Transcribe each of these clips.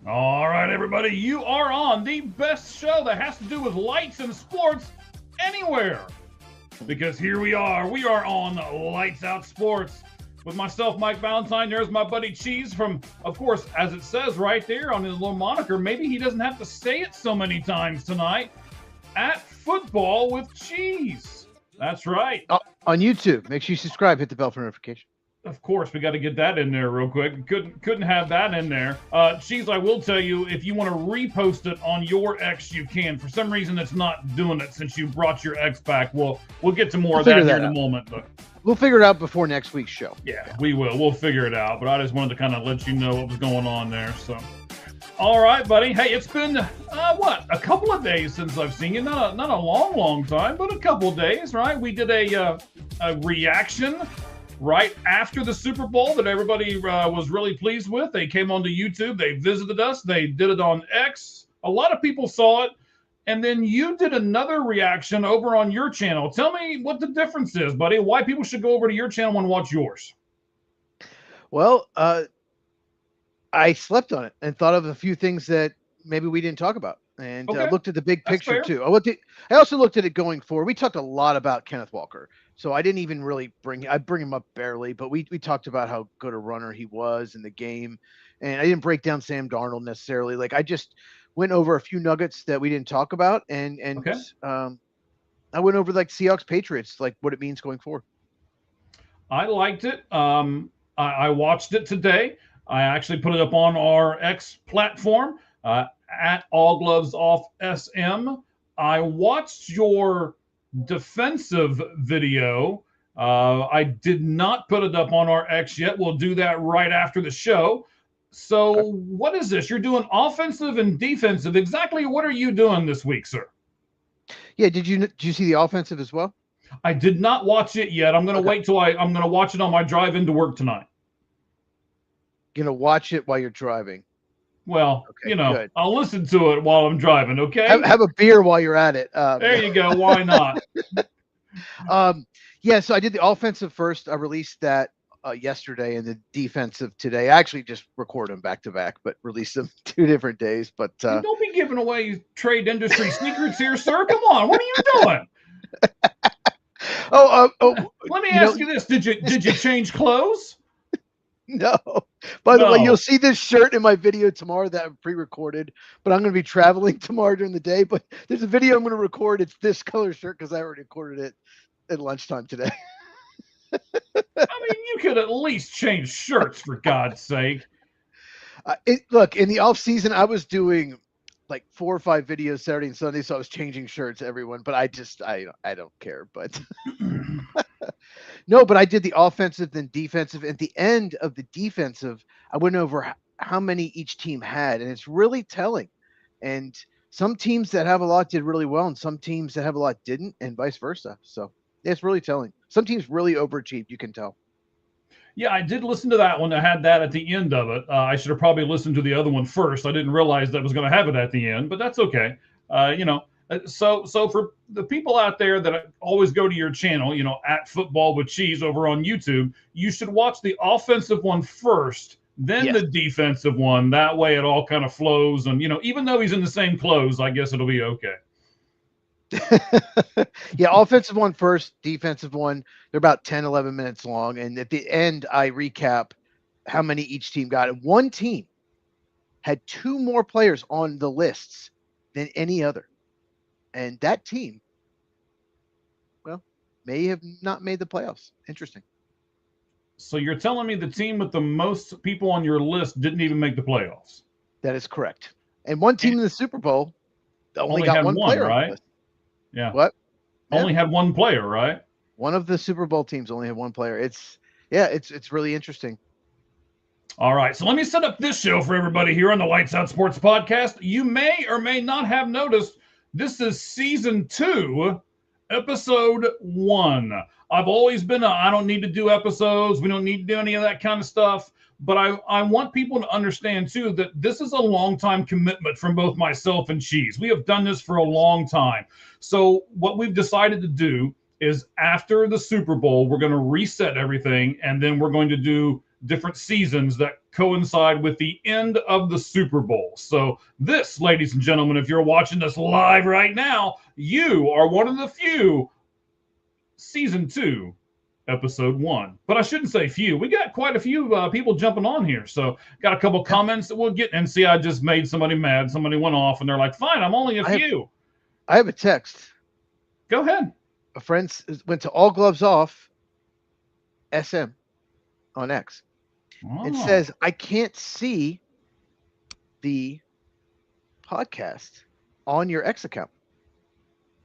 All right, everybody, you are on the best show that has to do with lights and sports anywhere. Because here we are on Lights Out Sports. With myself, Mike Valentine, there's my buddy Cheez from, of course, as it says right there on his little moniker, maybe he doesn't have to say it so many times tonight, at Football with Cheez. That's right. On YouTube. Make sure you subscribe, hit the bell for notification. Of course, we got to get that in there real quick. Couldn't have that in there. Cheez, I will tell you, if you want to repost it on your X, you can. For some reason, it's not doing it since you brought your X back. We'll get to more of that here in a moment. But we'll figure it out before next week's show. Yeah, we will. We'll figure it out. But I just wanted to kind of let you know what was going on there. So, all right, buddy. Hey, it's been, a couple of days since I've seen you. Not a long time, but a couple of days, right? We did a reaction right after the Super Bowl that everybody was really pleased with. They came onto YouTube. They visited us. They did it on X. A lot of people saw it. And then you did another reaction over on your channel. Tell me what the difference is, buddy. Why people should go over to your channel and watch yours. Well, I slept on it and thought of a few things that maybe we didn't talk about. And looked at the big picture too. I also looked at it going forward. We talked a lot about Kenneth Walker. So I didn't even really bring him up barely, but we talked about how good a runner he was in the game. And I didn't break down Sam Darnold necessarily. Like, I just went over a few nuggets that we didn't talk about. And I went over like Seahawks Patriots, like what it means going forward. I liked it. I watched it today. I actually put it up on our X platform, at All Gloves Off SM. I watched your defensive video. I did not put it up on our X yet. We'll do that right after the show. So what is this? You're doing offensive and defensive. Exactly what are you doing this week, sir? Yeah, did you see the offensive as well? I did not watch it yet. I'm going to wait till I'm going to watch it on my drive into work tonight. You're going to watch it while you're driving. Well, good. I'll listen to it while I'm driving, okay? Have a beer while you're at it. There you go. Why not? Yeah, so I did the offensive first. I released that yesterday, and the defensive today. I actually just record them back to back, but release them 2 different days. But you don't be giving away trade industry secrets here, sir. Come on. What are you doing? Let me ask you this. Did you change clothes? No. By the way, you'll see this shirt in my video tomorrow that I've pre-recorded, but I'm going to be traveling tomorrow during the day. But there's a video I'm going to record. It's this color shirt because I already recorded it at lunchtime today. I mean, you could at least change shirts, for God's sake. Look, in the off season, I was doing like 4 or 5 videos Saturday and Sunday, so I was changing shirts, everyone. But I don't care. But no, but I did the offensive then defensive. At the end of the defensive, I went over how many each team had, and it's really telling. And some teams that have a lot did really well, and some teams that have a lot didn't, and vice versa. So it's really telling. Some teams really overachieved, you can tell. Yeah, I did listen to that one. I had that at the end of it. I should have probably listened to the other one first. I didn't realize that I was going to have it at the end, but that's okay. So for the people out there that always go to your channel, at Football with Cheez over on YouTube, you should watch the offensive one first, then the defensive one. That way it all kind of flows. And, even though he's in the same clothes, I guess it'll be okay. Yeah, offensive one first, defensive one. They're about 10, 11 minutes long. And at the end, I recap how many each team got. And one team had 2 more players on the lists than any other. And that team, well, may have not made the playoffs. Interesting. So you're telling me the team with the most people on your list didn't even make the playoffs? That is correct. And one team in the Super Bowl only got one player right? on the list. Yeah. What? only had one player, right? One of the Super Bowl teams only had one player. It's really interesting. All right, so let me set up this show for everybody here on the Lights Out Sports Podcast. You may or may not have noticed this is season 2, episode 1. I've always been I don't need to do episodes. We don't need to do any of that kind of stuff. But I want people to understand, too, that this is a long-time commitment from both myself and Cheez. We have done this for a long time. So what we've decided to do is after the Super Bowl, we're going to reset everything, and then we're going to do different seasons that coincide with the end of the Super Bowl. So this, ladies and gentlemen, if you're watching this live right now, you are one of the few season 2, episode 1. But I shouldn't say few. We got quite a few people jumping on here. So got a couple comments that we'll get. And see, I just made somebody mad. Somebody went off and they're like, fine, I'm only a few. I have a text. Go ahead. A friend went to All Gloves Off SM on X. It says, I can't see the podcast on your X account.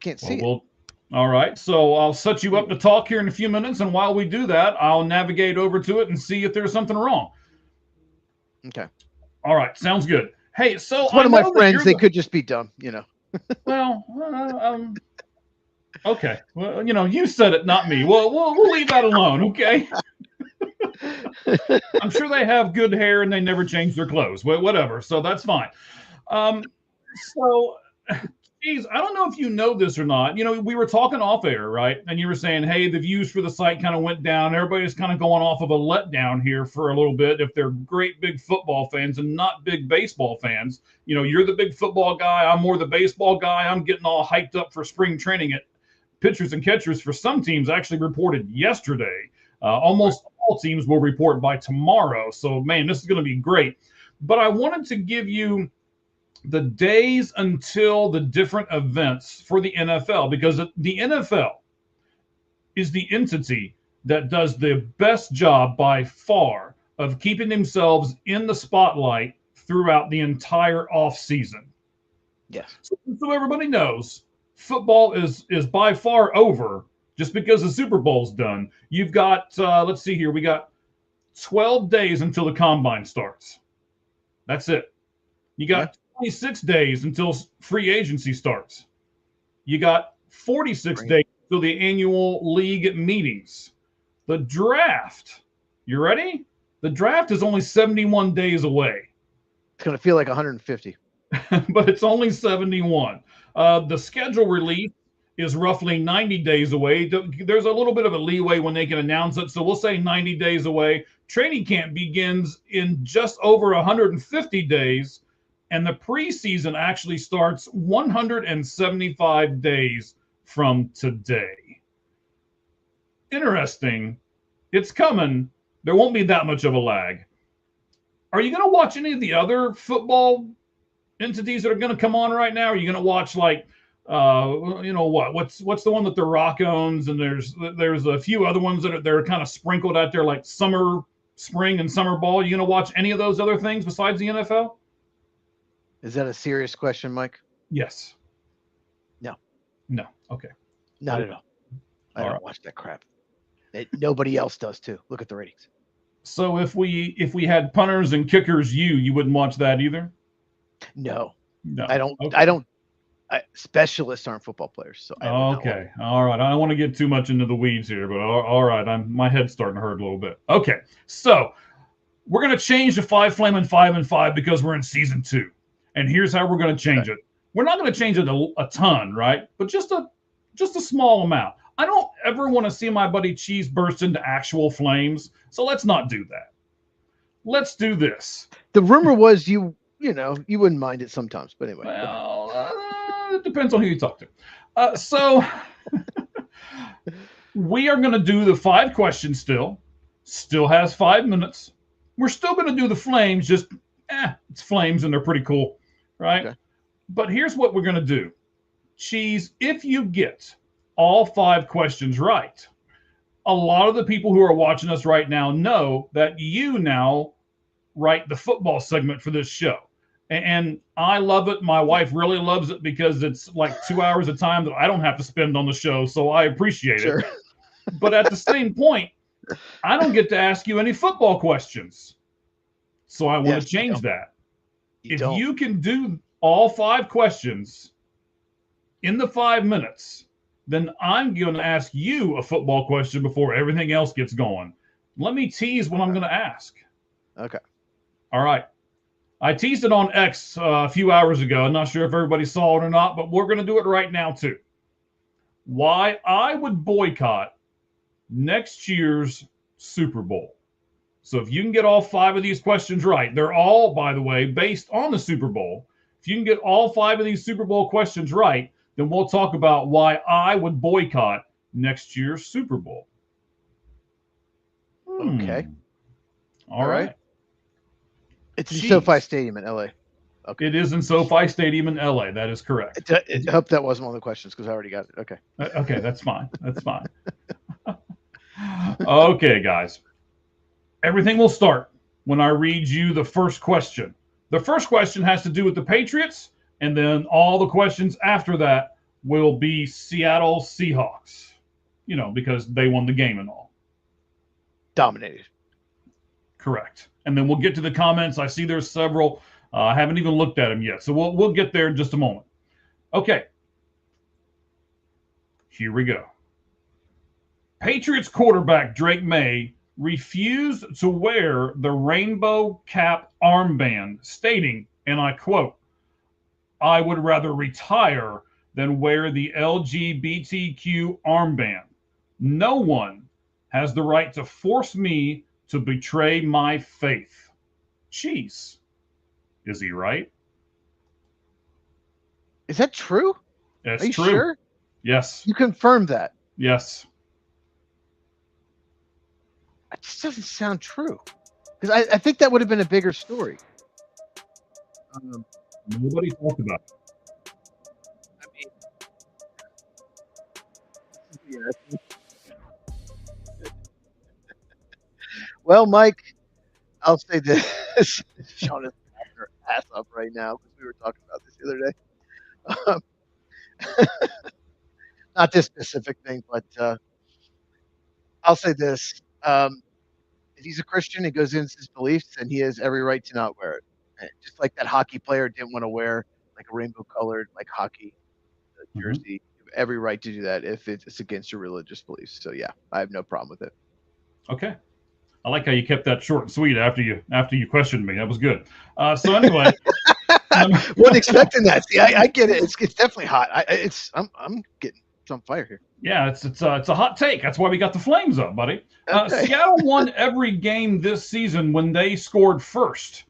Can't see it. All right. So I'll set you up to talk here in a few minutes. And while we do that, I'll navigate over to it and see if there's something wrong. Okay. All right. Sounds good. Hey, so it's one of my friends, they could just be dumb, Well, okay. Well, you said it, not me. Well, we'll leave that alone, okay? I'm sure they have good hair and they never change their clothes. Whatever. So that's fine. So, Cheez, I don't know if you know this or not. We were talking off air, right? And you were saying, hey, the views for the site kind of went down. Everybody's kind of going off of a letdown here for a little bit if they're great big football fans and not big baseball fans. You're the big football guy. I'm more the baseball guy. I'm getting all hyped up for spring training. Pitchers and catchers for some teams actually reported yesterday. Almost all teams will report by tomorrow. So, man, this is going to be great. But I wanted to give you the days until the different events for the NFL, because the NFL is the entity that does the best job by far of keeping themselves in the spotlight throughout the entire offseason. Yes. So everybody knows football is by far over just because the Super Bowl's done. You've got, let's see here, we got 12 days until the combine starts. That's it. You got 26 days until free agency starts. You got 46 days until the annual league meetings. The draft, you ready? The draft is only 71 days away. It's going to feel like 150. But it's only 71. The schedule release is roughly 90 days away. There's a little bit of a leeway when they can announce it, so we'll say 90 days away. Training camp begins in just over 150 days, and the preseason actually starts 175 days from today. Interesting. It's coming. There won't be that much of a lag. Are you going to watch any of the other football entities that are going to come on right now? Are you going to watch what's the one that The Rock owns, and there's a few other ones that are kind of sprinkled out there, like spring and summer ball. Are you going to watch any of those other things besides the NFL? Is that a serious question, Mike? Yes. No. Okay. Not at all. I don't watch that crap. Nobody else does too. Look at the ratings. So if we had punters and kickers, you wouldn't watch that either? No. I don't. Okay. I don't. Specialists aren't football players, so I don't okay. Know. All right. I don't want to get too much into the weeds here, but all right. My head's starting to hurt a little bit. Okay. So we're going to change to 5 Flamin' 5 and 5 because we're in season 2. And here's how we're going to change it. We're not going to change it a ton, right? But just a small amount. I don't ever want to see my buddy Cheez burst into actual flames, so let's not do that. Let's do this. The rumor was you wouldn't mind it sometimes, but anyway. Well, it depends on who you talk to. So we are going to do the 5 questions still has 5 minutes. We're still going to do the flames, just it's flames and they're pretty cool, right? Okay. But here's what we're going to do. Cheez, if you get all 5 questions right, a lot of the people who are watching us right now know that you now write the football segment for this show. And I love it. My wife really loves it because it's like 2 hours of time that I don't have to spend on the show. So I appreciate it. But at the same point, I don't get to ask you any football questions. So I want to change that. If you can do all 5 questions in the 5 minutes, then I'm going to ask you a football question before everything else gets going. Let me tease what I'm going to ask. Okay. All right. I teased it on X a few hours ago. I'm not sure if everybody saw it or not, but we're going to do it right now too. Why I would boycott next year's Super Bowl. So if you can get all 5 of these questions right, they're all, by the way, based on the Super Bowl. If you can get all 5 of these Super Bowl questions right, then we'll talk about why I would boycott next year's Super Bowl. Okay. All right. It's in SoFi Stadium in LA. Okay. It is in SoFi Stadium in LA. That is correct. I hope that wasn't one of the questions because I already got it. Okay. Okay, that's fine. That's fine. Okay, guys. Everything will start when I read you the first question. The first question has to do with the Patriots, and then all the questions after that will be Seattle Seahawks, because they won the game and all. Dominated. Correct. And then we'll get to the comments. I see there's several. I haven't even looked at them yet, so we'll get there in just a moment. Okay. Here we go. Patriots quarterback Drake May refused to wear the rainbow cap armband, stating, and I quote, "I would rather retire than wear the LGBTQ armband. No one has the right to force me to betray my faith." Cheez. Is he right? Is that true? That's Are you true. Sure? Yes. You confirmed that? Yes. It just doesn't sound true. Because I think that would have been a bigger story. Nobody talked about it. Well, Mike, I'll say this. Sean is laughing her ass up right now because we were talking about this the other day. Not this specific thing, but I'll say this. If he's a Christian and goes into his beliefs, then he has every right to not wear it. And just like that hockey player didn't want to wear like a rainbow colored like hockey jersey. You have every right to do that if it's against your religious beliefs. So yeah, I have no problem with it. Okay. I like how you kept that short and sweet after you questioned me. That was good. So anyway, wasn't expecting that. See, I get it. It's definitely hot. I'm getting on fire here. Yeah, it's a hot take. That's why we got the flames up, buddy. Okay. Seattle won every game this season when they scored first.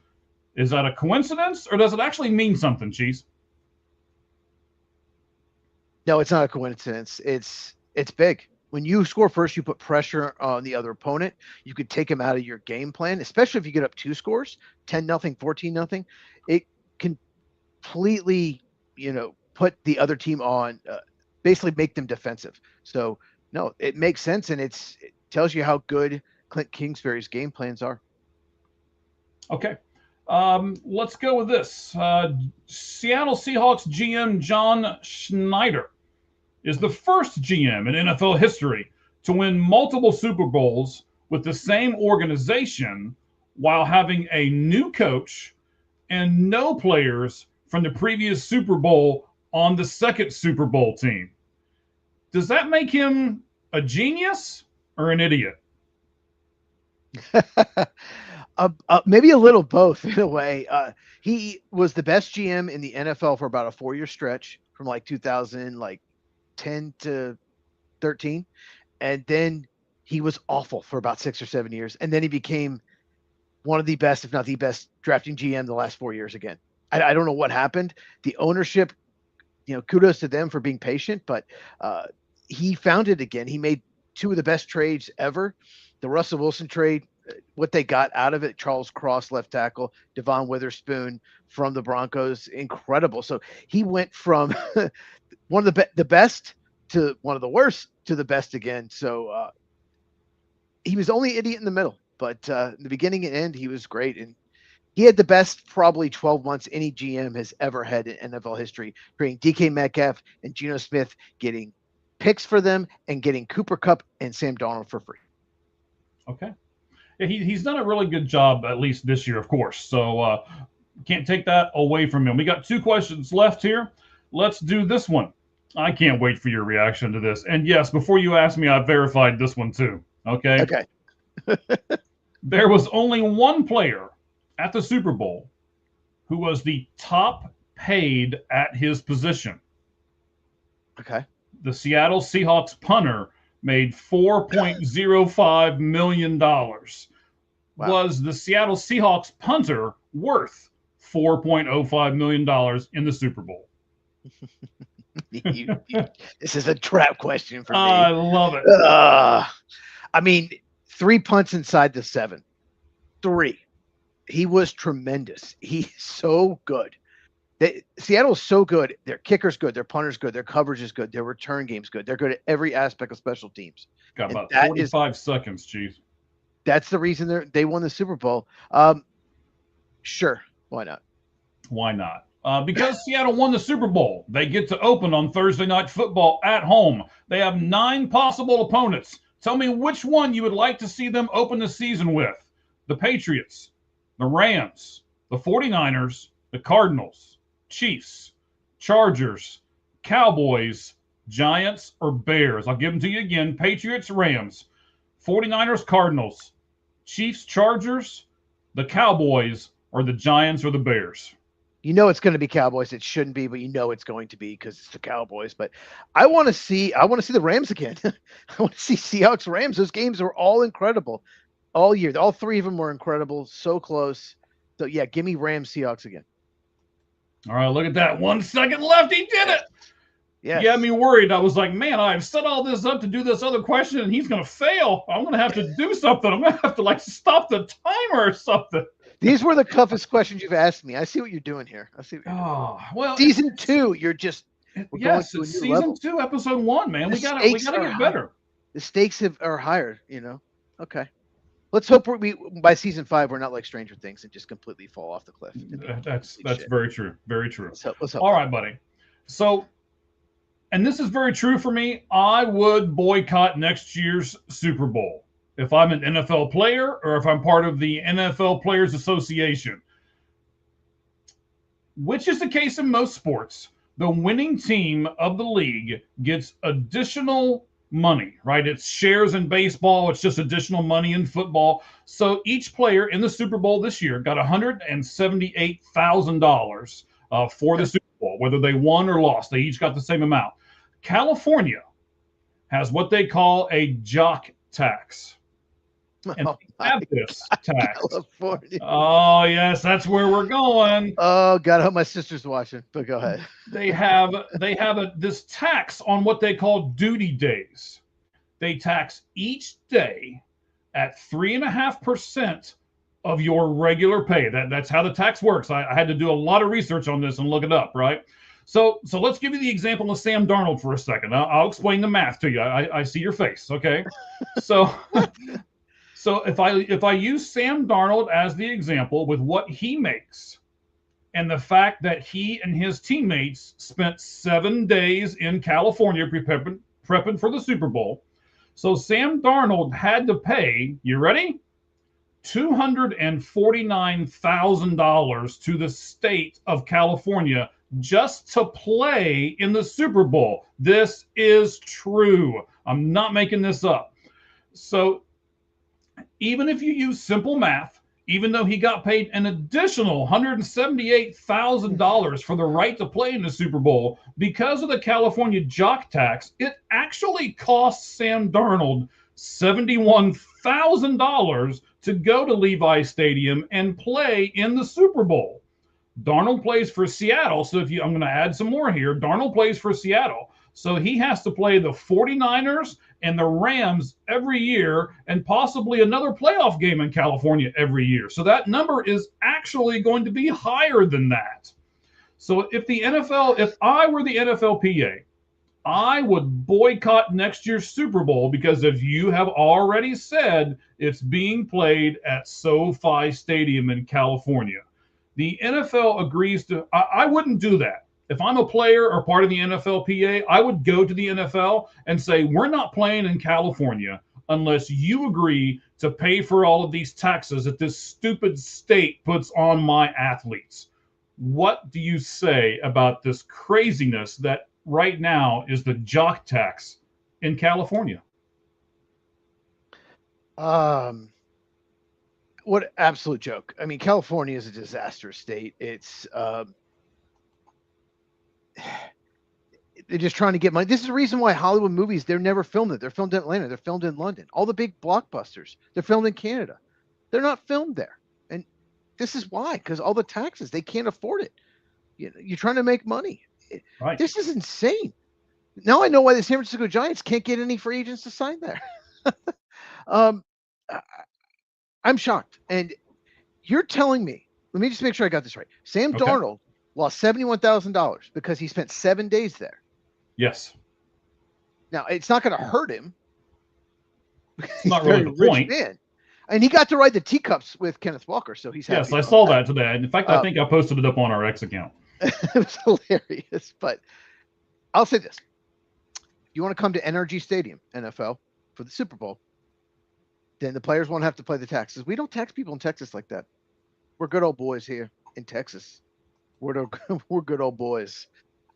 Is that a coincidence, or does it actually mean something, Cheez? No, it's not a coincidence. It's big. When you score first, you put pressure on the other opponent. You could take them out of your game plan, especially if you get up 2 scores, 10-0, 14-0. It completely, put the other team on, basically make them defensive. So, no, it makes sense, and it tells you how good Clint Kingsbury's game plans are. Okay. Let's go with this. Seattle Seahawks GM John Schneider is the first GM in NFL history to win multiple Super Bowls with the same organization while having a new coach and no players from the previous Super Bowl on the second Super Bowl team. Does that make him a genius or an idiot? Maybe a little both in a way. He was the best GM in the NFL for about a 4-year stretch from like 2010 to 13. And then he was awful for about 6 or 7 years. And then he became one of the best, if not the best, drafting GM the last 4 years again. I don't know what happened. The ownership, kudos to them for being patient, but he found it again. He made 2 of the best trades ever. The Russell Wilson trade, what they got out of it, Charles Cross, left tackle, Devon Witherspoon from the Broncos, incredible. So he went from one of the best to one of the worst to the best again. So he was only idiot in the middle, but in the beginning and end, he was great. And He had the best probably 12 months any GM has ever had in NFL history, creating DK Metcalf and Geno Smith, getting picks for them and getting Cooper Kupp and Sam Darnold for free. Okay. Yeah, he's done a really good job, at least this year, of course. So can't take that away from him. We got 2 questions left here. Let's do this one. I can't wait for your reaction to this. And yes, before you ask me, I verified this one too. Okay. Okay. There was only one player at the Super Bowl who was the top paid at his position. Okay. The Seattle Seahawks punter made $4.05 million. Wow. Was the Seattle Seahawks punter worth $4.05 million in the Super Bowl? This is a trap question for me. I love it. I mean, 3 punts inside the 7. 3. He was tremendous. He's so good. Seattle's so good. Their kicker's good. Their punter's good. Their coverage is good. Their return game's good. They're good at every aspect of special teams. Got about 45 seconds, Cheez. That's the reason they won the Super Bowl. Sure. Why not? Why not? Because Seattle won the Super Bowl. They get to open on Thursday Night Football at home. They have 9 possible opponents. Tell me which one you would like to see them open the season with. The Patriots, the Rams, the 49ers, the Cardinals, Chiefs, Chargers, Cowboys, Giants, or Bears. I'll give them to you again. Patriots, Rams, 49ers, Cardinals, Chiefs, Chargers, the Cowboys, or the Giants or the Bears. You know it's going to be Cowboys. It shouldn't be, but you know it's going to be because it's the Cowboys. But I want to see the Rams again. I want to see Seahawks, Rams. Those games were all incredible all year. All 3 of them were incredible. So close. So yeah, give me Rams, Seahawks again. All right, look at that. 1 second left. He did it. Yeah. You had me worried. I was like, man, I've set all this up to do this other question, and he's going to fail. I'm going to have to do something. I'm going to have to stop the timer or something. These were the toughest questions you've asked me. I see what you're doing here. I see what you're doing. Well, season 2, you're just yes, it's season level. 2, episode 1, man. We gotta get better. The stakes are higher, you know. Okay. Let's hope by season 5 we're not like Stranger Things and just completely fall off the cliff. That's very true. Very true. Let's hope. All right, buddy. So, and this is very true for me. I would boycott next year's Super Bowl if I'm an NFL player or if I'm part of the NFL Players Association, which is the case in most sports. The winning team of the league gets additional money, right? It's shares in baseball. It's just additional money in football. So each player in the Super Bowl this year got $178,000 for the Super Bowl, whether they won or lost. They each got the same amount. California has what they call a jock tax. And have this tax. California. Oh, yes, that's where we're going. Oh, God, I hope my sister's watching, but go ahead. They have this tax on what they call duty days. They tax each day at 3.5% of your regular pay. That's how the tax works. I had to do a lot of research on this and look it up, right? So let's give you the example of Sam Darnold for a second. I'll explain the math to you. I see your face, okay? So if I use Sam Darnold as the example with what he makes and the fact that he and his teammates spent 7 days in California prepping for the Super Bowl. So Sam Darnold had to pay, you ready? $249,000 to the state of California just to play in the Super Bowl. This is true. I'm not making this up. So even if you use simple math, even though he got paid an additional $178,000 for the right to play in the Super Bowl, because of the California jock tax, it actually costs Sam Darnold $71,000 to go to Levi Stadium and play in the Super Bowl. Darnold plays for Seattle, so I'm going to add some more here. Darnold plays for Seattle, so he has to play the 49ers and the Rams every year, and possibly another playoff game in California every year. So that number is actually going to be higher than that. So if I were the NFLPA, I would boycott next year's Super Bowl because if you have already said it's being played at SoFi Stadium in California, the NFL agrees to, I wouldn't do that. If I'm a player or part of the NFLPA, I would go to the NFL and say, we're not playing in California unless you agree to pay for all of these taxes that this stupid state puts on my athletes. What do you say about this craziness that right now is the jock tax in California? What absolute joke. I mean, California is a disaster state. It's they're just trying to get money. This is the reason why Hollywood movies, they're never filmed it. They're filmed in Atlanta. They're filmed in London. All the big blockbusters, they're filmed in Canada. They're not filmed there. And this is why, because all the taxes, they can't afford it. You're trying to make money. Right. This is insane. Now I know why the San Francisco Giants can't get any free agents to sign there. I'm shocked. And you're telling me, let me just make sure I got this right. Sam Darnold lost $71,000 because he spent 7 days there. Yes. Now, it's not going to hurt him. It's not really the point. Man. And he got to ride the teacups with Kenneth Walker, so he's happy. Yes, I saw that today. In fact, I think I posted it up on our X account. It was hilarious. But I'll say this. If you want to come to NRG Stadium, NFL, for the Super Bowl, then the players won't have to pay the taxes. We don't tax people in Texas like that. We're good old boys here in Texas. We're good old boys.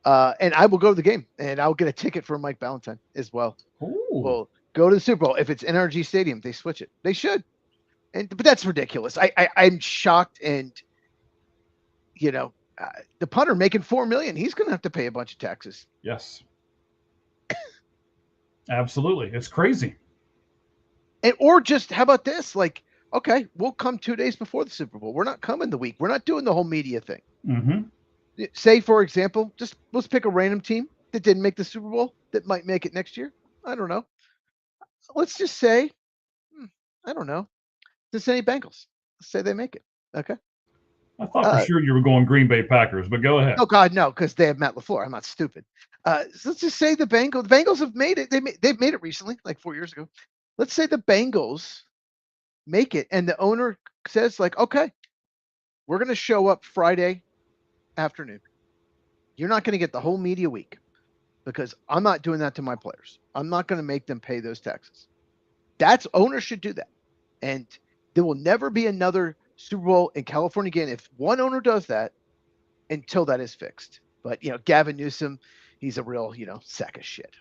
And I will go to the game, and I'll get a ticket for Mike Valentine as well. Ooh. We'll go to the Super Bowl. If it's NRG Stadium, they switch it. They should. But that's ridiculous. I'm shocked. And, the punter making $4 million, he's going to have to pay a bunch of taxes. Yes. Absolutely. It's crazy. Or just, how about this? Like, okay, we'll come 2 days before the Super Bowl. We're not coming the week. We're not doing the whole media thing. Mm-hmm. Say, for example, let's pick a random team that didn't make the Super Bowl that might make it next year. I don't know. Let's just say, I don't know. Cincinnati Bengals. Let's say they make it. Okay. I thought for sure you were going Green Bay Packers, but go ahead. Oh God, no, because they have Matt LaFleur. I'm not stupid. So let's just say the Bengals have made it. They've made it recently, like 4 years ago. Let's say the Bengals make it, and the owner says, like, okay, we're going to show up Friday afternoon. You're not going to get the whole media week because I'm not doing that to my players. I'm not going to make them pay those taxes. Owners should do that. And there will never be another Super Bowl in California again if one owner does that until that is fixed. But, Gavin Newsom, he's a real, sack of shit.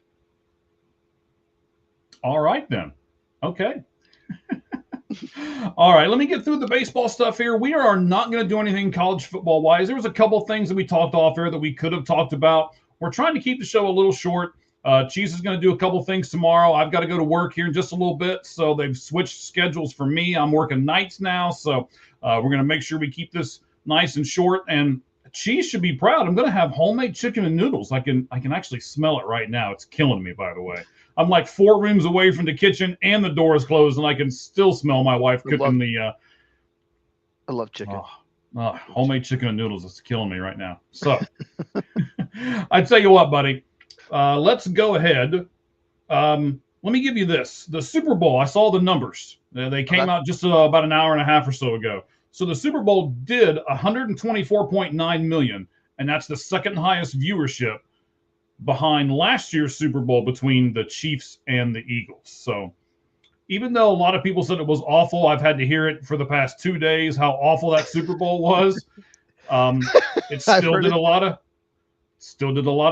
All right, then. Okay. All right, let me get through the baseball stuff here. We are not going to do anything college football wise. There was a couple things that we talked off here that we could have talked about. We're trying to keep the show a little short. Cheez is going to do a couple things tomorrow. I've got to go to work here in just a little bit, so they've switched schedules for me. I'm working nights now, so we're going to make sure we keep this nice and short. And Cheez should be proud. I'm going to have homemade chicken and noodles. I can actually smell it right now. It's killing me, by the way. I'm like 4 rooms away from the kitchen, and the door is closed, and I can still smell my wife cooking I love chicken. Homemade chicken and noodles. It's killing me right now. So I tell you what, buddy. Let's go ahead. Let me give you this. The Super Bowl, I saw the numbers. They came out just about an hour and a half or so ago. So the Super Bowl did 124.9 million, and that's the second highest viewership behind last year's Super Bowl between the Chiefs and the Eagles. So even though a lot of people said it was awful, I've had to hear it for the past 2 days how awful that Super Bowl was. It still did a lot of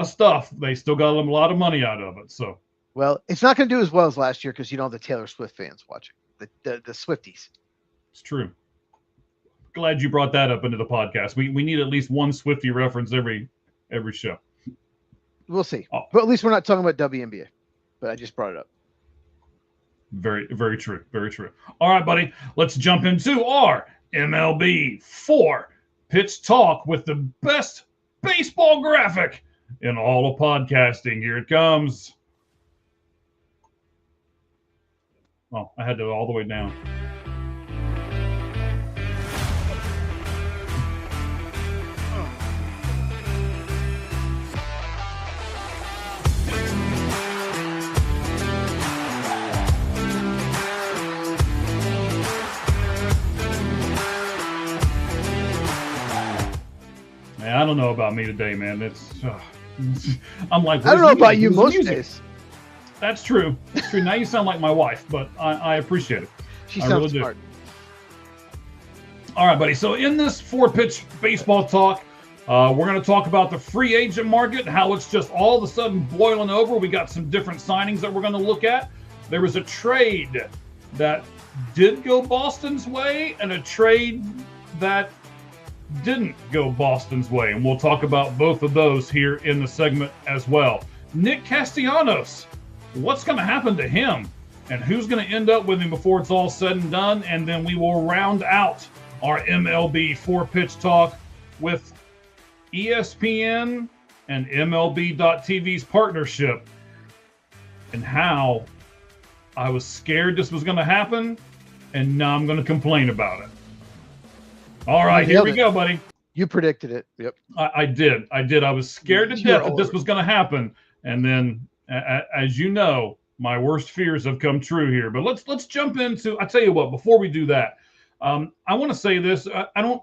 stuff. They still got a lot of money out of it. So, well, it's not going to do as well as last year because you don't have the Taylor Swift fans watching, the Swifties. It's true. Glad you brought that up into the podcast. We need at least one Swiftie reference every show. We'll see. But at least we're not talking about WNBA. But I just brought it up. Very, very true. Very true. All right, buddy. Let's jump into our MLB 4 Pitch Talk with the best baseball graphic in all of podcasting. Here it comes. Oh, I had to go all the way down. I don't know about me today, man. I'm like, I don't know about you most days. That's true. It's true. Now you sound like my wife, but I appreciate it. She sounds really smart. All right, buddy. So in this 4-pitch baseball talk, we're going to talk about the free agent market, how it's just all of a sudden boiling over. We got some different signings that we're going to look at. There was a trade that did go Boston's way and a trade that didn't go Boston's way. And we'll talk about both of those here in the segment as well. Nick Castellanos, what's going to happen to him? And who's going to end up with him before it's all said and done? And then we will round out our MLB 4-pitch talk with ESPN and MLB.TV's partnership and how I was scared this was going to happen, and now I'm going to complain about it. All right, here we go, buddy. You predicted it. Yep. I did. I was scared to death that this was going to happen, and then, as you know, my worst fears have come true here. But let's jump into. I tell you what. Before we do that, I want to say this. I don't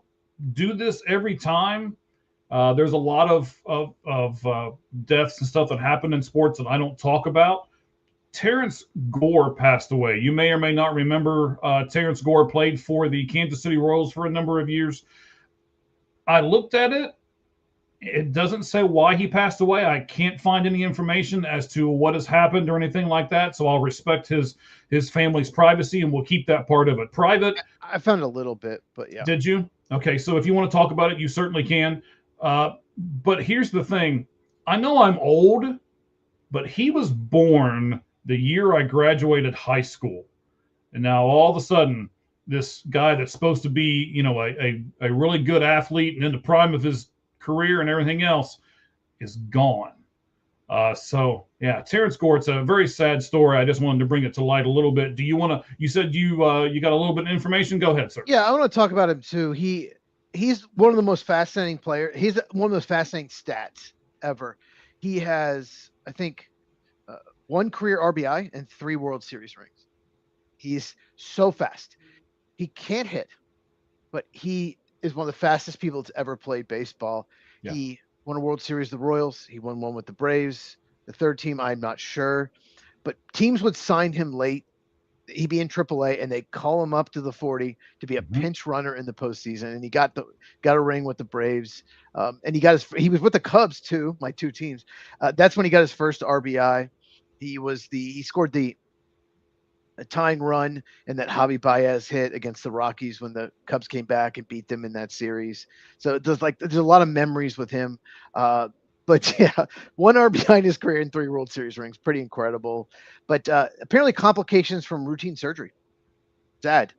do this every time. There's a lot of deaths and stuff that happen in sports that I don't talk about. Terrence Gore passed away. You may or may not remember Terrence Gore played for the Kansas City Royals for a number of years. I looked at it. It doesn't say why he passed away. I can't find any information as to what has happened or anything like that. So I'll respect his family's privacy, and we'll keep that part of it private. I found a little bit, but yeah. Did you? Okay, so if you want to talk about it, you certainly can. But here's the thing. I know I'm old, but he was born the year I graduated high school. And now all of a sudden, this guy that's supposed to be, a really good athlete and in the prime of his career and everything else is gone. So yeah, Terrence Gore, it's a very sad story. I just wanted to bring it to light a little bit. Do you want to, you said you got a little bit of information. Go ahead, sir. Yeah, I want to talk about him too. He's one of the most fascinating players. He's one of the most fascinating stats ever. He has, I think, 1 career RBI and 3 World Series rings. He's so fast. He can't hit, but he is one of the fastest people to ever play baseball. Yeah. He won a World Series with the Royals. He won one with the Braves. The third team, I'm not sure. But teams would sign him late. He'd be in AAA, and they call him up to the 40 to be a pinch runner in the postseason. And he got a ring with the Braves, and he was with the Cubs too, my 2 teams. That's when he got his first RBI. He scored the tying run in that Javi Baez hit against the Rockies when the Cubs came back and beat them in that series. So there's a lot of memories with him. But yeah, 1 RBI in his career and 3 World Series rings, pretty incredible. But apparently complications from routine surgery. Sad.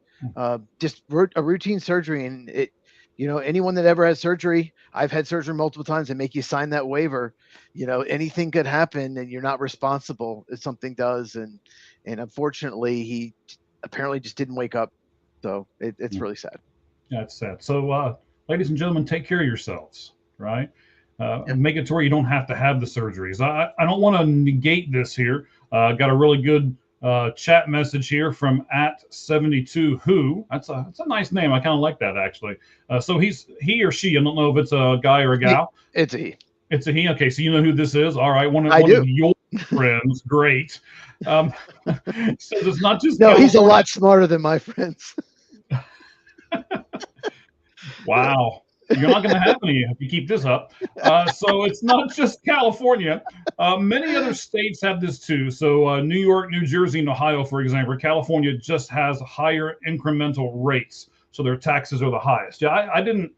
Just a routine surgery, and anyone that ever has surgery, I've had surgery multiple times, and make you sign that waiver. Anything could happen, and you're not responsible if something does. And unfortunately, he apparently just didn't wake up. So it's really sad. Yeah, it's sad. So, ladies and gentlemen, take care of yourselves, right? And make it to where you don't have to have the surgeries. I don't want to negate this here. Got a really good chat message here from @72who. That's a nice name. I kind of like that, actually. So he or she, I don't know if it's a guy or a gal. It's a he. It's a he. Okay, so you know who this is. All right, one of your friends. Great. So it's not just no. He's a lot smarter than my friends. Wow. You're not going to have any if you keep this up. So it's not just California. Many other states have this too. So New York, New Jersey, and Ohio, for example. California just has higher incremental rates, so their taxes are the highest. Yeah, I didn't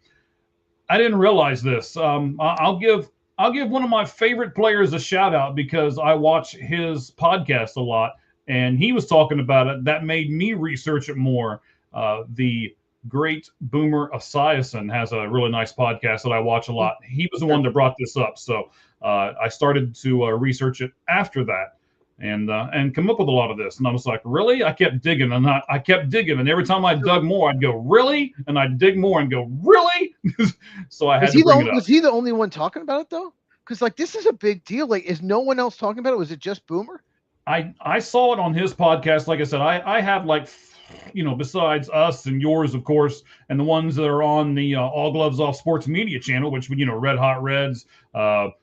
realize this. I'll give one of my favorite players a shout out because I watch his podcast a lot, and he was talking about it. That made me research it more. The great Boomer Esiason has a really nice podcast that I watch a lot. He was the one that brought this up. So I started to research it after that and come up with a lot of this. And I was like, really? I kept digging and I kept digging. And every time I dug more, I'd go, really? And I'd dig more and go, really? So I had to bring it up. Was he the only one talking about it though? Because this is a big deal. Is no one else talking about it? Was it just Boomer? I saw it on his podcast. Like I said, I have besides us and yours, of course, and the ones that are on the All Gloves Off Sports Media channel, which, Red Hot Reds,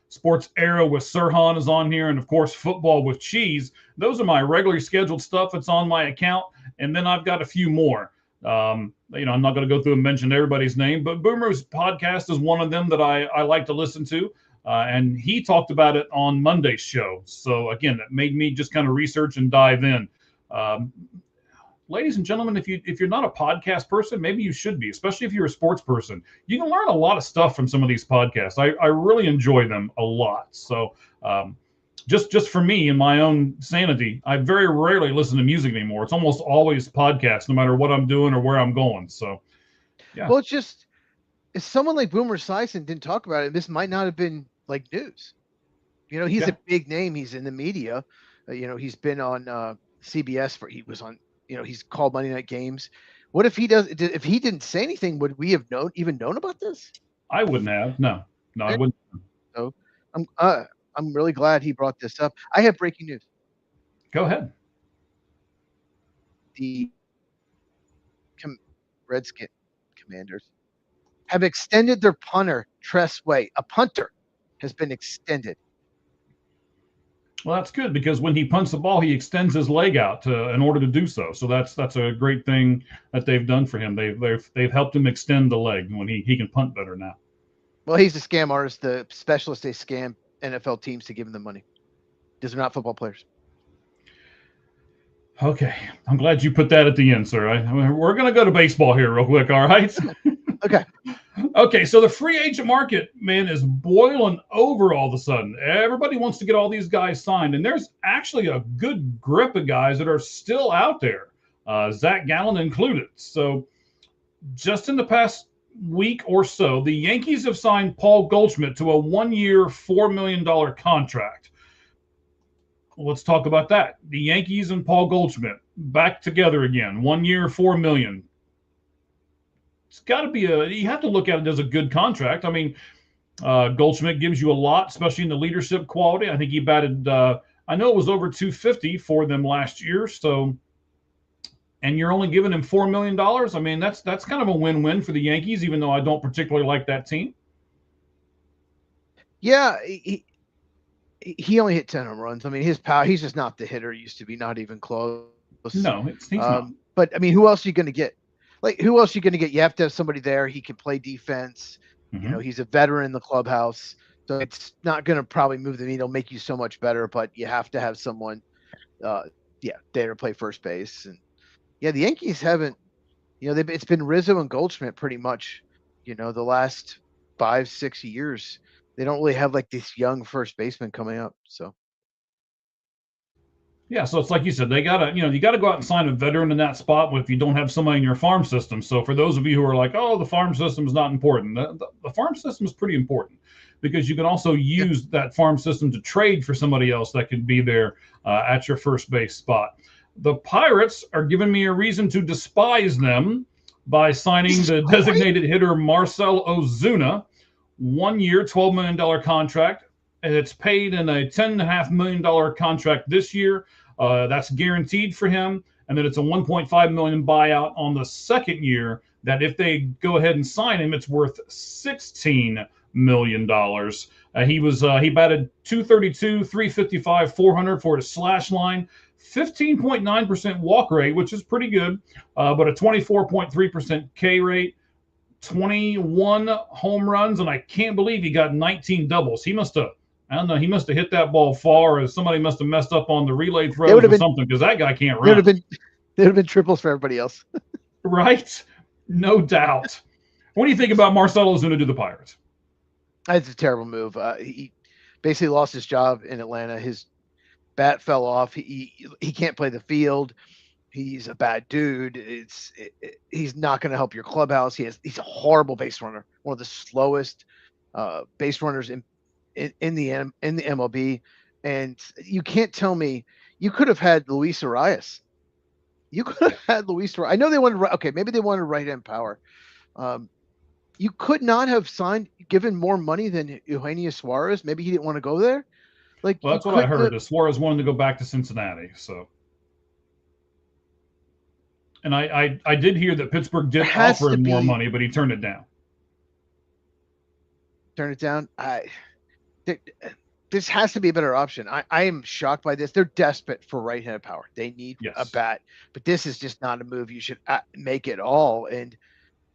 Sports Era with Sirhan is on here, and of course, Football with Cheez. Those are my regularly scheduled stuff that's on my account, and then I've got a few more. I'm not going to go through and mention everybody's name, but Boomer's podcast is one of them that I like to listen to. And he talked about it on Monday's show. So again, that made me just kind of research and dive in. Ladies and gentlemen, if you're not a podcast person, maybe you should be, especially if you're a sports person. You can learn a lot of stuff from some of these podcasts. I really enjoy them a lot. So just for me and my own sanity, I very rarely listen to music anymore. It's almost always podcasts, no matter what I'm doing or where I'm going. So yeah. Well, if someone like Boomer Esiason didn't talk about it, this might not have been like news. He's a big name. He's in the media. He's been on CBS he's called Monday Night Games. What if he didn't say anything, would we have known about this? I wouldn't have. No, I wouldn't. So I'm really glad he brought this up. I have breaking news. Go ahead. The Redskin Commanders have extended their punter, Tress Way. A punter has been extended. Well, that's good, because when he punts the ball, he extends his leg out in order to do so. So that's a great thing that they've done for him. They've helped him extend the leg when he can punt better now. Well, he's a scam artist. The specialists, they scam NFL teams to give them the money. These are not football players. Okay, I'm glad you put that at the end, sir. We're going to go to baseball here real quick, all right? Okay. Okay, so the free agent market, man, is boiling over all of a sudden. Everybody wants to get all these guys signed, and there's actually a good grip of guys that are still out there, Zach Gallen included. So just in the past week or so, the Yankees have signed Paul Goldschmidt to a 1-year, $4 million contract. Let's talk about that. The Yankees and Paul Goldschmidt back together again. 1 year, $4 million. It's got to be you have to look at it as a good contract. I mean, Goldschmidt gives you a lot, especially in the leadership quality. I think he batted, I know it was over 250 for them last year. So, and you're only giving him $4 million. I mean, that's kind of a win-win for the Yankees, even though I don't particularly like that team. Yeah, he only hit 10 home runs. I mean, his power, he's just not the hitter he used to be, not even close. No, he's not. But I mean, who else are you going to get? Who else are you going to get? You have to have somebody there. He can play defense. Mm-hmm. He's a veteran in the clubhouse. So it's not going to probably move the needle, make you so much better, but you have to have someone, there to play first base. And the Yankees haven't, it's been Rizzo and Goldschmidt pretty much, the last 5-6 years. They don't really have like this young first baseman coming up. So. Yeah, so it's like you said, they gotta, you gotta go out and sign a veteran in that spot if you don't have somebody in your farm system. So for those of you who are like, oh, the farm system is not important, the farm system is pretty important, because you can also use that farm system to trade for somebody else that could be there at your first base spot. The Pirates are giving me a reason to despise them by signing the designated hitter Marcell Ozuna, 1 year, $12 million contract, and it's paid in a $10.5 million contract this year. That's guaranteed for him, and then it's a $1.5 million buyout on the second year. That if they go ahead and sign him, it's worth $16 million. He batted 232, 355, 400 for his slash line, 15.9% walk rate, which is pretty good, but a 24.3% K rate, 21 home runs, and I can't believe he got 19 doubles. He must have hit that ball far, or somebody must have messed up on the relay throws or something, because that guy can't run. There would have been triples for everybody else. Right? No doubt. What do you think about Marcell Ozuna to the Pirates? It's a terrible move. He basically lost his job in Atlanta. His bat fell off. He can't play the field. He's a bad dude. He's not going to help your clubhouse. He's a horrible base runner. One of the slowest base runners in the MLB. And you can't tell me you could have had Luis Arias. I know they wanted, maybe they wanted right-hand power. You could not have given more money than Eugenio Suarez. Maybe he didn't want to go there. Well, that's what I heard. Suarez wanted to go back to Cincinnati. So And I did hear that Pittsburgh did offer him more money, but he turned it down. Turn it down? This has to be a better option. I am shocked by this. They're desperate for right-handed power. They need a bat, but this is just not a move you should make at all. And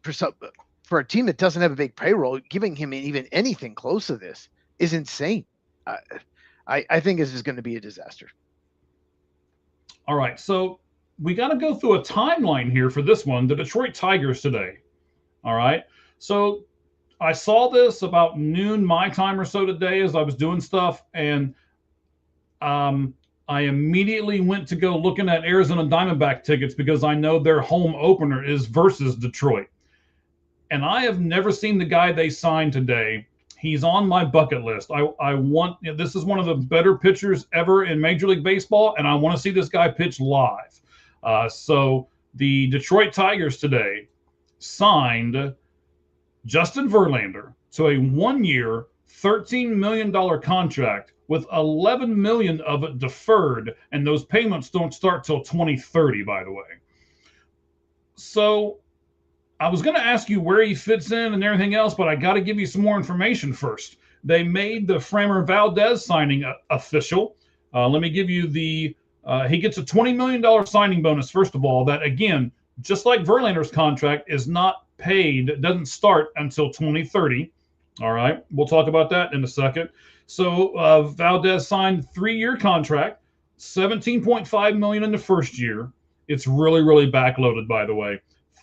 for a team that doesn't have a big payroll, giving him even anything close to this is insane. I think this is going to be a disaster. All right, so we got to go through a timeline here for this one. The Detroit Tigers today. All right, so I saw this about noon my time or so today as I was doing stuff, and I immediately went to go looking at Arizona Diamondback tickets because I know their home opener is versus Detroit. And I have never seen the guy they signed today. He's on my bucket list. I want, this is one of the better pitchers ever in Major League Baseball, and I want to see this guy pitch live. So the Detroit Tigers today signed Justin Verlander to a 1-year, $13 million contract with $11 million of it deferred, and those payments don't start till 2030, by the way. So I was going to ask you where he fits in and everything else, but I got to give you some more information first. They made the Framber Valdez signing official. Let me give you the he gets a $20 million signing bonus, first of all, that, again, just like Verlander's contract, is not paid. It doesn't start until 2030. All right. We'll talk about that in a second. So Valdez signed 3-year contract, $17.5 million in the first year. It's really, really backloaded, by the way.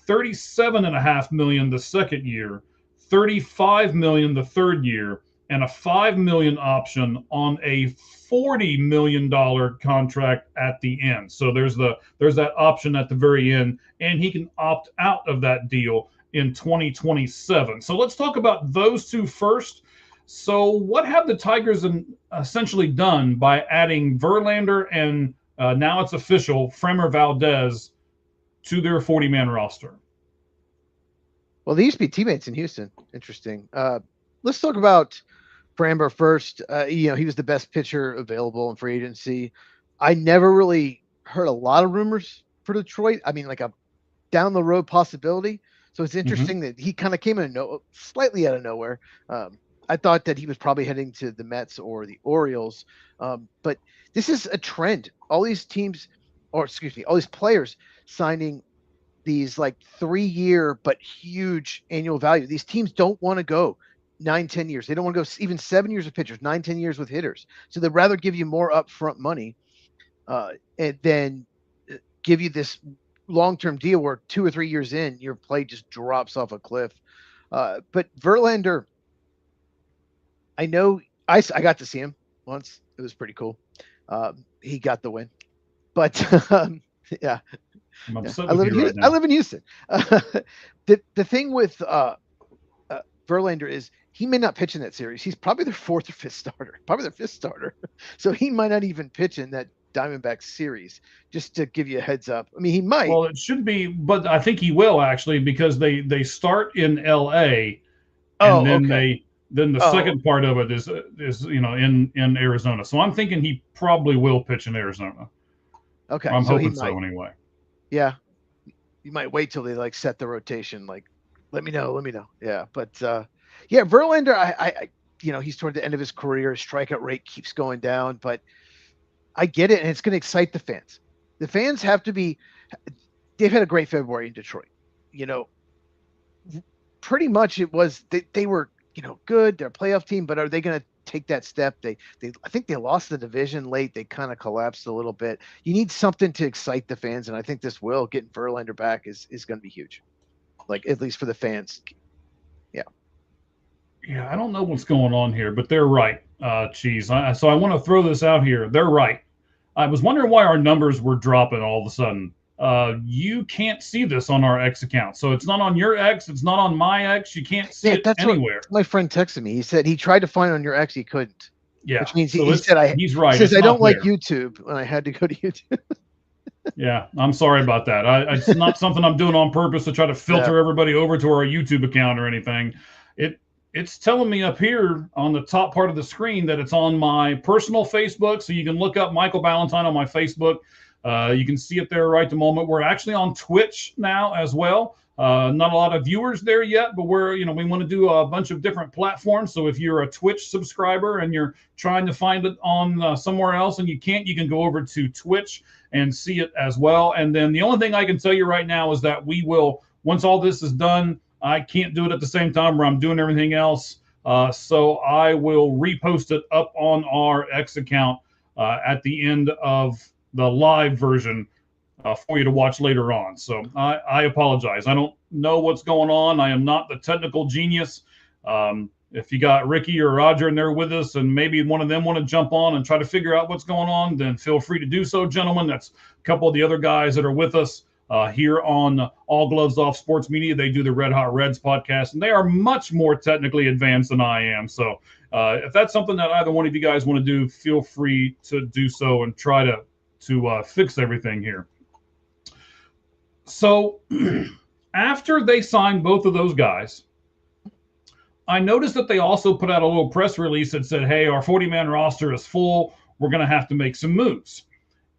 $37.5 million the second year, $35 million the third year, and a $5 million option on a $40 million contract at the end. So there's that option at the very end, and he can opt out of that deal in 2027. So let's talk about those two first. So what have the Tigers essentially done by adding Verlander and now it's official, Framber Valdez to their 40-man roster? Well, they used to be teammates in Houston. Interesting. Let's talk about Framber first. He was the best pitcher available in free agency. I never really heard a lot of rumors for Detroit. I mean, like a down the road possibility. So it's interesting that he kind of came in slightly out of nowhere. I thought that he was probably heading to the Mets or the Orioles. But this is a trend. All these teams, all these players signing these like 3-year but huge annual value. These teams don't want to go 9-10 years. They don't want to go even 7 years with pitchers, 9-10 years with hitters. So they'd rather give you more upfront money and then give you this long-term deal where 2 or 3 years in, your play just drops off a cliff. But Verlander, I know I got to see him once. It was pretty cool. He got the win. But yeah. I live in Houston. The thing with Verlander is he may not pitch in that series. He's probably their 4th or 5th starter, probably their 5th starter. So he might not even pitch in that Diamondback series, just to give you a heads up. I mean, he might. Well, it should be, but I think he will actually, because they start in LA, and then the second part of it is in Arizona. So I'm thinking he probably will pitch in Arizona. Okay, I'm hoping so anyway. Yeah, you might wait till they like set the rotation. Like, let me know. Yeah, but yeah, Verlander, I he's toward the end of his career. His strikeout rate keeps going down, but I get it, and it's going to excite the fans. The fans have to be. They've had a great February in Detroit. Pretty much it was they were good. They're a playoff team, but are they going to take that step? I think they lost the division late. They kind of collapsed a little bit. You need something to excite the fans, and I think this will getting Verlander back is going to be huge. Like, at least for the fans. Yeah, I don't know what's going on here, but they're right, Cheez. So I want to throw this out here. They're right. I was wondering why our numbers were dropping all of a sudden. You can't see this on our X account. So it's not on your X. It's not on my X. You can't see it anywhere. My friend texted me. He said he tried to find it on your X. He couldn't. Yeah. Which means he said he's right. He says, I don't like YouTube, and I had to go to YouTube. Yeah, I'm sorry about that. It's not something I'm doing on purpose to try to filter everybody over to our YouTube account or anything. it's telling me up here on the top part of the screen that it's on my personal Facebook. So you can look up Michael Ballantyne on my Facebook. You can see it there right at the moment. We're actually on Twitch now as well. Not a lot of viewers there yet, but we want to do a bunch of different platforms. So if you're a Twitch subscriber and you're trying to find it on somewhere else and you can't, you can go over to Twitch and see it as well. And then the only thing I can tell you right now is that we will, once all this is done, I can't do it at the same time where I'm doing everything else. So I will repost it up on our X account at the end of the live version for you to watch later on. So I apologize. I don't know what's going on. I am not the technical genius. If you got Ricky or Roger in there with us and maybe one of them want to jump on and try to figure out what's going on, then feel free to do so, gentlemen. That's a couple of the other guys that are with us here on All Gloves Off Sports Media. They do the Red Hot Reds podcast, and they are much more technically advanced than I am. So if that's something that either one of you guys want to do, feel free to do so and try to fix everything here. So after they signed both of those guys, I noticed that they also put out a little press release that said, hey, our 40-man roster is full. We're going to have to make some moves.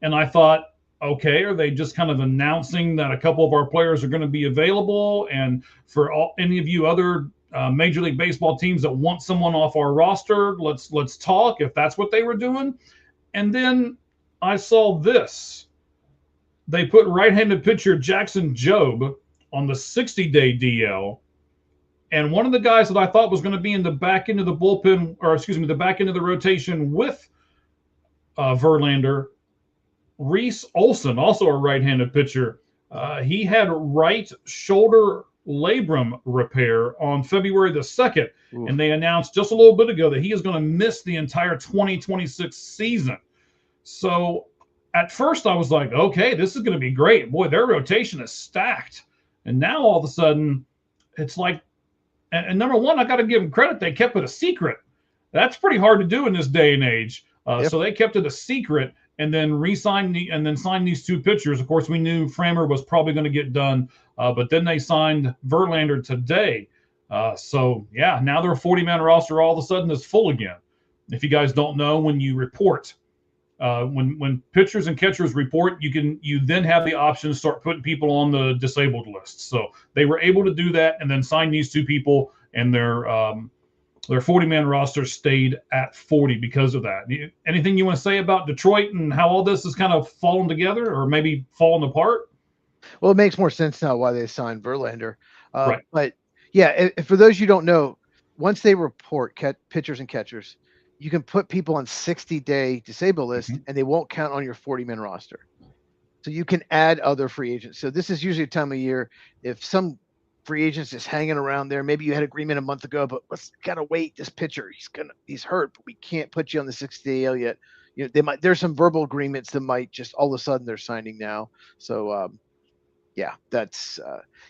And I thought, okay, are they just kind of announcing that a couple of our players are going to be available? And for any of you other Major League Baseball teams that want someone off our roster, let's talk, if that's what they were doing. And then I saw this. They put right-handed pitcher Jackson Jobe on the 60-day DL. And one of the guys that I thought was going to be in the back end of the bullpen, or excuse me, the back end of the rotation with Verlander, Reese Olson, also a right-handed pitcher. He had right shoulder labrum repair on February the 2nd. Ooh. And they announced just a little bit ago that he is going to miss the entire 2026 season. So at first I was like, okay, this is going to be great. Boy, their rotation is stacked. And now all of a sudden it's like, and number one, I got to give them credit. They kept it a secret. That's pretty hard to do in this day and age. Yep. So they kept it a secret and then signed these two pitchers. Of course, we knew Framer was probably going to get done, but then they signed Verlander today. So yeah, now their 40-man roster all of a sudden is full again. If you guys don't know, when you report, when pitchers and catchers report, you then have the option to start putting people on the disabled list. So they were able to do that and then sign these two people, and their 40-man roster stayed at 40 because of that. Anything you want to say about Detroit and how all this is kind of fallen together, or maybe fallen apart? Well, it makes more sense now why they signed Verlander. Right. But yeah, for those you don't know, once they report pitchers and catchers, you can put people on 60-day disabled list, and they won't count on your 40-man roster. So you can add other free agents. So this is usually a time of year if some free agents is hanging around there. Maybe you had agreement a month ago, but let's gotta wait. This pitcher, he's hurt, but we can't put you on the 60-day AL yet. You know, there's some verbal agreements that might just all of a sudden they're signing now. So yeah, that's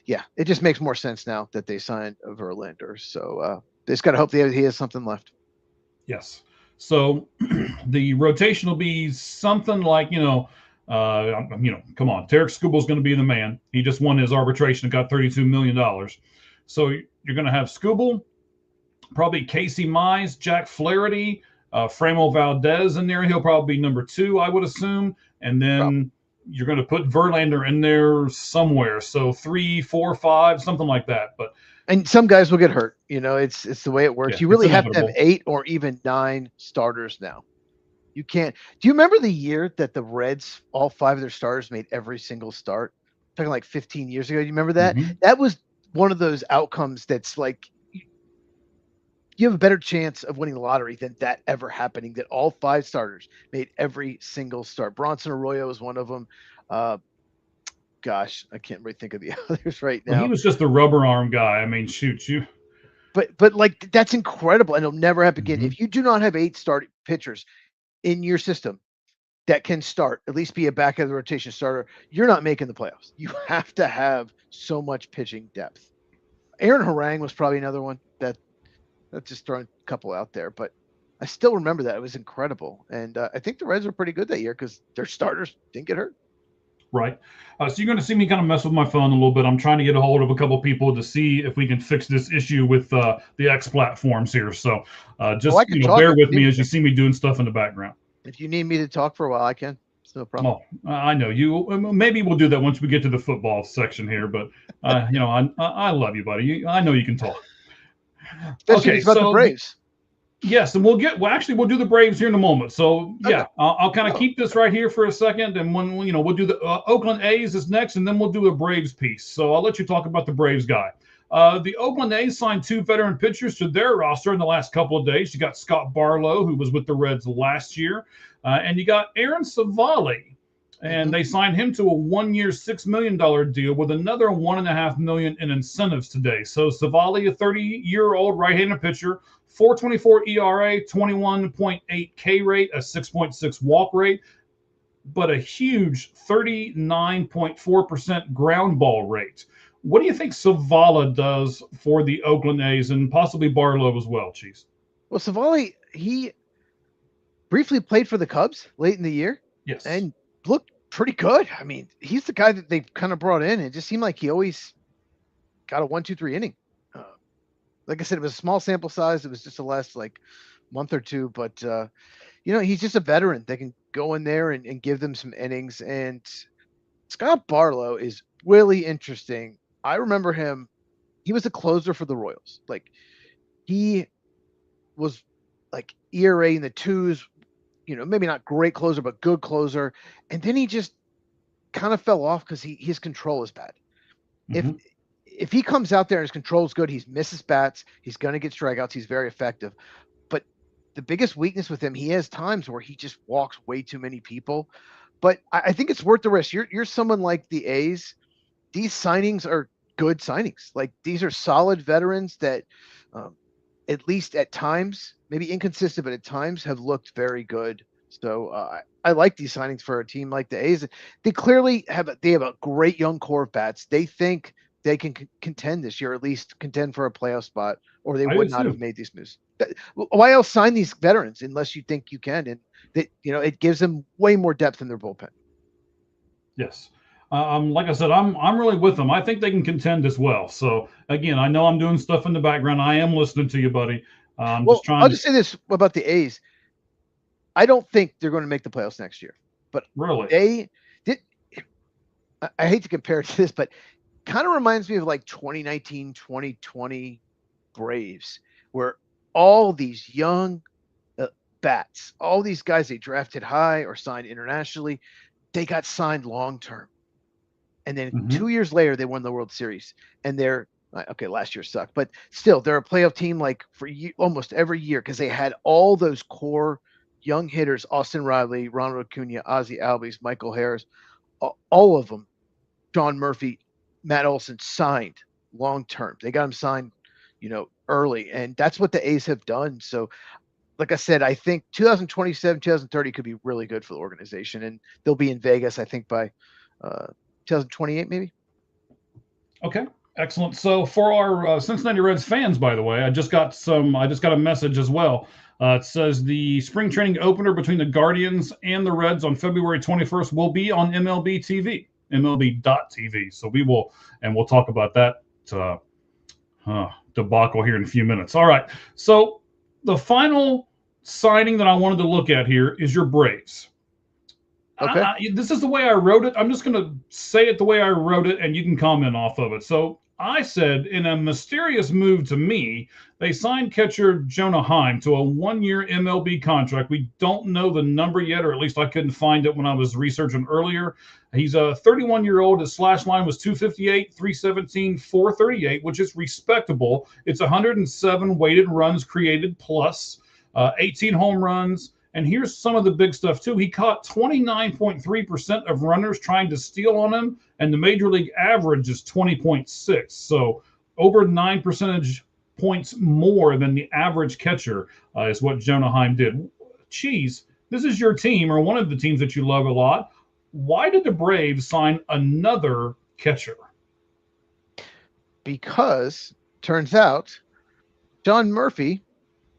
it just makes more sense now that they signed Verlander. So they just gotta hope he has something left. Yes. So the rotation will be something like, come on, Tarek Skubal's going to be the man. He just won his arbitration and got $32 million. So you're going to have Skubal, probably Casey Mize, Jack Flaherty, Framo Valdez in there. He'll probably be number 2, I would assume. And then you're going to put Verlander in there somewhere. So 3, 4, 5, something like that. And some guys will get hurt. It's the way it works. Yeah, you really have to have 8 or even 9 starters now. You can't. Do you remember the year that the Reds, all 5 of their starters made every single start? I'm talking like 15 years ago. You remember that? Mm-hmm. That was one of those outcomes that's like you have a better chance of winning the lottery than that ever happening, that all 5 starters made every single start. Bronson Arroyo was one of them. Gosh, I can't really think of the others right now. Well, he was just the rubber arm guy. I mean, shoot you. But like that's incredible, and it'll never happen again. Mm-hmm. If you do not have 8 starting pitchers in your system that can start, at least be a back of the rotation starter, you're not making the playoffs. You have to have so much pitching depth. Aaron Harang was probably another one that's just throwing a couple out there, but I still remember that. It was incredible, and I think the Reds were pretty good that year because their starters didn't get hurt. right? So you're going to see me kind of mess with my phone a little bit. I'm trying to get a hold of a couple people to see if we can fix this issue with the X platforms here. So Oh, I just can talk bear if you with need me me as you to. see me doing stuff in the background. If you need me to talk for a while, I can. It's no problem. Oh, I know you. Maybe we'll do that once we get to the football section here. But I love you, buddy. I know you can talk. Especially if Okay, it's about the so Braves. yes, and we'll do the Braves here in a moment. So Okay. yeah, I'll kind of Oh, keep this right here for a second, and when we'll do the Oakland A's is next, and then we'll do a Braves piece. So I'll let you talk about the Braves guy. The Oakland A's signed 2 veteran pitchers to their roster in the last couple of days. You got Scott Barlow, who was with the Reds last year, and you got Aaron Savali, and they signed him to a 1-year, $6 million deal with another $1.5 million in incentives today. So Savali, a 30-year-old right-handed pitcher, 4.24 ERA, 21.8 K rate, a 6.6 walk rate, but a huge 39.4% ground ball rate. What do you think Savala does for the Oakland A's and possibly Barlow as well, Cheez? well, Savali, he briefly played for the Cubs late in the year Yes. and looked pretty good. I mean, he's the guy that they kind of brought in. It just seemed like he always got a 1, 2, 3 inning. Uh, like I said, it was a small sample size. It was just the last like month or two, but he's just a veteran that can go in there and give them some innings. And Scott Barlow is really interesting. I remember him. He was a closer for the Royals. Like he was like ERA in the twos, maybe not great closer, but good closer. And then he just kind of fell off because his control is bad. If Mm-hmm. if he comes out there and his control is good, he misses bats. He's going to get strikeouts. He's very effective. But the biggest weakness with him, he has times where he just walks way too many people. But I think it's worth the risk. You're someone like the A's. These signings are good signings. Like these are solid veterans that, um, at least at times, maybe inconsistent, but at times have looked very good. So I like these signings for a team like the A's. They clearly have a great young core of bats. They think they can contend this year, at least contend for a playoff spot, or they I do would not have too. made these moves. Why else sign these veterans unless you think you can? And that it gives them way more depth in their bullpen. Yes. Like I said, I'm really with them. I think they can contend as well. So again, I know I'm doing stuff in the background. I am listening to you, buddy. I'm just Well, trying I'll to just say this about the A's. I don't think they're going to make the playoffs next year, but really. they did. I hate to compare it to this, but kind of reminds me of like 2019, 2020 Braves, where all these young bats, all these guys they drafted high or signed internationally, they got signed long term. And then Mm-hmm. 2 years later, they won the World Series. And they're okay. Last year sucked, but still, they're a playoff team like for almost every year because they had all those core young hitters: Austin Riley, Ronald Acuna, Ozzie Albies, Michael Harris, all of them. John Murphy, Matt Olson signed long term. They got them signed, early, and that's what the A's have done. So, like I said, I think 2027, 2030 could be really good for the organization, and they'll be in Vegas, I think, by 2028, maybe. Okay, excellent. So for our Cincinnati Reds fans, by the way, I just got a message as well. It says the spring training opener between the Guardians and the Reds on February 21st will be on MLB TV, MLB.TV. So we'll talk about that debacle here in a few minutes. All right. So the final signing that I wanted to look at here is your Braves. Okay. This is the way I wrote it. I'm just going to say it the way I wrote it, and you can comment off of it. So I said, in a mysterious move to me, they signed catcher Jonah Heim to a 1-year MLB contract. We don't know the number yet, or at least I couldn't find it when I was researching earlier. He's a 31-year-old. His slash line was 258, 317, 438, which is respectable. It's 107 weighted runs created plus 18 home runs. And here's some of the big stuff, too. He caught 29.3% of runners trying to steal on him, and the major league average is 20.6. So over 9 percentage points more than the average catcher is what Jonah Heim did. Cheez, this is your team, or one of the teams that you love a lot. Why did the Braves sign another catcher? Because turns out John Murphy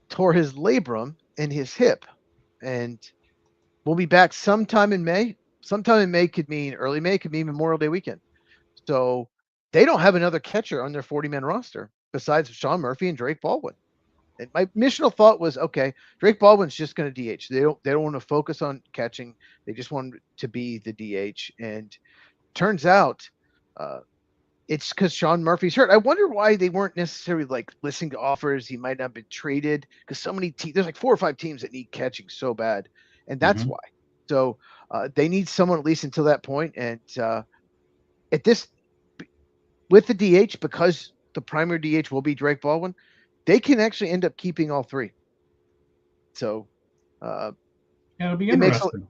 tore his labrum in his hip, and we'll be back sometime in May. sometime in May could mean early May, could mean Memorial Day weekend. So they don't have another catcher on their 40-man roster besides Sean Murphy and Drake Baldwin. And my initial thought was, okay, Drake Baldwin's just going to DH. They don't want to focus on catching. They just want to be the DH. And turns out it's because Sean Murphy's hurt. I wonder why they weren't necessarily like listening to offers. He might not have been traded because so many teams, there's like 4 or 5 teams that need catching so bad. And that's why. So they need someone at least until that point. And at this, with the DH, because the primary DH will be Drake Baldwin, they can actually end up keeping all 3. So it'll be interesting.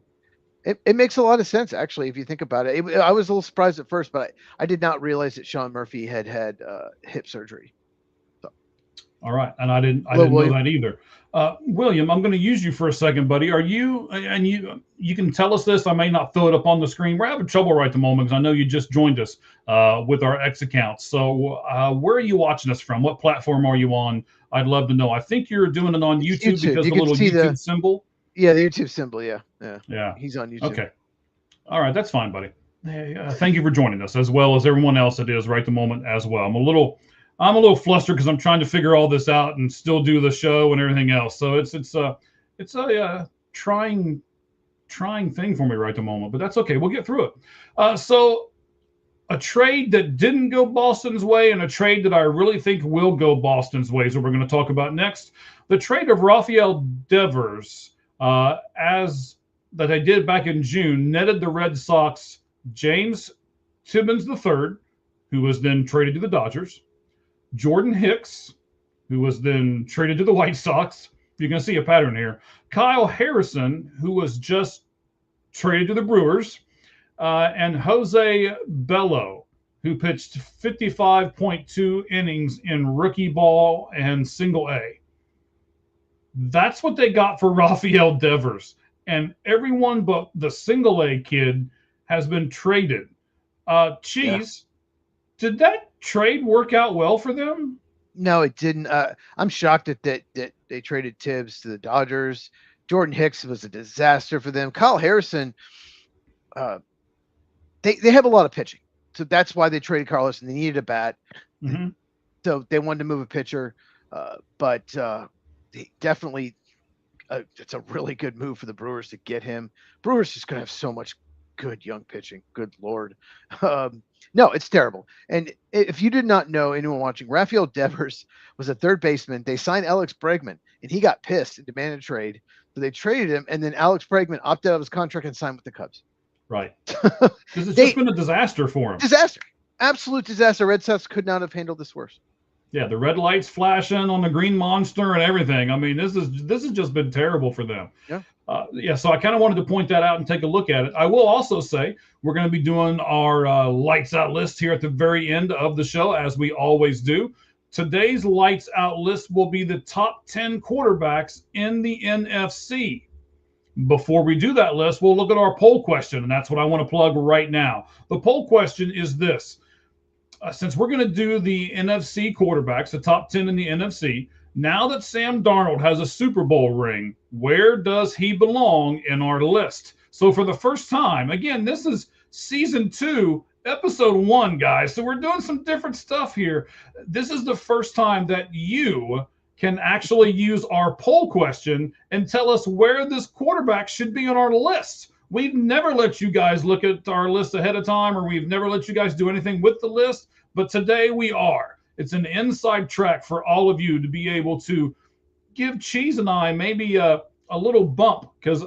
It makes a lot of sense, actually, if you think about it. I was a little surprised at first, but I did not realize that Sean Murphy had hip surgery. So. All right, and I didn't know that either. William, I'm going to use you for a second, buddy. Are you, and you can tell us this, I may not throw it up on the screen. We're having trouble right at the moment because I know you just joined us with our X account. So where are you watching us from? What platform are you on? I'd love to know. I think you're doing it on YouTube because the little YouTube symbol. Yeah, the YouTube symbol, yeah. He's on YouTube. Okay. All right, that's fine, buddy. Thank you for joining us, as well as everyone else that is right at the moment as well. I'm a little flustered because I'm trying to figure all this out and still do the show and everything else. So it's a trying thing for me right at the moment, but that's okay. We'll get through it. So a trade that didn't go Boston's way and a trade that I really think will go Boston's way is what we're going to talk about next. The trade of Rafael Devers, as that they did back in June, netted the Red Sox James Tibbins III, who was then traded to the Dodgers, Jordan Hicks, who was then traded to the White Sox. You can see a pattern here. Kyle Harrison, who was just traded to the Brewers, and Jose Bello, who pitched 55.2 innings in rookie ball and single A. That's what they got for Rafael Devers. And everyone but the single A kid has been traded. Cheez, did that trade work out well for them? No, it didn't. I'm shocked that they traded Tibbs to the Dodgers. Jordan Hicks was a disaster for them. Kyle Harrison, they have a lot of pitching. So that's why they traded Carlos, and they needed a bat. Mm-hmm. So they wanted to move a pitcher. But definitely it's a really good move for the Brewers to get him. Brewers just going to have so much good young pitching. Good Lord. No, it's terrible. And if you did not know, anyone watching, Rafael Devers was a third baseman. They signed Alex Bregman, and he got pissed and demanded a trade. So they traded him, and then Alex Bregman opted out of his contract and signed with the Cubs. Right. Because it's just been a disaster for him. Disaster. Absolute disaster. Red Sox could not have handled this worse. Yeah, the red lights flashing on the green monster and everything. I mean, this has just been terrible for them. Yeah. So I kind of wanted to point that out and take a look at it. I will also say we're going to be doing our lights out list here at the very end of the show, as we always do. Today's lights out list will be the top 10 quarterbacks in the NFC. Before we do that list, we'll look at our poll question, and that's what I want to plug right now. The poll question is this. Since we're going to do the NFC quarterbacks, the top 10 in the NFC, now that Sam Darnold has a Super Bowl ring, where does he belong in our list? So for the first time, again, this is season 2, episode 1, guys. So we're doing some different stuff here. This is the first time that you can actually use our poll question and tell us where this quarterback should be on our list. We've never let you guys look at our list ahead of time, or we've never let you guys do anything with the list, but today we are. It's an inside track for all of you to be able to give Cheez and I maybe a little bump, because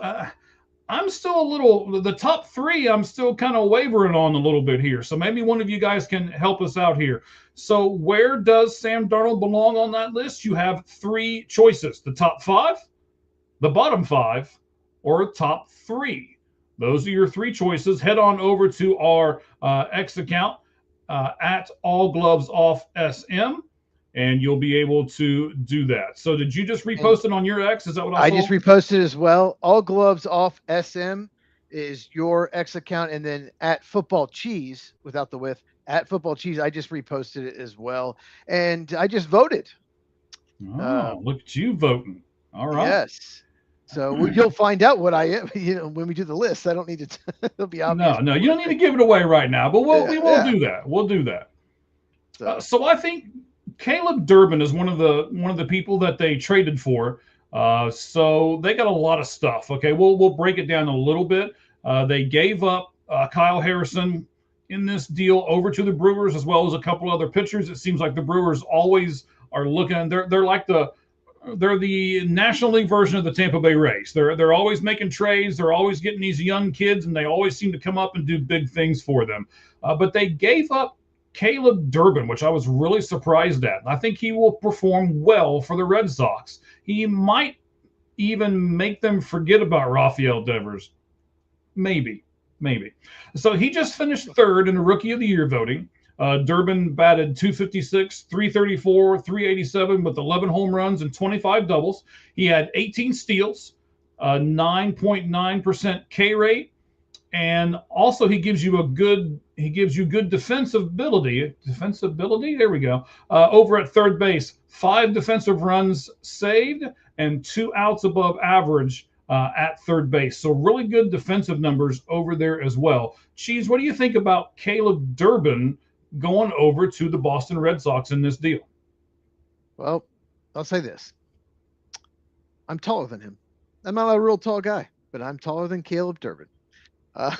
I'm still a little, the top 3, I'm still kind of wavering on a little bit here. So maybe one of you guys can help us out here. So where does Sam Darnold belong on that list? You have 3 choices: the top 5, the bottom 5, or top 3. Those are your 3 choices. Head on over to our X account at All Gloves Off SM, and you'll be able to do that. So did you just repost it on your X? Is that what I saw? I just reposted as well. All Gloves Off SM is your X account, and then at Football Cheez, without the with, at Football Cheez, I just reposted it as well. And I just voted. Oh, look at you voting. All right. Yes. So you'll find out what I am. When we do the list, I don't need to. It'll be obvious. No, you don't need to give it away right now. But we will do that. We'll do that. So I think Caleb Durbin is one of the people that they traded for. So they got a lot of stuff. Okay, we'll break it down a little bit. They gave up Kyle Harrison in this deal over to the Brewers, as well as a couple other pitchers. It seems like the Brewers always are looking. They're like they're the National League version of the Tampa Bay Rays. They're always making trades. They're always getting these young kids, and they always seem to come up and do big things for them. But they gave up Caleb Durbin, which I was really surprised at. I think he will perform well for the Red Sox. He might even make them forget about Rafael Devers. Maybe. So he just finished third in the Rookie of the Year voting. Durbin batted .256, .334, .387 with 11 home runs and 25 doubles. He had 18 steals, 9.9% K rate, and also he gives you good defensibility. There we go. Over at third base, 5 defensive runs saved and 2 outs above average at third base. So really good defensive numbers over there as well. Cheez, what do you think about Caleb Durbin going over to the Boston Red Sox in this deal? Well, I'll say this. I'm taller than him. I'm not a real tall guy, but I'm taller than Caleb Durbin. A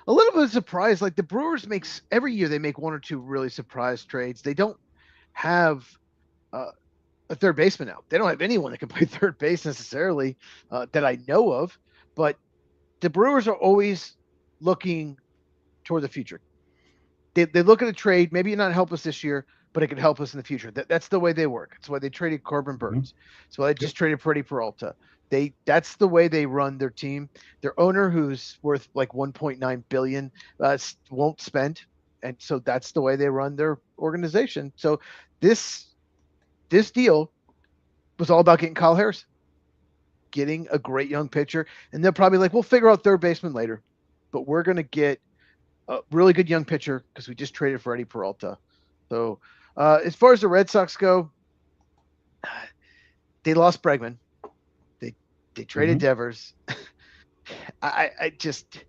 little bit of surprise. Like the Brewers every year they make 1 or 2 really surprise trades. They don't have a third baseman out. They don't have anyone that can play third base necessarily that I know of. But the Brewers are always looking toward the future. They look at a trade. Maybe not help us this year, but it could help us in the future. That's the way they work. It's why they traded Corbin Burns. So they just traded Freddie Peralta. That's the way they run their team. Their owner, who's worth like $1.9 billion, won't spend, and so that's the way they run their organization. So this deal was all about getting Kyle Harrison, getting a great young pitcher, and they're probably like, we'll figure out third baseman later, but we're going to get a really good young pitcher because we just traded Freddie Peralta. So as far as the Red Sox go, they lost Bregman. They traded Devers. I just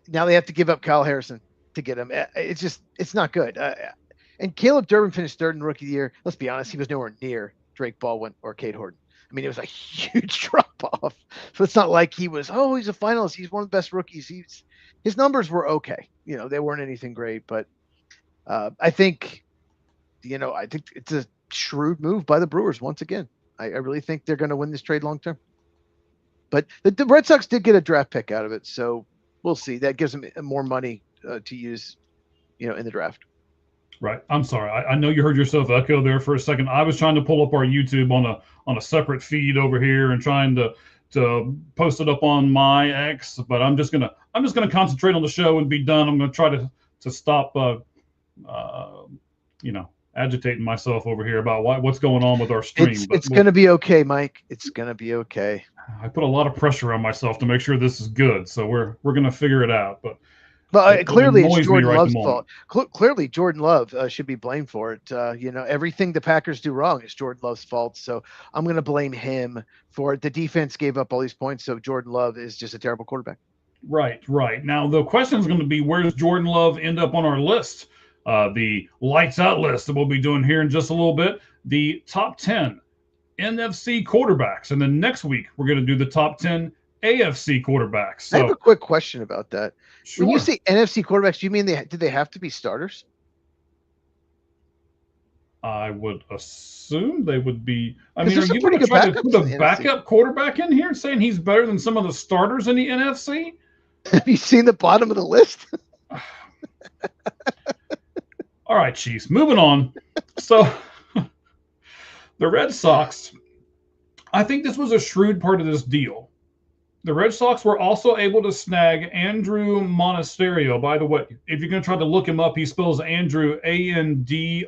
now they have to give up Kyle Harrison to get him. It's not good. And Caleb Durbin finished third in Rookie of the Year. Let's be honest, he was nowhere near Drake Baldwin or Cade Horton. I mean, it was a huge drop off. So it's not like he's a finalist. He's one of the best rookies. His numbers were okay. They weren't anything great, but I think it's a shrewd move by the Brewers once again. I really think they're going to win this trade long term. But the Red Sox did get a draft pick out of it, so we'll see. That gives them more money to use, in the draft. Right. I'm sorry. I know you heard yourself echo there for a second. I was trying to pull up our YouTube on a separate feed over here and trying to post it up on my X, but I'm just gonna concentrate on the show and be done. I'm gonna try to stop agitating myself over here about what's going on with our stream. It's going to be okay, Mike. It's going to be okay. I put a lot of pressure on myself to make sure this is good, so we're going to figure it out. But clearly it's Jordan Love's fault. Clearly Jordan Love should be blamed for it. Everything the Packers do wrong is Jordan Love's fault. So I'm going to blame him for it. The defense gave up all these points, so Jordan Love is just a terrible quarterback. Right. Now the question is going to be, where does Jordan Love end up on our list? The lights out list that we'll be doing here in just a little bit, the top 10 NFC quarterbacks. And then next week, we're going to do the top 10 AFC quarterbacks. So, I have a quick question about that. Sure. When you say NFC quarterbacks, do you mean do they have to be starters? I would assume they would be. I mean, are you going to try to put a backup quarterback in here saying he's better than some of the starters in the NFC? Have you seen the bottom of the list? All right, Cheez, moving on. So the Red Sox, I think this was a shrewd part of this deal. The Red Sox were also able to snag Andrew Monasterio. By the way, if you're going to try to look him up, he spells Andrew Andruw,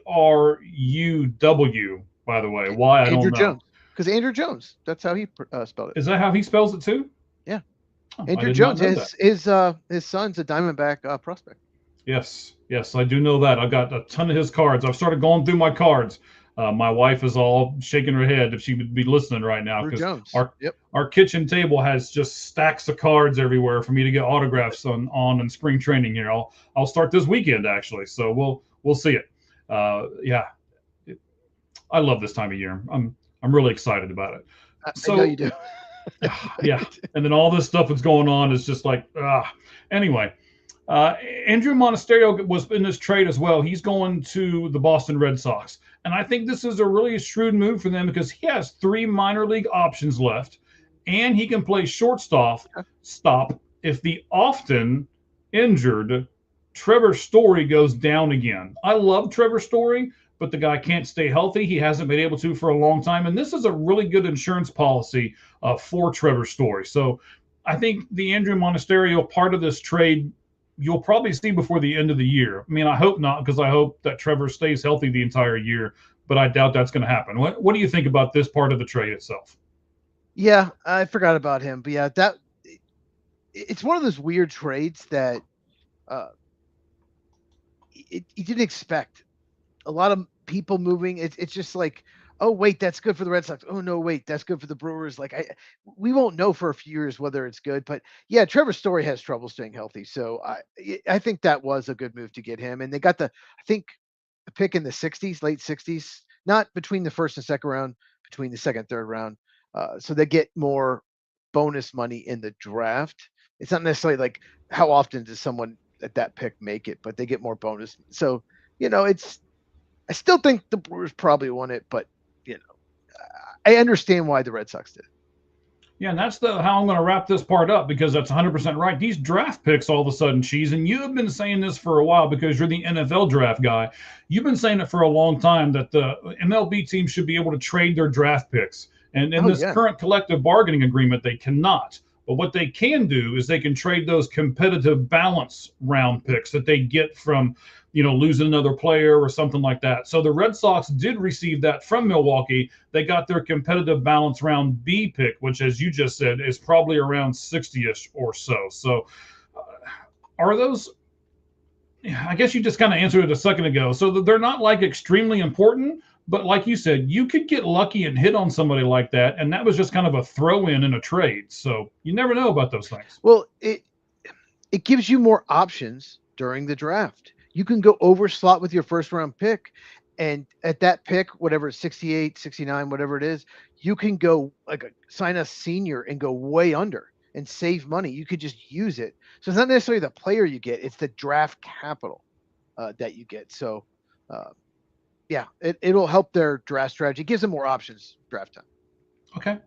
by the way. Why, I don't know. Andrew Jones. Because Andrew Jones, that's how he spelled it. Is that how he spells it too? Yeah. Andrew Jones, his son's a Diamondback prospect. Yes, I do know that. I've got a ton of his cards. I've started going through my cards. My wife is all shaking her head if she would be listening right now Drew because Jones. our our kitchen table has just stacks of cards everywhere for me to get autographs on in spring training here. I'll start this weekend actually, so we'll see it. Yeah, I love this time of year. I'm really excited about it. I know you So do. yeah, and then all this stuff that's going on is just like anyway. Uh, Andrew Monasterio was in this trade as well. He's going to the Boston Red Sox. And I think this is a really shrewd move for them because he has 3 minor league options left and he can play stop if the often injured Trevor Story goes down again. I love Trevor Story, but the guy can't stay healthy. He hasn't been able to for a long time. And this is a really good insurance policy for Trevor Story. So I think the Andrew Monasterio part of this trade you'll probably see before the end of the year. I mean, I hope not, because I hope that Trevor stays healthy the entire year, but I doubt that's going to happen. What do you think about this part of the trade itself? Yeah, I forgot about him, but yeah, it's one of those weird trades that you didn't expect. A lot of people moving. It's just like, oh wait, that's good for the Red Sox. Oh no, wait, that's good for the Brewers. Like we won't know for a few years whether it's good, but yeah, Trevor Story has trouble staying healthy, so I think that was a good move to get him, and they got I think the pick in the '60s, late '60s, not between the first and second round, between the second and third round, so they get more bonus money in the draft. It's not necessarily like how often does someone at that pick make it, but they get more bonus. So it's I still think the Brewers probably won it, but I understand why the Red Sox did. Yeah, and that's how I'm going to wrap this part up because that's 100% right. These draft picks all of a sudden, Cheese, and you have been saying this for a while because you're the NFL draft guy. You've been saying it for a long time that the MLB team should be able to trade their draft picks. And in this current collective bargaining agreement, they cannot. But what they can do is they can trade those competitive balance round picks that they get from, losing another player or something like that. So the Red Sox did receive that from Milwaukee. They got their competitive balance round B pick, which, as you just said, is probably around 60-ish or so. So are those, I guess you just kind of answered it a second ago. So they're not like extremely important, but like you said, you could get lucky and hit on somebody like that. And that was just kind of a throw in a trade. So you never know about those things. Well, it gives you more options during the draft. You can go over slot with your first round pick. And at that pick, whatever, 68, 69, whatever it is, you can go sign a senior and go way under and save money. You could just use it. So it's not necessarily the player you get, it's the draft capital that you get. So, yeah, it'll help their draft strategy. It gives them more options draft time. Okay.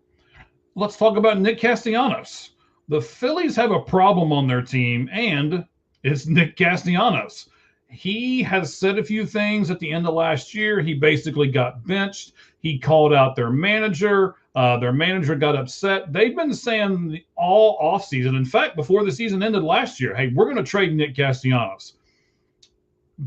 Let's talk about Nick Castellanos. The Phillies have a problem on their team, and it's Nick Castellanos. He has said a few things at the end of last year. He basically got benched. He called out their manager. Their manager got upset. They've been saying all offseason, in fact, before the season ended last year, hey, we're going to trade Nick Castellanos.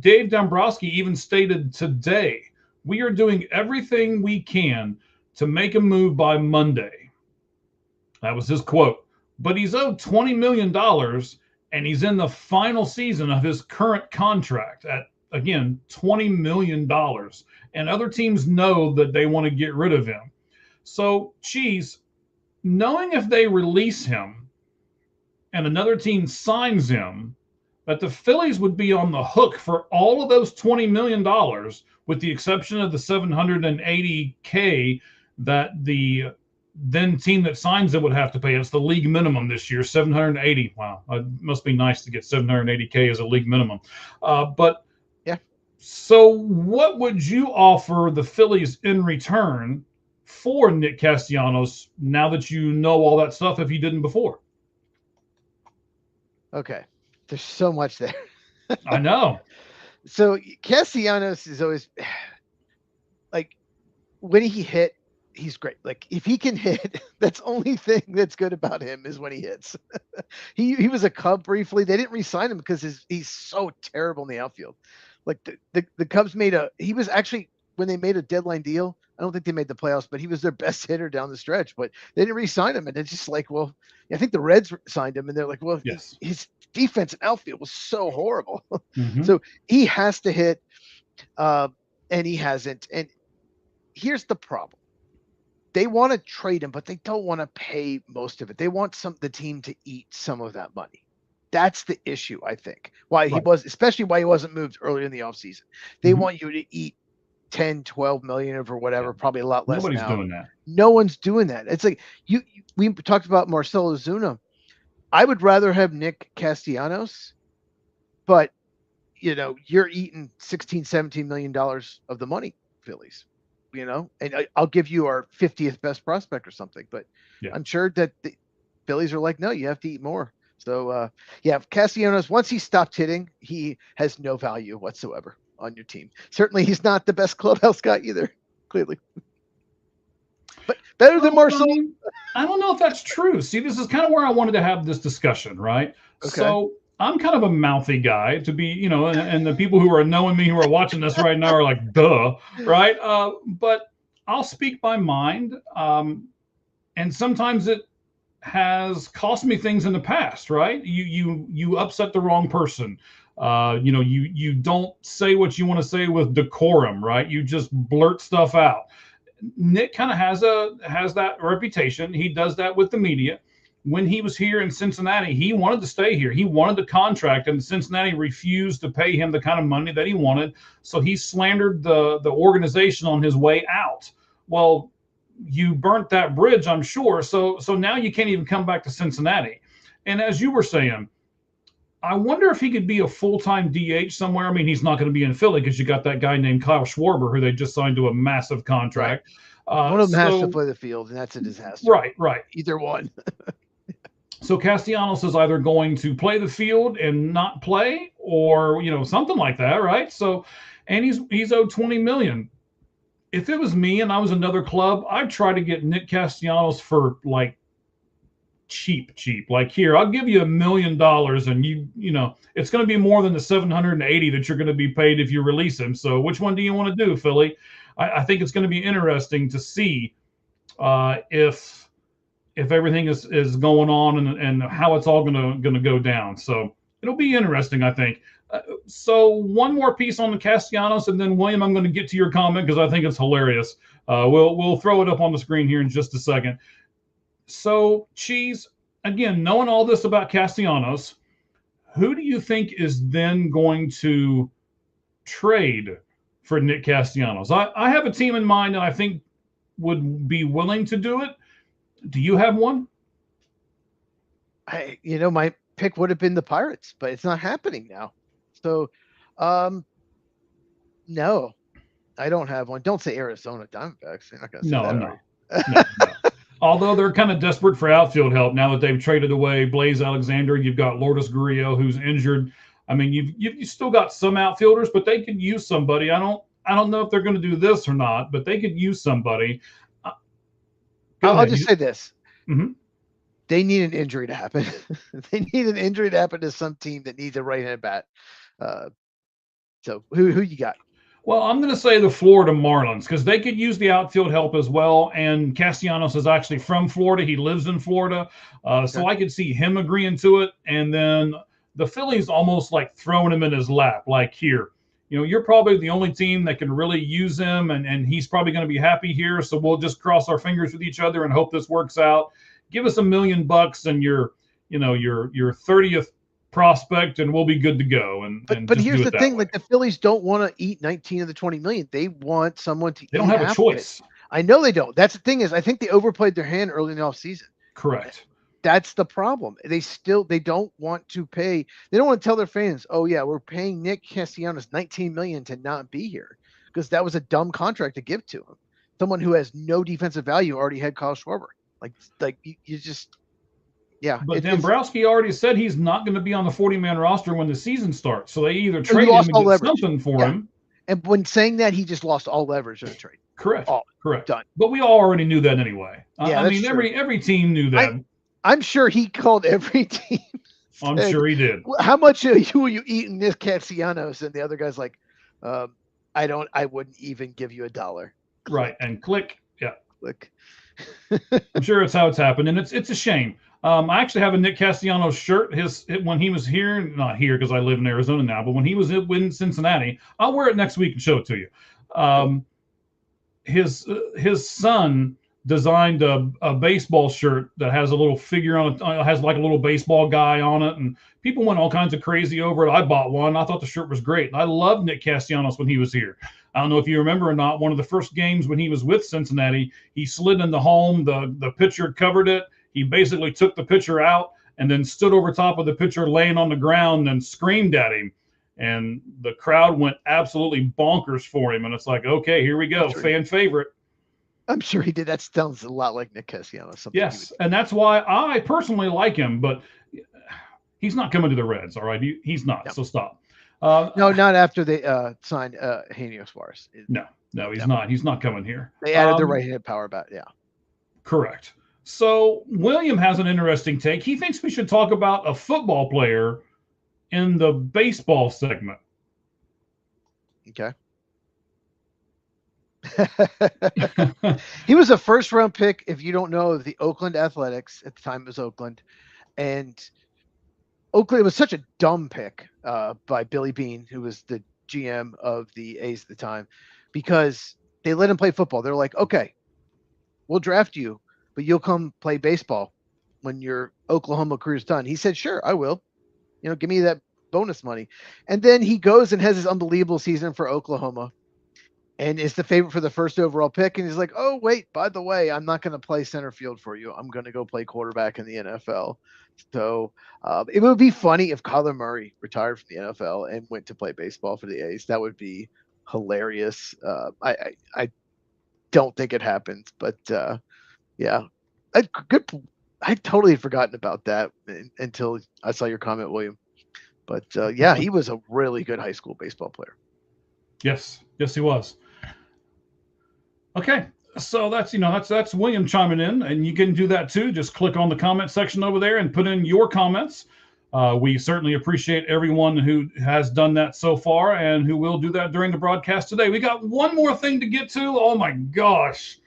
Dave Dombrowski even stated today, we are doing everything we can to make a move by Monday. That was his quote. But he's owed $20 million, and he's in the final season of his current contract at, again, $20 million. And other teams know that they want to get rid of him. So, Cheese, knowing if they release him and another team signs him, that the Phillies would be on the hook for all of those $20 million, with the exception of the $780K that the then team that signs it would have to pay. It's the league minimum this year, $780. Wow, it must be nice to get $780K as a league minimum. But yeah. So what would you offer the Phillies in return for Nick Castellanos now that you know all that stuff if you didn't before? Okay. There's so much there. I know. So Castellanos is always like when he hit, he's great. Like if he can hit, that's the only thing that's good about him is when he hits. he was a Cub briefly. They didn't re-sign him because he's so terrible in the outfield. Like the Cubs he was actually, when they made a deadline deal, I don't think they made the playoffs, but he was their best hitter down the stretch, but they didn't re-sign him. And it's just like, well, I think the Reds signed him and they're like, well, yes, his defense and outfield was so horrible. Mm-hmm. So he has to hit, and he hasn't. And here's the problem. They want to trade him, but they don't want to pay most of it. They want the team to eat some of that money. That's the issue, I think. Especially why he wasn't moved earlier in the offseason. They want you to eat 10, 12 million or whatever, probably a lot less. Nobody's doing that. No one's doing that. It's like we talked about Marcell Ozuna. I would rather have Nick Castellanos, but you're eating $16-17 million of the money, Phillies. And I'll give you our 50th best prospect or something, but I'm sure that the Phillies are like, no, you have to eat more. So Castellanos, once he stopped hitting, he has no value whatsoever on your team. Certainly he's not the best clubhouse guy either, clearly. But better than Marcell. I don't know if that's true. See, this is kind of where I wanted to have this discussion, right? Okay. So I'm kind of a mouthy guy to be, and the people who are knowing me, who are watching this right now are like, duh, right? But I'll speak my mind. And sometimes it has cost me things in the past, right? You upset the wrong person. You don't say what you want to say with decorum, right? You just blurt stuff out. Nick kind of has that reputation. He does that with the media. When he was here in Cincinnati, he wanted to stay here. He wanted the contract, and Cincinnati refused to pay him the kind of money that he wanted. So he slandered the organization on his way out. Well, you burnt that bridge, I'm sure. So now you can't even come back to Cincinnati. And as you were saying, I wonder if he could be a full-time DH somewhere. I mean, he's not going to be in Philly because you got that guy named Kyle Schwarber, who they just signed to a massive contract. Right. One of them has to play the field, and that's a disaster. Right. Either one. So Castellanos is either going to play the field and not play, or something like that, right? So, and he's owed $20 million. If it was me and I was another club, I'd try to get Nick Castellanos for like cheap. Like, here, I'll give you $1 million, and it's going to be more than the $780 that you're going to be paid if you release him. So, which one do you want to do, Philly? I think it's going to be interesting to see if everything is going on and how it's all going to go down. So it'll be interesting, I think. So one more piece on the Castellanos, and then William, I'm going to get to your comment because I think it's hilarious. We'll throw it up on the screen here in just a second. So Cheez, again, knowing all this about Castellanos, who do you think is then going to trade for Nick Castellanos? I have a team in mind that I think would be willing to do it. Do you have one? My pick would have been the Pirates, but it's not happening now. So, no, I don't have one. Don't say Arizona Diamondbacks. You're not going to say that. No. Although they're kind of desperate for outfield help now that they've traded away Blaze Alexander. You've got Lourdes Gurriel, who's injured. I mean, you've still got some outfielders, but they could use somebody. I don't know if they're going to do this or not, but they could use somebody. I'll just say this. Mm-hmm. They need an injury to happen. They need an injury to happen to some team that needs a right-handed bat. So who you got? Well, I'm going to say the Florida Marlins because they could use the outfield help as well. And Castellanos is actually from Florida. He lives in Florida. So I could see him agreeing to it. And then the Phillies almost like throwing him in his lap, like, here. You're probably the only team that can really use him, and he's probably going to be happy here. So we'll just cross our fingers with each other and hope this works out. Give us $1 million and your 30th prospect, and we'll be good to go. But here's the thing: like, the Phillies don't want to eat 19 of the 20 million. They want someone to. They don't have a choice. I know they don't. That's the thing is, I think they overplayed their hand early in the offseason. Correct. That's the problem. They don't want to pay. They don't want to tell their fans, oh yeah, we're paying Nick Castellanos $19 million to not be here, because that was a dumb contract to give to him. Someone who has no defensive value already had Kyle Schwarber. Like you just, yeah. But Dombrowski already said he's not going to be on the 40-man roster when the season starts. So they either trade him and get something for him. And when saying that, he just lost all leverage in the trade. Correct. Correct. Done. But we all already knew that anyway. I mean, every team knew that. I'm sure he called every team. I'm sure he did. How much are you eating this Castellanos? And the other guy's like, I wouldn't even give you $1. Right. And click. Yeah. Click. I'm sure it's how it's happened. And it's a shame. I actually have a Nick Castellanos shirt. When he was here, not here because I live in Arizona now, but when he was in Cincinnati, I'll wear it next week and show it to you. his son designed a baseball shirt that has a little figure on it, has like a little baseball guy on it, and people went all kinds of crazy over it. I bought one. I thought the shirt was great. I loved Nick Castellanos when he was here. I don't know if you remember or not. One of the first games when he was with Cincinnati, he slid into home. The pitcher covered it. He basically took the pitcher out and then stood over top of the pitcher laying on the ground and screamed at him. And the crowd went absolutely bonkers for him. And it's like, okay, here we go. Fan favorite. I'm sure he did. That sounds a lot like Nick Castellanos. Yes, and that's why I personally like him, but he's not coming to the Reds, all right? He's not, so stop. No, not after they signed Eugenio Suarez. No, he's not. He's not coming here. They added the right-handed power bat, Correct. So William has an interesting take. He thinks we should talk about a football player in the baseball segment. Okay. He was a first-round pick, if you don't know, of the Oakland Athletics. At the time, it was Oakland. And Oakland was such a dumb pick by Billy Beane, who was the GM of the A's at the time, because they let him play football. They're like, okay, we'll draft you, but you'll come play baseball when your Oklahoma career's done. He said, sure, I will. Give me that bonus money. And then he goes and has this unbelievable season for Oklahoma and is the favorite for the first overall pick. And he's like, oh, wait, by the way, I'm not going to play center field for you. I'm going to go play quarterback in the NFL. So it would be funny if Kyler Murray retired from the NFL and went to play baseball for the A's. That would be hilarious. I don't think it happens, but yeah, I totally had forgotten about that until I saw your comment, William. But yeah, he was a really good high school baseball player. Yes, he was. Okay, so that's William chiming in, and you can do that too. Just click on the comment section over there and put in your comments. We certainly appreciate everyone who has done that so far and who will do that during the broadcast today. We got one more thing to get to. Oh my gosh.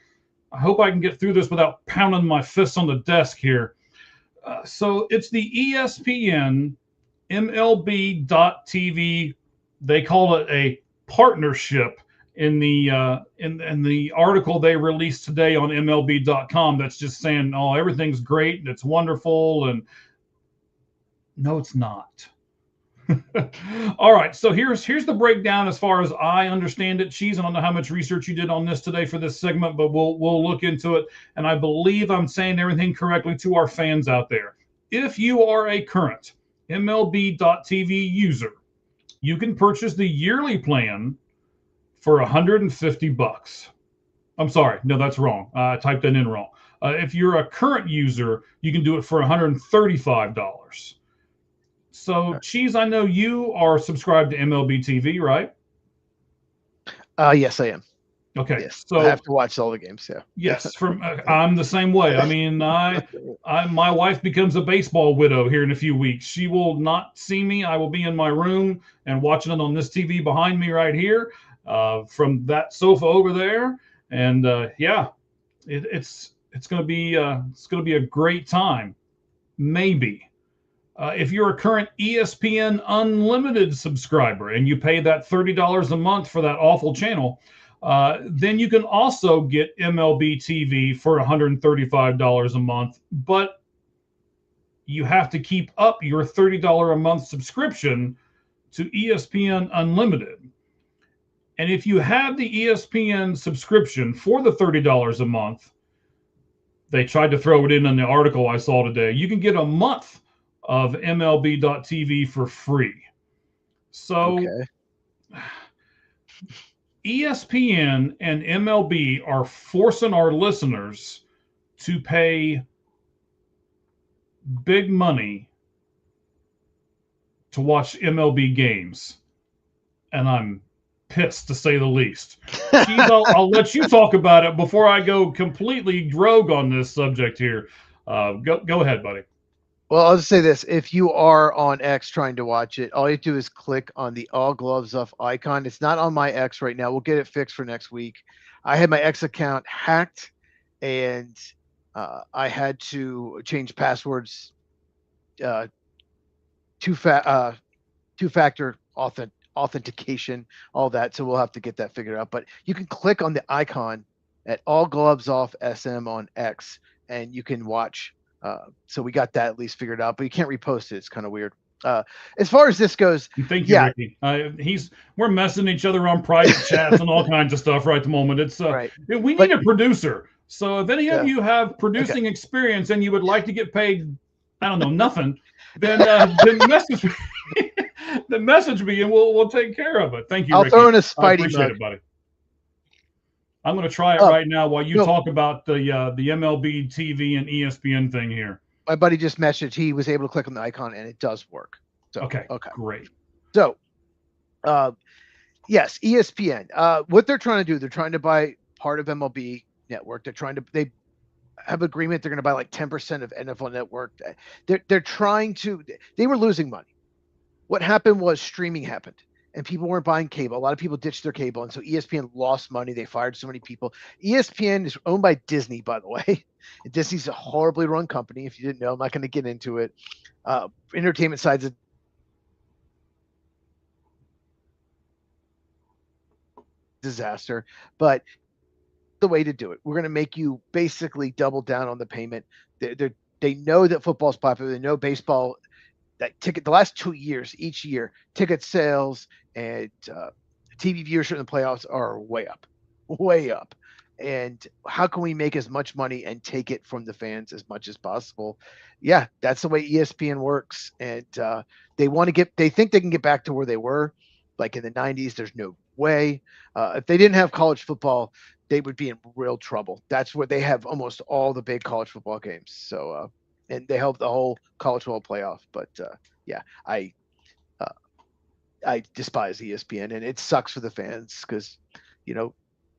I hope I can get through this without pounding my fists on the desk here. So it's the ESPN MLB.TV. They call it a partnership in the article they released today on MLB.com. That's just saying, oh, everything's great and it's wonderful. And no, it's not. All right, so here's the breakdown as far as I understand it. Cheez, I don't know how much research you did on this today for this segment, but we'll look into it. And I believe I'm saying everything correctly to our fans out there. If you are a current MLB.TV user, you can purchase the yearly plan for $150. I'm sorry, no, that's wrong. I typed that in wrong. If you're a current user, you can do it for $135. So, Cheez, I know you are subscribed to MLB TV, right? Yes, I am. Okay, yes. So I have to watch all the games. Yeah. Yes, I'm the same way. I mean, my wife becomes a baseball widow here in a few weeks. She will not see me. I will be in my room and watching it on this TV behind me right here, from that sofa over there. And yeah, it's gonna be a great time. Maybe. If you're a current ESPN Unlimited subscriber and you pay that $30 a month for that awful channel, then you can also get MLB TV for $135 a month, but you have to keep up your $30 a month subscription to ESPN Unlimited. And if you have the ESPN subscription for the $30 a month, they tried to throw it in the article I saw today, you can get a month of MLB.TV for free. So ESPN and MLB are forcing our listeners to pay big money to watch MLB games. And I'm pissed, to say the least. Cheez, I'll let you talk about it before I go completely rogue on this subject here. Go ahead, buddy. Well, I'll just say this. If you are on X trying to watch it, all you do is click on the All Gloves Off icon. It's not on my X right now. We'll get it fixed for next week. I had my X account hacked, and I had to change passwords, two-factor authentication, all that. So we'll have to get that figured out. But you can click on the icon at All Gloves Off SM on X, and you can watch. So we got that at least figured out, but you can't repost it. It's kind of weird. As far as this goes, thank you, yeah, Ricky. We're messing each other on private chats and all kinds of stuff right at the moment. It's right. We need But a producer. So if any of yeah, you have producing experience and you would like to get paid, I don't know, nothing, then message me. Then message me and we'll take care of it. Thank you, I'll Ricky. throw in a I Spidey appreciate mug. it, buddy. I'm going to try it right now while you No, talk about the MLB TV and ESPN thing here. my buddy just messaged. He was able to click on the icon, and it does work. So okay, great. So, yes, ESPN. What they're trying to do, they're trying to buy part of MLB Network. They have agreement. They're going to buy like 10% of NFL Network. They're trying to. They were losing money. What happened was streaming happened, and people weren't buying cable. A lot of people ditched their cable, and so ESPN lost money. They fired so many people. ESPN is owned by Disney, by the way. And Disney's a horribly run company. If you didn't know, I'm not going to get into it. Entertainment side's a disaster, but the way to do it. We're going to make you basically double down on the payment. They know that football's popular. They know baseball. That ticket, the last 2 years, each year, ticket sales and TV viewership in the playoffs are way up. And how can we make as much money and take it from the fans as much as possible? Yeah, that's the way ESPN works. And they think they can get back to where they were, like in the 90s. There's no way. If they didn't have college football, they would be in real trouble. That's where they have almost all the big college football games. So, and they help the whole college football playoff. But yeah, I despise ESPN, and it sucks for the fans because,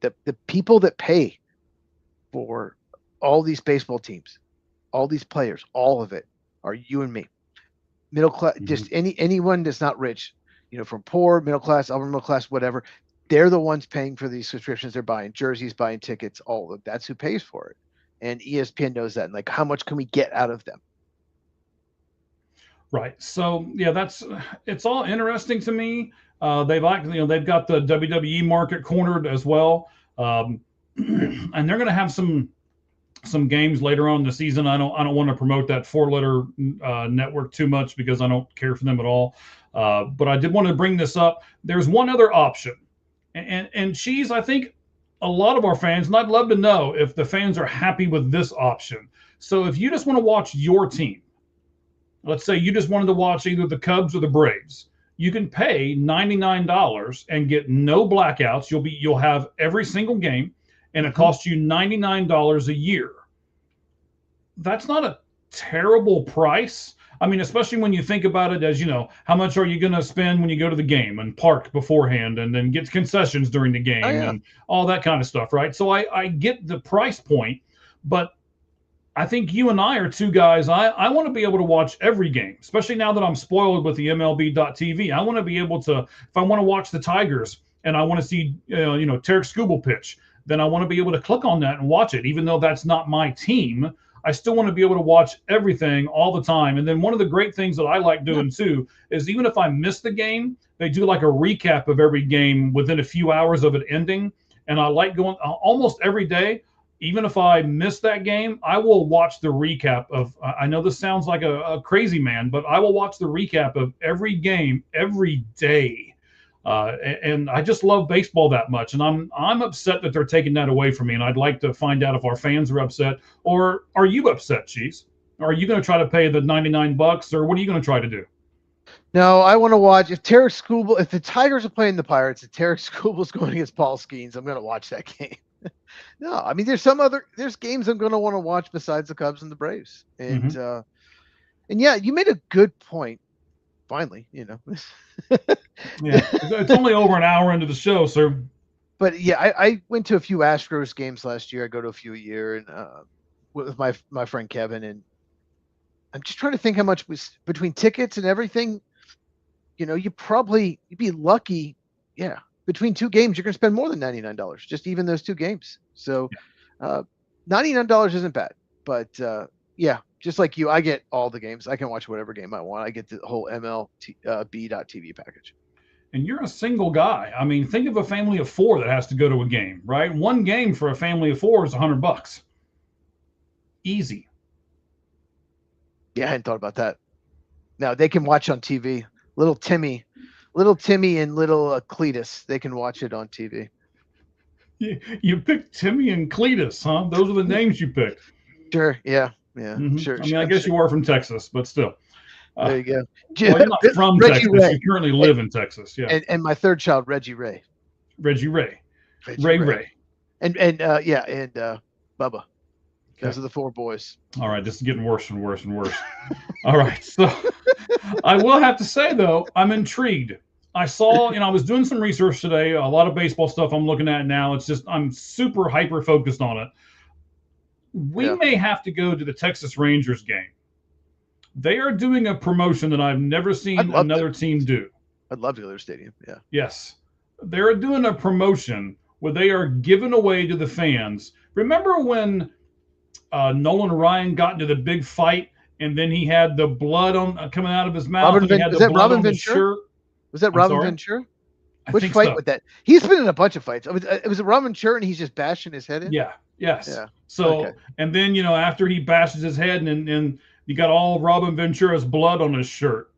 the people that pay for all these baseball teams, all these players, all of it are you and me, middle class. Mm-hmm. Just anyone that's not rich, from poor, middle class, upper middle class, whatever. They're the ones paying for these subscriptions. They're buying jerseys, buying tickets, all of that's who pays for it. And ESPN knows that. And like, how much can we get out of them? Right. So yeah, it's all interesting to me. They've got the WWE market cornered as well, and they're going to have some games later on in the season. I don't want to promote that 4-letter network too much because I don't care for them at all. But I did want to bring this up. There's one other option, and Cheez, I think a lot of our fans, and I'd love to know if the fans are happy with this option. So if you just want to watch your team, let's say you just wanted to watch either the Cubs or the Braves, you can pay $99 and get no blackouts. You'll have every single game, and it costs you $99 a year. That's not a terrible price. I mean, especially when you think about it as, how much are you going to spend when you go to the game and park beforehand and then get concessions during the game and all that kind of stuff, right? So I get the price point, but I think you and I are two guys. I want to be able to watch every game, especially now that I'm spoiled with the MLB.TV. I want to be able to, if I want to watch the Tigers and I want to see, Tarek Skubal pitch, then I want to be able to click on that and watch it. Even though that's not my team, I still want to be able to watch everything all the time. And then one of the great things that I like doing too is even if I miss the game, they do like a recap of every game within a few hours of it ending. And I like going almost every day. Even if I miss that game, I will watch the recap of, I know this sounds like a crazy man, but I will watch the recap of every game every day. And I just love baseball that much. And I'm upset that they're taking that away from me. And I'd like to find out if our fans are upset, or are you upset, Cheez? Are you going to try to pay the $99, or what are you going to try to do? No, I want to watch. If the Tigers are playing the Pirates, if Tarek Skubal's going against Paul Skeens, I'm going to watch that game. No, I mean, there's games I'm going to want to watch besides the Cubs and the Braves. And, and yeah, you made a good point. Finally, yeah, it's only over an hour into the show, sir. But yeah, I went to a few Astros games last year. I go to a few a year, and with my friend Kevin, and I'm just trying to think how much was between tickets and everything. You'd be lucky. Yeah, between two games, you're going to spend more than $99 just even those two games. So, $99 isn't bad. But yeah. Just like you, I get all the games. I can watch whatever game I want. I get the whole MLB.TV package. and you're a single guy. I mean, think of a family of 4 that has to go to a game, right? One game for a family of 4 is $100. Easy. Yeah, I hadn't thought about that. Now they can watch on TV. Little Timmy and little Cletus, they can watch it on TV. You picked Timmy and Cletus, huh? Those are the names you picked. Sure. Yeah. Sure. I mean, I guess you are from Texas, but still. There you go. Well, you're not from Reggie Texas. Ray. You currently live in Texas. Yeah. And my third child, Reggie Ray. Ray. And Bubba. Those are the 4 boys. All right, this is getting worse and worse and worse. All right, so I will have to say, though, I'm intrigued. I saw, I was doing some research today, a lot of baseball stuff I'm looking at now. It's just, I'm super hyper-focused on it. We may have to go to the Texas Rangers game. They are doing a promotion that I've never seen another team do. I'd love to go to their stadium, yeah. Yes. They're doing a promotion where they are giving away to the fans. Remember when Nolan Ryan got into the big fight, and then he had the blood coming out of his mouth? Was that Robin Ventura? Was that Robin Ventura? Which fight was that? He's been in a bunch of fights. It was Robin Ventura, and he's just bashing his head in? Yeah. Yes. Yeah. So, and then, after he bashes his head, and you got all Robin Ventura's blood on his shirt.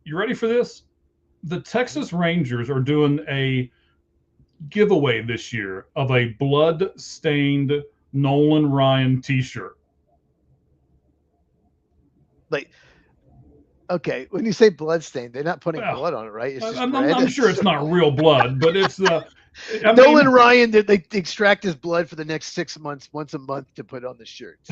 You ready for this? The Texas Rangers are doing a giveaway this year of a blood-stained Nolan Ryan t-shirt. Okay, when you say blood-stained, they're not putting blood on it, right? It's just I'm sure it's not real blood, but it's the... Nolan Ryan, they extract his blood for the next 6 months, once a month, to put on the shirts.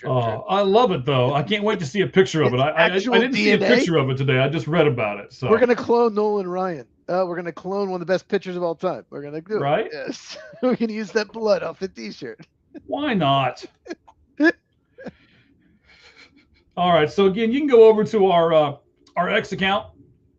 I love it, though. I can't wait to see a picture of it. I didn't see a picture of it today. I just read about it. So we're going to clone Nolan Ryan. We're going to clone one of the best pitchers of all time. We're going to do it. Yes. We're going to use that blood off the t-shirt. Why not? All right. So, again, you can go over to our X account,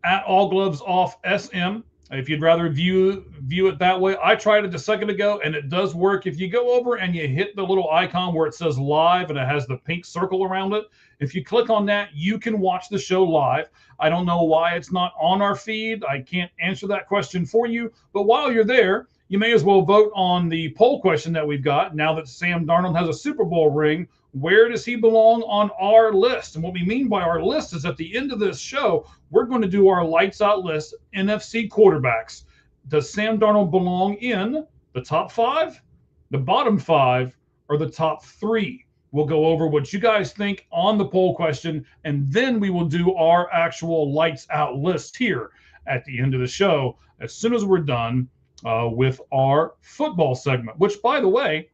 at All Gloves Off SM. If you'd rather view it that way. I tried it a second ago, and it does work. If you go over and you hit the little icon where it says live and it has the pink circle around it, if you click on that, you can watch the show live. I don't know why it's not on our feed. I can't answer that question for you. But while you're there, you may as well vote on the poll question that we've got. Now that Sam Darnold has a Super Bowl ring, where does he belong on our list? And what we mean by our list is at the end of this show, we're going to do our lights out list, NFC quarterbacks. Does Sam Darnold belong in the top 5, the bottom 5, or the top 3? We'll go over what you guys think on the poll question, and then we will do our actual lights out list here at the end of the show as soon as we're done with our football segment, which, by the way,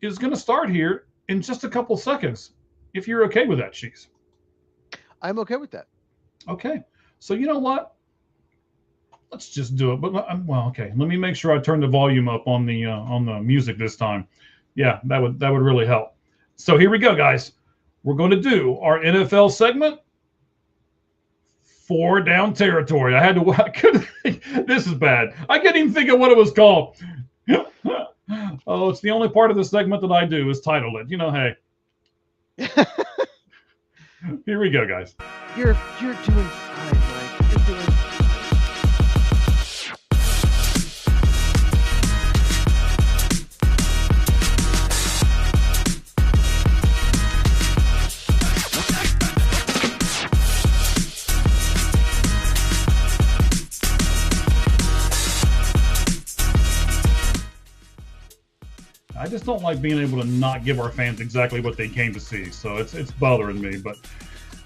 is going to start here in just a couple seconds, if you're okay with that, Cheez. I'm okay with that. Okay. So you know what? Let's just do it. But well, okay. Let me make sure I turn the volume up on the music this time. Yeah, that would really help. So here we go, guys. We're going to do our NFL segment. 4 down territory. This is bad. I can't even think of what it was called. Oh, it's the only part of the segment that I do is title it. Hey. Here we go, guys. You're doing fine, Mike. You're doing fine. I just don't like being able to not give our fans exactly what they came to see. So it's bothering me. But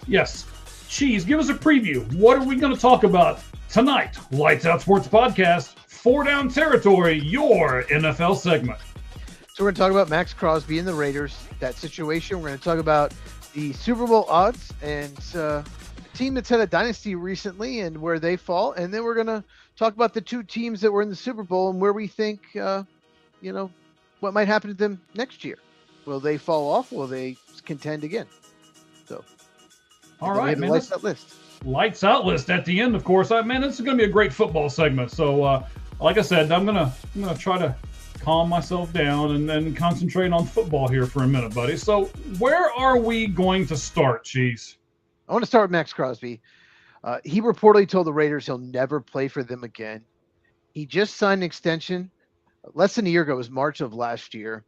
yes, Cheez, give us a preview. What are we going to talk about tonight? Lights Out Sports Podcast, 4 down territory, your NFL segment. So we're going to talk about Max Crosby and the Raiders, that situation. We're going to talk about the Super Bowl odds and a team that's had a dynasty recently and where they fall. And then we're going to talk about the 2 teams that were in the Super Bowl and where we think, what might happen to them next year. Will they fall off? Will they contend again? So, all right, man. Lights out list. Lights out list at the end, of course. Man, this is going to be a great football segment. So, like I said, I'm gonna try to calm myself down and then concentrate on football here for a minute, buddy. So, where are we going to start, Cheez? I want to start with Max Crosby. He reportedly told the Raiders he'll never play for them again. He just signed an extension less than a year ago. It was March of last year.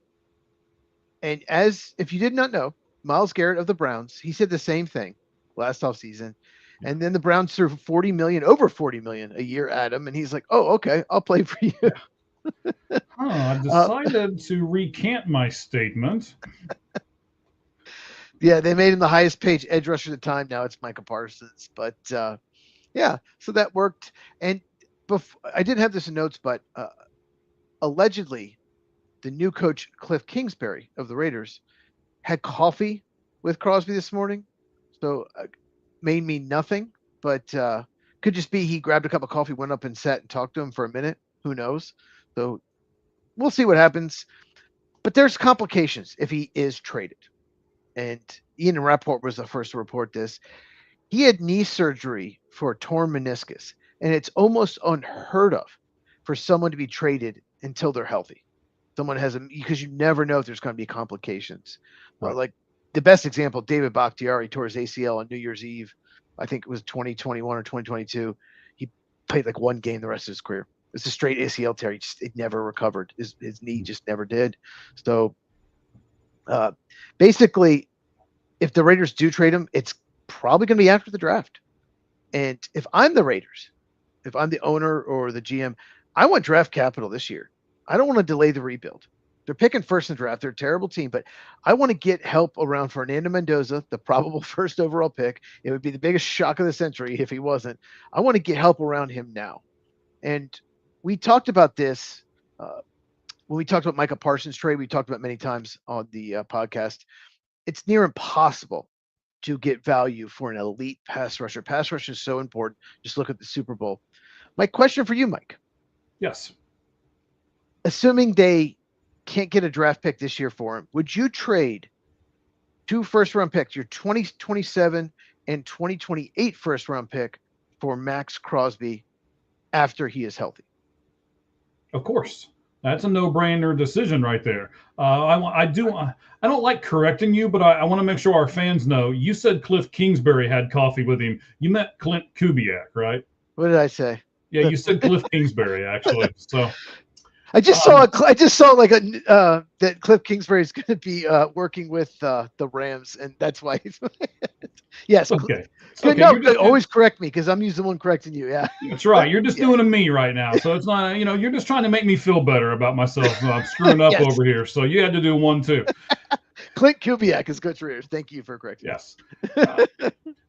And as if you did not know, Myles Garrett of the Browns, he said the same thing last offseason. And then the Browns threw over 40 million a year at him. And he's like, oh, okay, I'll play for you. I decided to recant my statement. Yeah, they made him the highest paid edge rusher at the time. Now it's Micah Parsons. But yeah, so that worked. And I didn't have this in notes, but allegedly, the new coach, Cliff Kingsbury of the Raiders, had coffee with Crosby this morning. So may mean nothing, but could just be he grabbed a cup of coffee, went up and sat and talked to him for a minute. Who knows? So we'll see what happens. But there's complications if he is traded. And Ian Rappaport was the first to report this. He had knee surgery for a torn meniscus, and it's almost unheard of for someone to be traded until they're healthy. Someone has because you never know if there's going to be complications. Right. Like the best example, David Bakhtiari tore his ACL on New Year's Eve. I think it was 2021 or 2022. He played like one game the rest of his career. It's a straight ACL tear. It never recovered. His knee just never did. So basically, if the Raiders do trade him, it's probably going to be after the draft. And if I'm the Raiders, if I'm the owner or the GM, I want draft capital this year. I don't want to delay the rebuild. They're picking first in the draft. They're a terrible team, but I want to get help around Fernando Mendoza, the probable first overall pick. It would be the biggest shock of the century if he wasn't. I want to get help around him now. And we talked about this when we talked about Micah Parsons' trade. We talked about many times on the podcast. It's near impossible to get value for an elite pass rusher. Pass rush is so important. Just look at the Super Bowl. My question for you, Mike. Yes. Assuming they can't get a draft pick this year for him, would you trade 2 first-round picks, your 2027 and 2028 first-round pick, for Max Crosby after he is healthy? Of course. That's a no-brainer decision right there. I don't like correcting you, but I want to make sure our fans know. You said Cliff Kingsbury had coffee with him. You meant Clint Kubiak, right? What did I say? Yeah, you said Cliff Kingsbury, actually. So I just saw that Cliff Kingsbury is going to be working with the Rams, and that's why he's yes. Okay. Okay. No, always correct me because I'm usually the one correcting you. Yeah, that's right. You're just doing a me right now, so it's not. You're just trying to make me feel better about myself. I'm screwing up over here, so you had to do one too. Clint Kubiak is good for yours. Thank you for correcting. Yes.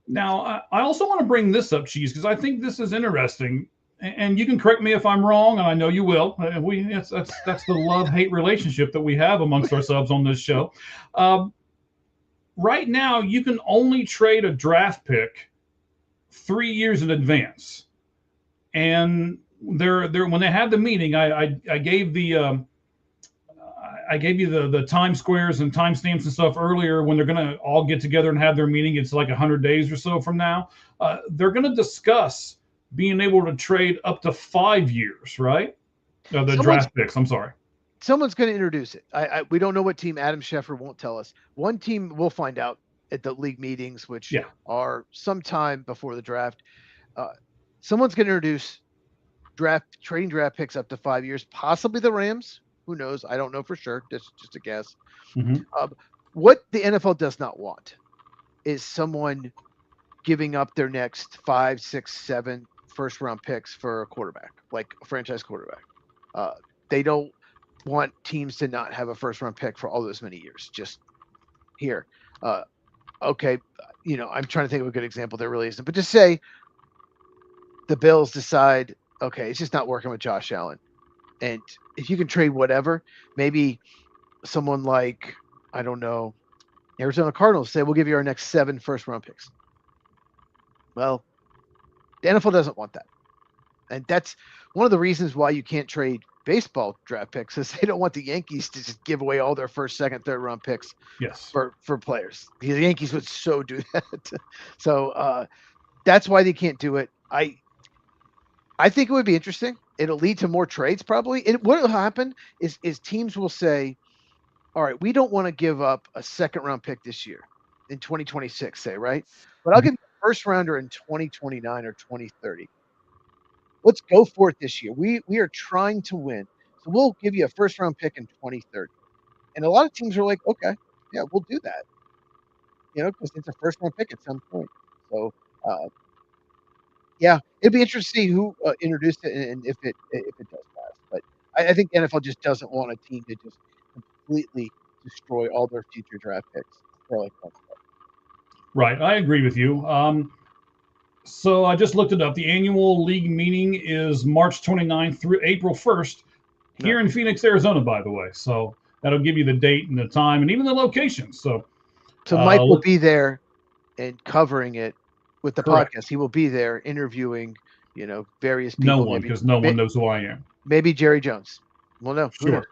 Now, I also want to bring this up, Cheez, because I think this is interesting. And you can correct me if I'm wrong, and I know you will. That's the love-hate relationship that we have amongst ourselves on this show. Right now, you can only trade a draft pick 3 years in advance. And they're when they had the meeting, I gave the I gave you the time squares and timestamps and stuff earlier when they're going to all get together and have their meeting. It's like 100 days or so from now. They're going to discuss being able to trade up to 5 years, right? Draft picks. I'm sorry. Someone's going to introduce it. We don't know what team. Adam Schefter won't tell us. One team we'll find out at the league meetings, which are sometime before the draft. Someone's going to introduce trading draft picks up to 5 years, possibly the Rams. Who knows? I don't know for sure. Just a guess. Mm-hmm. What the NFL does not want is someone giving up their next 5, 6, 7 first-round picks for a quarterback, like a franchise quarterback. They don't want teams to not have a first-round pick for all those many years. Just here. Okay, I'm trying to think of a good example. There really isn't. But just say the Bills decide, okay, it's just not working with Josh Allen. And if you can trade whatever, maybe someone like, I don't know, Arizona Cardinals say, we'll give you our next 7 first-round picks. Well, the NFL doesn't want that. And that's one of the reasons why you can't trade baseball draft picks is they don't want the Yankees to just give away all their first, second, third round picks for players. The Yankees would so do that. So that's why they can't do it. I think it would be interesting. It'll lead to more trades probably. And what will happen is teams will say, all right, we don't want to give up a second round pick this year in 2026, say, right? But I'll give first rounder in 2029 or 2030. Let's go for it this year. We are trying to win. So we'll give you a first round pick in 2030. And a lot of teams are like, okay, yeah, we'll do that. Because it's a first round pick at some point. So yeah, it'd be interesting to see who introduced it and if it does pass. But I think the NFL just doesn't want a team to just completely destroy all their future draft picks for like one step. Right, I agree with you. So I just looked it up. The annual league meeting is March 29th through April 1st here in Phoenix, Arizona, by the way. So that'll give you the date and the time and even the location. So Mike will be there and covering it with the correct. podcast. He will be there interviewing, various people. No one, because no one knows who I am. Maybe Jerry Jones. Well, no. Sure.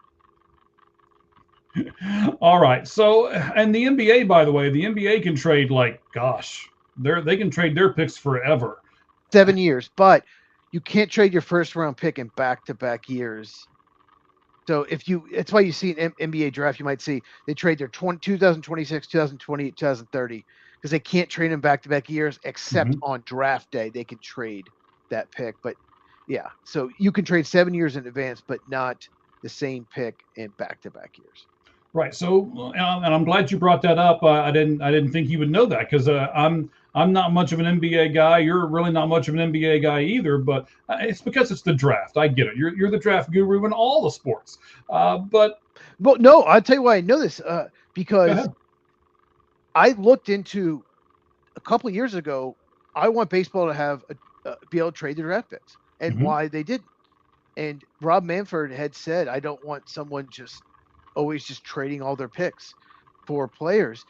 All right. So, and the NBA, by the way, the NBA can trade they can trade their picks forever. 7 years, but you can't trade your first round pick in back-to-back years. So it's why you see an NBA draft, you might see they trade their 2026, 2028, 2030, because they can't trade them back-to-back years except on draft day. They can trade that pick. But yeah, so you can trade 7 years in advance, but not the same pick in back-to-back years. Right. So, and I'm glad you brought that up. I didn't think you would know that because I'm not much of an NBA guy. You're really not much of an NBA guy either. But it's because it's the draft. I get it. You're the draft guru in all the sports. But no, I'll tell you why I know this. Because I looked into a couple of years ago. I want baseball to have be able to trade the draft picks and why they didn't. And Rob Manfred had said, I don't want someone always just trading all their picks for players.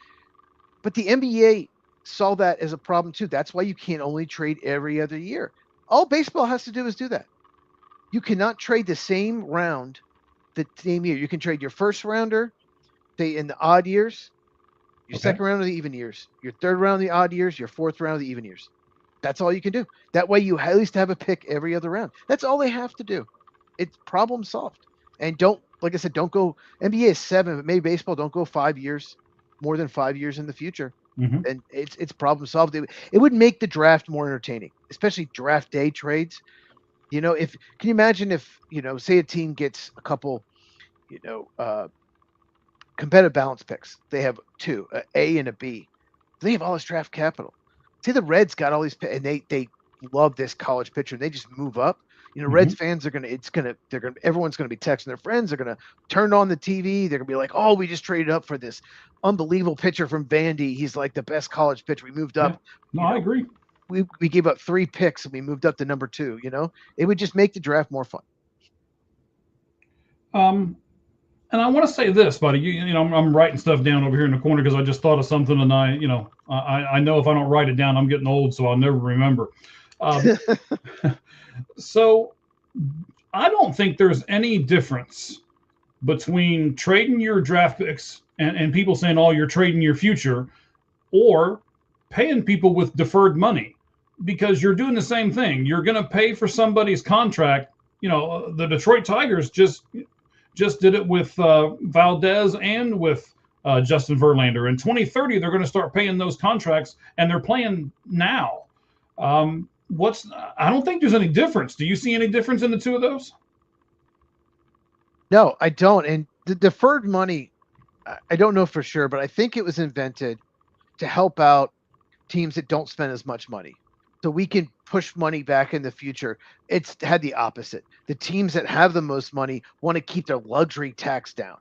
But the NBA saw that as a problem too. That's why you can't only trade every other year. All baseball has to do is do that. You cannot trade the same round the same year. You can trade your first rounder, say in the odd years, your second round of the even years, your third round of the odd years, your fourth round of the even years. That's all you can do. That way you at least have a pick every other round. That's all they have to do. It's problem solved. And like I said, don't go. NBA is 7, but maybe baseball don't go 5 years, more than 5 years in the future, and it's problem solved. It would make the draft more entertaining, especially draft day trades. Can you imagine if say a team gets a couple, competitive balance picks. They have 2, an A and a B. They have all this draft capital. Say the Reds got all these, and they love this college pitcher. They just move up. Reds fans everyone's gonna be texting their friends. They're gonna turn on the TV. They're gonna be like, "Oh, we just traded up for this unbelievable pitcher from Vandy. He's like the best college pitcher. We moved up." Yeah. No, I agree. We gave up 3 picks and we moved up to number 2. It would just make the draft more fun. And I want to say this, buddy. I'm writing stuff down over here in the corner because I just thought of something, and I know if I don't write it down, I'm getting old, so I'll never remember. So I don't think there's any difference between trading your draft picks and people saying, "Oh, you're trading your future," or paying people with deferred money, because you're doing the same thing. You're going to pay for somebody's contract. The Detroit Tigers just did it with Valdez and with Justin Verlander. In 2030, they're going to start paying those contracts, and they're playing now. I don't think there's any difference. Do you see any difference in the two of those? No, I don't. And the deferred money, I don't know for sure, but I think it was invented to help out teams that don't spend as much money. So we can push money back in the future. It's had the opposite. The teams that have the most money want to keep their luxury tax down,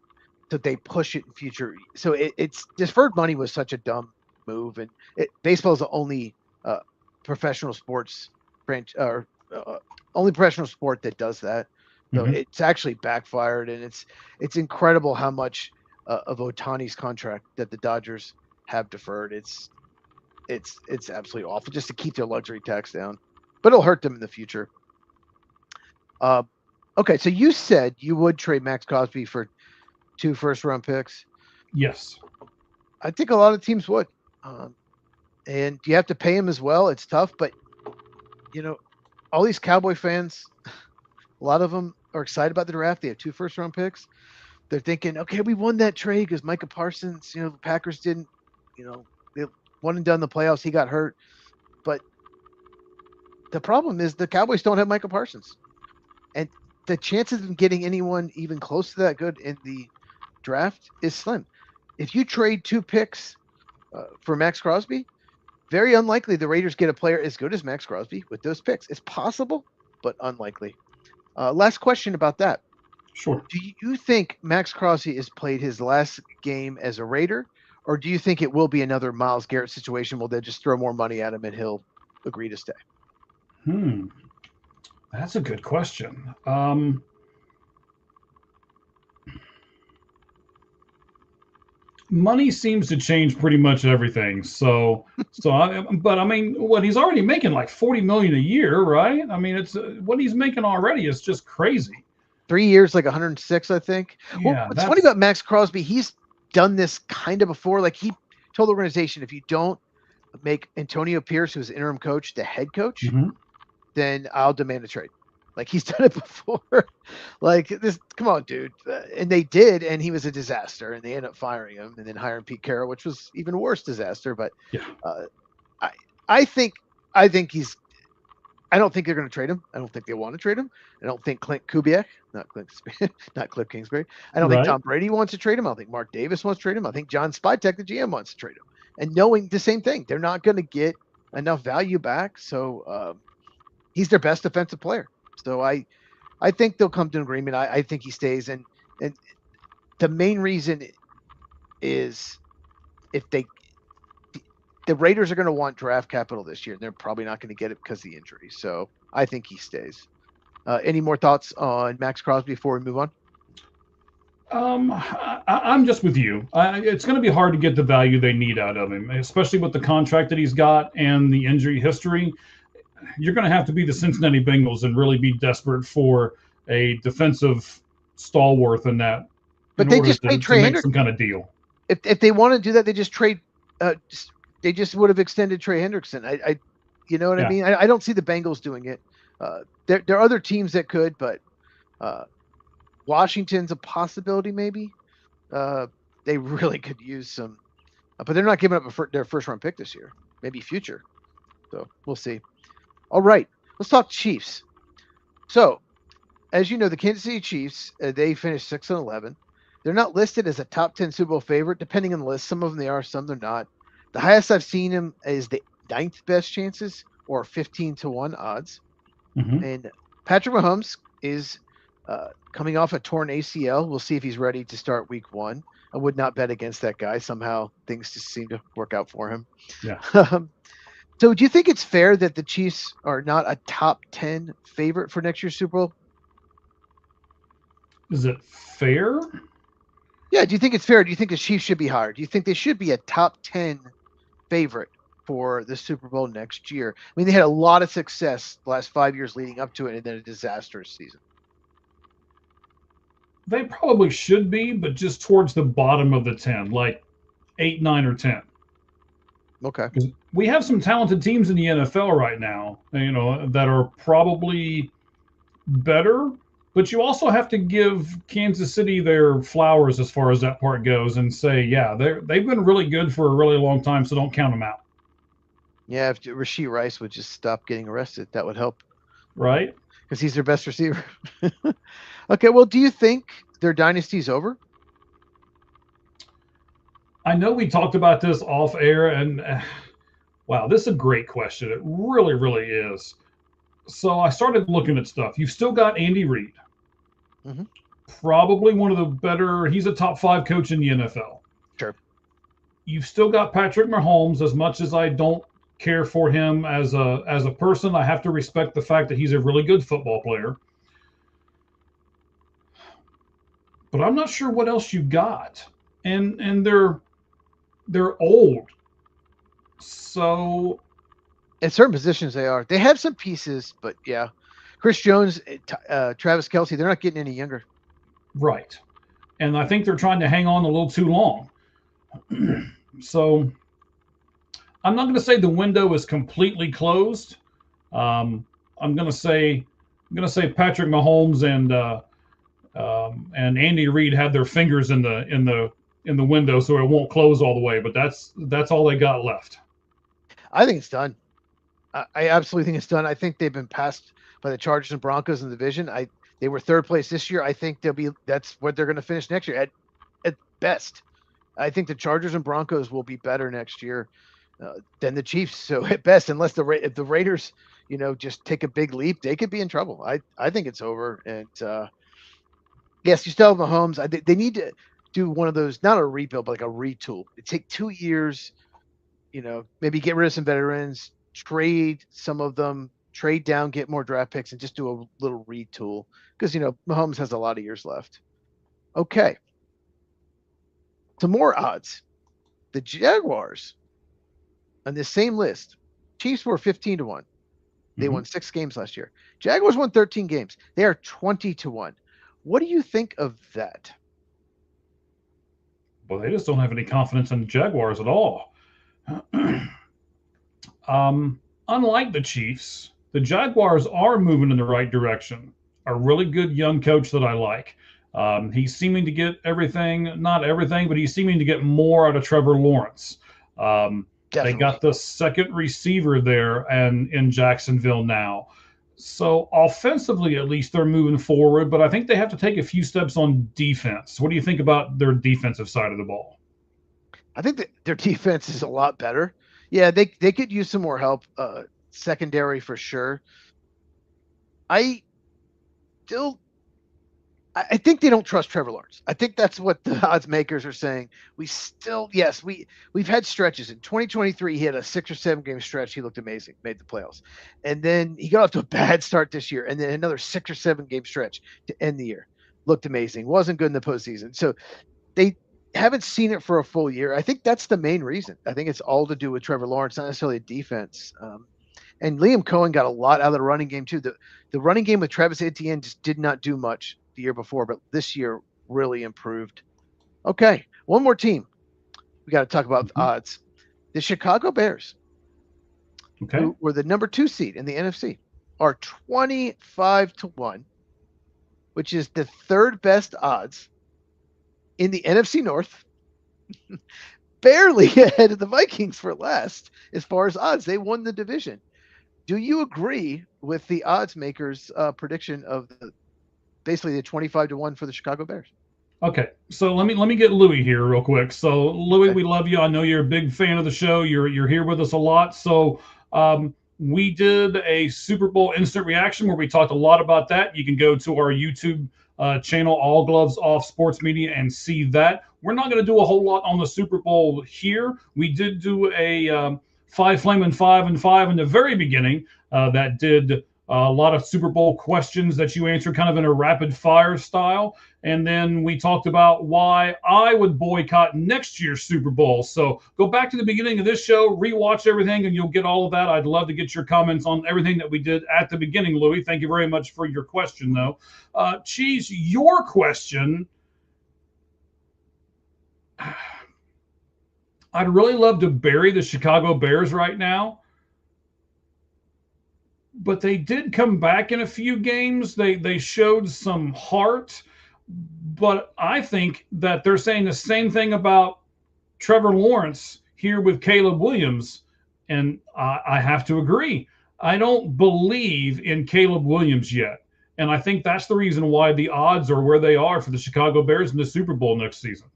so they push it in future. So it's deferred money was such a dumb move, and baseball is the only professional sports branch or only professional sport that does that. So it's actually backfired, and it's incredible how much of Ohtani's contract that the Dodgers have deferred. It's absolutely awful just to keep their luxury tax down, but it'll hurt them in the future. Okay, so you said you would trade Max Crosby for 2 first-round picks. Yes, I think a lot of teams would, and you have to pay him as well. It's tough, but all these Cowboy fans, a lot of them are excited about the draft. They have 2 first-round picks. They're thinking, okay, we won that trade because Micah Parsons, the Packers didn't, they one and done the playoffs. He got hurt. But the problem is the Cowboys don't have Michael Parsons. And the chances of getting anyone even close to that good in the draft is slim. If you trade 2 picks for Max Crosby, very unlikely the Raiders get a player as good as Max Crosby with those picks. It's possible, but unlikely. Last question about that. Sure. Do you think Max Crosby has played his last game as a Raider, or do you think it will be another Myles Garrett situation where they'll just throw more money at him and he'll agree to stay? That's a good question. Money seems to change pretty much everything. But I mean, what he's already making like $40 million a year, right? I mean, it's what he's making already is just crazy. 3 years, like 106, I think. Yeah, well, what's funny about Max Crosby, he's done this kind of before. Like he told the organization, if you don't make Antonio Pierce, who's interim coach, the head coach, then I'll demand a trade. Like he's done it before. Like this, come on, dude. And they did, and he was a disaster. And they ended up firing him and then hiring Pete Carroll, which was even worse disaster. But I think he's. I don't think they're going to trade him. I don't think they want to trade him. I don't think Clint Kubiak, not Cliff Kingsbury. I don't think Tom Brady wants to trade him. I don't think Mark Davis wants to trade him. I think John Spytek, the GM, wants to trade him. And knowing the same thing, they're not going to get enough value back. So he's their best defensive player. So I think they'll come to an agreement. I think he stays. And the main reason is if the Raiders are going to want draft capital this year, and they're probably not going to get it because of the injury. So I think he stays. Any more thoughts on Max Crosby before we move on? I'm just with you. It's going to be hard to get the value they need out of him, especially with the contract that he's got and the injury history. You're going to have to be the Cincinnati Bengals and really be desperate for a defensive stalwart in that. But they just paid Trey Hendrickson some kind of deal. If they want to do that, they just trade. They just would have extended Trey Hendrickson. You know what I mean? I don't see the Bengals doing it. There are other teams that could, but Washington's a possibility. Maybe they really could use some, but they're not giving up their first round pick this year. Maybe future. So we'll see. All right, let's talk Chiefs. So, as you know, the Kansas City Chiefs, they finished 6-11. They're not listed as a top 10 Super Bowl favorite, depending on the list. Some of them they are, some they're not. The highest I've seen him is the 9th best chances, or 15-1 odds. And Patrick Mahomes is coming off a torn ACL. We'll see if he's ready to start week 1. I would not bet against that guy. Somehow things just seem to work out for him. Yeah. So do you think it's fair that the Chiefs are not a top 10 favorite for next year's Super Bowl? Is it fair? Yeah. Do you think it's fair? Do you think the Chiefs should be higher? Do you think they should be a top 10 favorite for the Super Bowl next year? I mean, they had a lot of success the last 5 years leading up to it, and then a disastrous season. They probably should be, but just towards the bottom of the 10, like 8, 9, or 10. Okay. We have some talented teams in the NFL right now, that are probably better, but you also have to give Kansas City their flowers as far as that part goes and say, yeah, they've been really good for a really long time, so don't count them out. Yeah, if Rashee Rice would just stop getting arrested, that would help. Right? Because he's their best receiver. Okay, well, do you think their dynasty's over? I know we talked about this off air, and wow, this is a great question. It really, really is. So I started looking at stuff. You've still got Andy Reid. Probably one of the better. He's a top 5 coach in the NFL. Sure. You've still got Patrick Mahomes. As much as I don't care for him as a person, I have to respect the fact that he's a really good football player. But I'm not sure what else you got. And they're old. So at certain positions they are. They have some pieces, but yeah. Chris Jones, Travis Kelce, they're not getting any younger. Right. And I think they're trying to hang on a little too long. So I'm not going to say the window is completely closed. I'm going to say Patrick Mahomes and Andy Reid had their fingers in the window, so it won't close all the way. But that's all they got left. I think it's done. I absolutely think it's done. I think they've been passed by the Chargers and Broncos in the division. They were third place this year. I think that's what they're going to finish next year at best. I think the Chargers and Broncos will be better next year than the Chiefs. So at best, unless if the Raiders, just take a big leap, they could be in trouble. I think it's over. And yes, you still have Mahomes. They need to do one of those, not a rebuild, but like a retool. It take 2 years. Maybe get rid of some veterans, trade some of them, trade down, get more draft picks, and just do a little retool because Mahomes has a lot of years left. Okay, some more odds. The Jaguars on this same list, Chiefs were 15-1. They won 6 games last year. Jaguars won 13 games. They are 20-1. What do you think of that? Well, they just don't have any confidence in the Jaguars at all. Unlike the Chiefs, the Jaguars are moving in the right direction. A really good young coach that I like. He's seeming to get not everything, but he's seeming to get more out of Trevor Lawrence. They got the second receiver there and in Jacksonville now. So offensively, at least they're moving forward, but I think they have to take a few steps on defense. What do you think about their defensive side of the ball? I think that their defense is a lot better. Yeah, they could use some more help, secondary for sure. I think they don't trust Trevor Lawrence. I think that's what the odds makers are saying. We've had stretches. In 2023, he had a 6 or 7 game stretch. He looked amazing, made the playoffs. And then he got off to a bad start this year. And then another 6 or 7 game stretch to end the year. Looked amazing. Wasn't good in the postseason. So they haven't seen it for a full year. I think that's the main reason. I think it's all to do with Trevor Lawrence, not necessarily a defense. And Liam Cohen got a lot out of the running game too. The running game with Travis Etienne just did not do much the year before, but this year really improved. Okay, one more team we got to talk about odds. The Chicago Bears, who were the number 2 seed in the NFC, are 25-1, which is the third best odds in the NFC North. Barely ahead of the Vikings for last as far as odds. They won the division. Do you agree with the odds makers' prediction of basically the 25-1 for the Chicago Bears? Okay, so let me get Louis here real quick. So Louis, we love you. I know you're a big fan of the show. You're here with us a lot. So we did a Super Bowl instant reaction where we talked a lot about that. You can go to our YouTube channel, All Gloves Off Sports Media, and see that. We're not going to do a whole lot on the Super Bowl here. We did do a 5 Flamin' 5 and 5 in the very beginning that did a lot of Super Bowl questions that you answered kind of in a rapid fire style. And then we talked about why I would boycott next year's Super Bowl. So go back to the beginning of this show, rewatch everything, and you'll get all of that. I'd love to get your comments on everything that we did at the beginning, Louis. Thank you very much for your question, though. Cheez, your question. I'd really love to bury the Chicago Bears right now, but they did come back in a few games. They showed some heart, but I think that they're saying the same thing about Trevor Lawrence here with Caleb Williams, and I have to agree. I don't believe in Caleb Williams yet, and I think that's the reason why the odds are where they are for the Chicago Bears in the Super Bowl next season.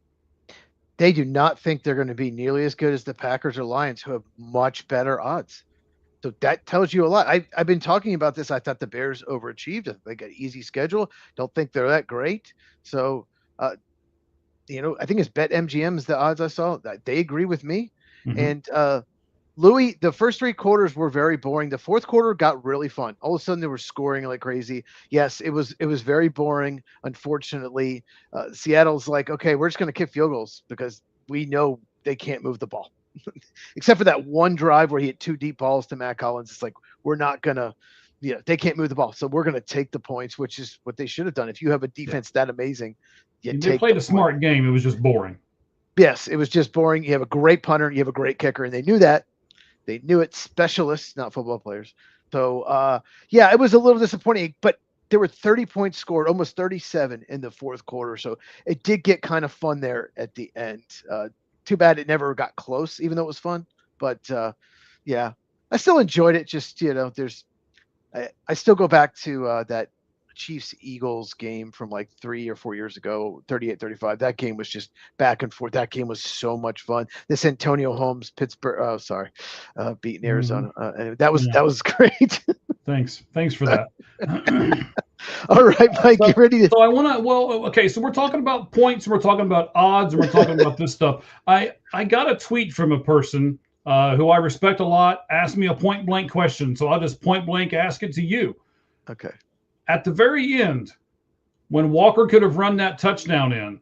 They do not think they're going to be nearly as good as the Packers or Lions, who have much better odds. So that tells you a lot. I've been talking about this. I thought the Bears overachieved. They got an easy schedule. Don't think they're that great. So, I think it's BetMGM is the odds I saw. They agree with me. And Louis, the first 3 quarters were very boring. The fourth quarter got really fun. All of a sudden, they were scoring like crazy. Yes, it was very boring. Unfortunately, Seattle's like, okay, we're just going to kick field goals because we know they can't move the ball, except for that one drive where he hit 2 deep balls to Matt Collins. It's like we're not gonna, they can't move the ball, so we're going to take the points, which is what they should have done. If you have a defense that amazing, they played a smart game. It was just boring. Yes, it was just boring. You have a great punter, you have a great kicker, and they knew that. They knew it. Specialists, not football players. So, it was a little disappointing, but there were 30 points scored, almost 37 in the fourth quarter. So it did get kind of fun there at the end. Too bad it never got close, even though it was fun. But, I I still enjoyed it. Just I still go back to that Chiefs Eagles game from like 3 or 4 years ago, 38-35. That game was just back and forth. That game was so much fun. This Antonio Holmes Pittsburgh, beating Arizona, and that was great. Thanks for that. All right, Mike, get ready to. So I want to. Well, okay. So we're talking about points, and we're talking about odds, and we're talking about this stuff. I got a tweet from a person who I respect a lot. Asked me a point blank question, so I'll just point blank ask it to you. Okay. At the very end, when Walker could have run that touchdown in,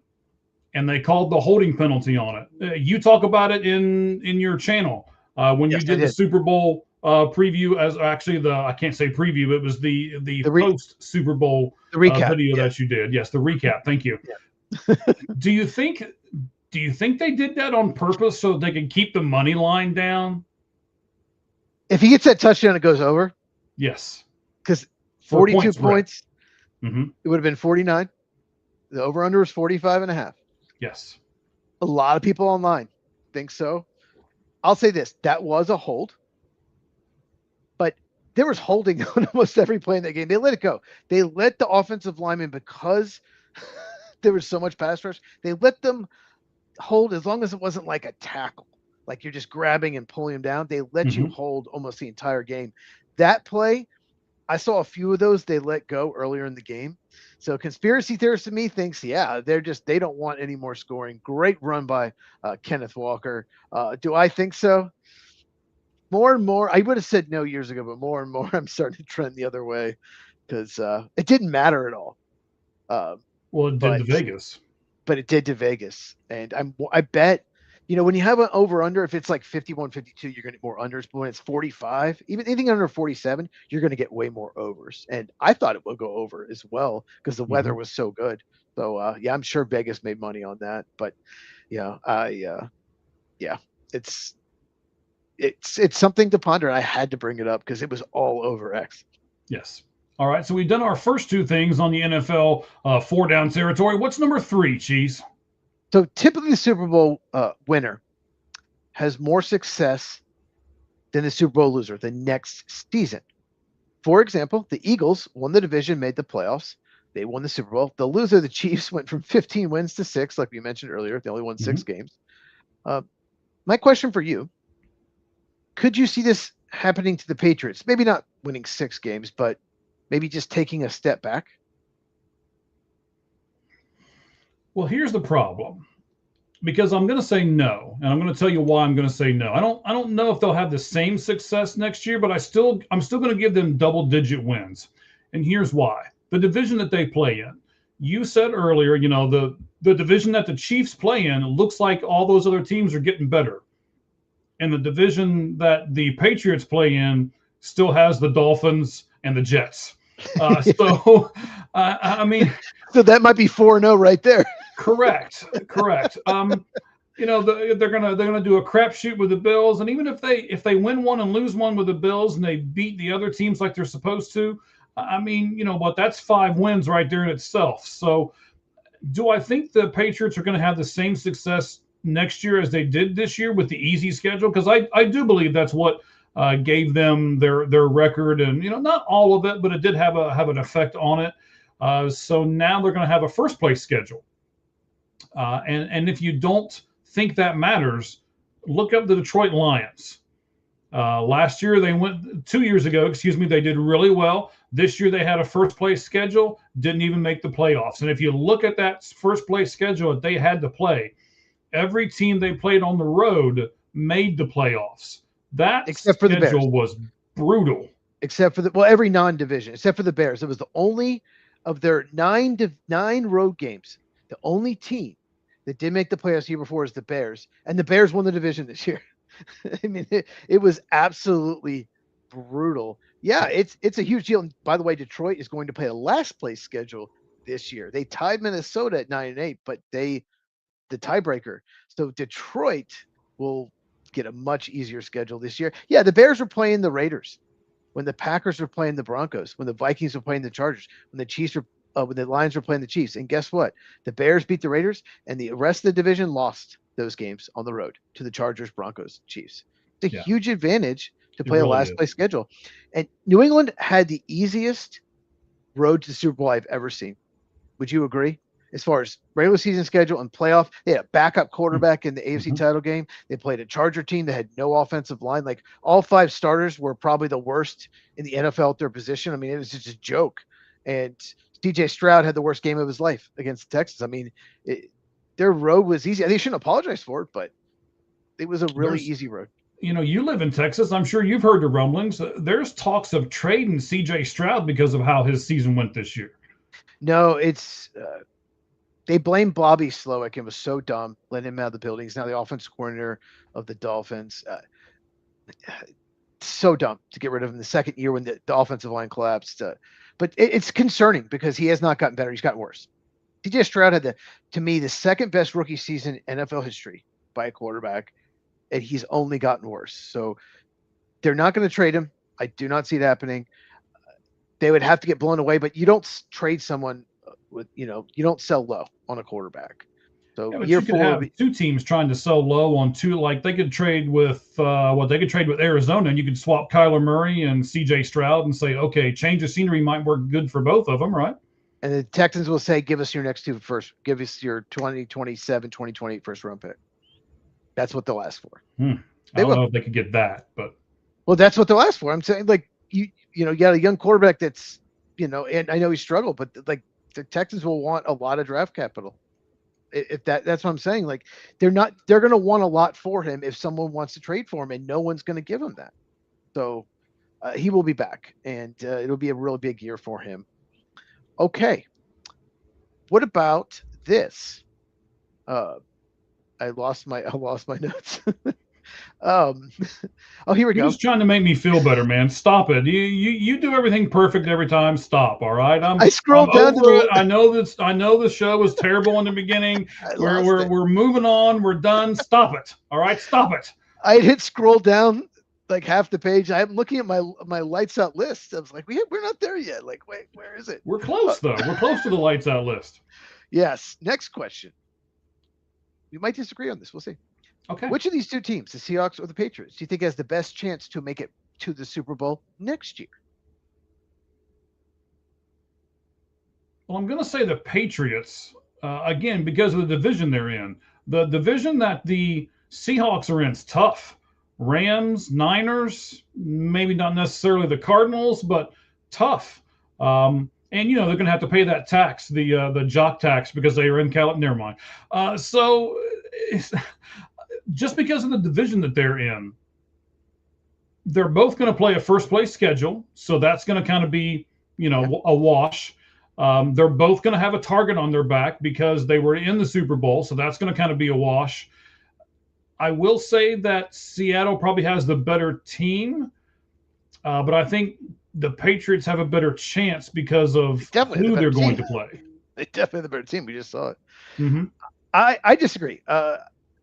and they called the holding penalty on it. You talk about it in your channel when you did the Super Bowl preview. As actually I can't say preview. It was the post Super Bowl video that you did. Yes, the recap. Thank you. Yeah. Do you think they did that on purpose so they can keep the money line down? If he gets that touchdown, it goes over. Yes, because 42 points. Mm-hmm. It would have been 49. The over-under was 45.5. Yes. A lot of people online think so. I'll say this. That was a hold. But there was holding on almost every play in that game. They let it go. They let the offensive linemen, because there was so much pass rush, they let them hold as long as it wasn't like a tackle. Like you're just grabbing and pulling them down. They let you hold almost the entire game. That play, I saw a few of those they let go earlier in the game. So conspiracy theorist to me thinks, they don't want any more scoring. Great run by Kenneth Walker. Do I think so? More and more, I would have said no years ago, but more and more I'm starting to trend the other way because it didn't matter at all. Well, it did to Vegas. But it did to Vegas. And I bet, when you have an over-under, if it's like 51, 52, you're going to get more unders. But when it's 45, even anything under 47, you're going to get way more overs. And I thought it would go over as well because the weather was so good. So, I'm sure Vegas made money on that. But, it's something to ponder. I had to bring it up because it was all over X. Yes. All right. So we've done our first two things on the NFL 4-down territory. What's number 3, Cheez? So typically the Super Bowl winner has more success than the Super Bowl loser the next season. For example, the Eagles won the division, made the playoffs. They won the Super Bowl. The loser, the Chiefs, went from 15 wins to 6, like we mentioned earlier. They only won 6 games. My question for you, could you see this happening to the Patriots? Maybe not winning 6 games, but maybe just taking a step back? Well, here's the problem, because I'm going to say no, and I'm going to tell you why I'm going to say no. I don't know if they'll have the same success next year, but I'm still going to give them double-digit wins, and here's why: the division that they play in. You said earlier, the division that the Chiefs play in looks like all those other teams are getting better, and the division that the Patriots play in still has the Dolphins and the Jets. So that might be 4-0 right there. Correct. They're gonna do a crapshoot with the Bills, and even if they win one and lose one with the Bills, and they beat the other teams like they're supposed to, that's 5 wins right there in itself. So, do I think the Patriots are going to have the same success next year as they did this year with the easy schedule? Because I do believe that's what gave them their record, and not all of it, but it did have an effect on it. So now they're going to have a first place schedule. And if you don't think that matters, look up the Detroit Lions. Last year, 2 years ago, they did really well. This year, they had a first place schedule, didn't even make the playoffs. And if you look at that first place schedule that they had to play, every team they played on the road made the playoffs. That except for schedule was brutal. Except for every non-division, except for the Bears. It was the only of their 9 road games. The only team that did make the playoffs the year before is the Bears, and the Bears won the division this year. I mean, it was absolutely brutal. Yeah, it's a huge deal. And by the way, Detroit is going to play a last place schedule this year. They tied Minnesota at 9-8, but the tiebreaker. So Detroit will get a much easier schedule this year. Yeah, the Bears were playing the Raiders, when the Packers were playing the Broncos, when the Vikings were playing the Chargers, when the Lions were playing the Chiefs. And guess what? The Bears beat the Raiders, and the rest of the division lost those games on the road to the Chargers, Broncos, Chiefs. It's a huge advantage to play a last place schedule. And New England had the easiest road to the Super Bowl I've ever seen. Would you agree? As far as regular season schedule and playoff, they had a backup quarterback in the AFC title game. They played a Charger team that had no offensive line. Like all 5 starters were probably the worst in the NFL at their position. I mean, it was just a joke. And DJ Stroud had the worst game of his life against Texas. I mean, their road was easy. They shouldn't apologize for it, but it was a really easy road. You know, you live in Texas. I'm sure you've heard the rumblings. There's talks of trading CJ Stroud because of how his season went this year. No, it's they blame Bobby Slowick. It was so dumb letting him out of the building. He's now the offensive coordinator of the Dolphins. So dumb to get rid of him the second year when the offensive line collapsed. But it's concerning because he has not gotten better. He's gotten worse. CJ Stroud had, to me, the second best rookie season in NFL history by a quarterback, and he's only gotten worse. So they're not going to trade him. I do not see it happening. They would have to get blown away, but you don't trade someone with, you don't sell low on a quarterback. So year 4 have 2 teams trying to sell low on 2. Like they could trade with they could trade with Arizona, and you could swap Kyler Murray and CJ Stroud and say, okay, change of scenery might work good for both of them, right? And the Texans will say, give us your next 2 first. Give us your 2027, 2028 first round pick. That's what they'll ask for. I don't know if they could get that, but that's what they'll ask for. I'm saying, like, you got a young quarterback that's, and I know he struggled, but like the Texans will want a lot of draft capital. If that's what I'm saying. Like they're going to want a lot for him if someone wants to trade for him, and no one's going to give him that. So he will be back, and it'll be a really big year for him. Okay. What about this? I lost my notes. Oh, here we go. You're just trying to make me feel better, man. Stop it. You do everything perfect every time. Stop. All right. I scrolled down to it. I know the show was terrible in the beginning. We're moving on. We're done. Stop it. All right. Stop it. I hit scroll down like half the page. I'm looking at my lights out list. I was like, we're not there yet. Like, wait, where is it? We're close though. We're close to the lights out list. Yes. Next question. We might disagree on this. We'll see. Okay. Which of these 2 teams, the Seahawks or the Patriots, do you think has the best chance to make it to the Super Bowl next year? Well, I'm going to say the Patriots, again, because of the division they're in. The division that the Seahawks are in is tough. Rams, Niners, maybe not necessarily the Cardinals, but tough. And, they're going to have to pay that tax, the jock tax, because they are in California. Never mind. So just because of the division that they're in, they're both going to play a first place schedule. So that's going to kind of be, a wash. They're both going to have a target on their back because they were in the Super Bowl. So that's going to kind of be a wash. I will say that Seattle probably has the better team, but I think the Patriots have a better chance because of who they're going to play. They definitely have the better team. We just saw it. Mm-hmm. I disagree.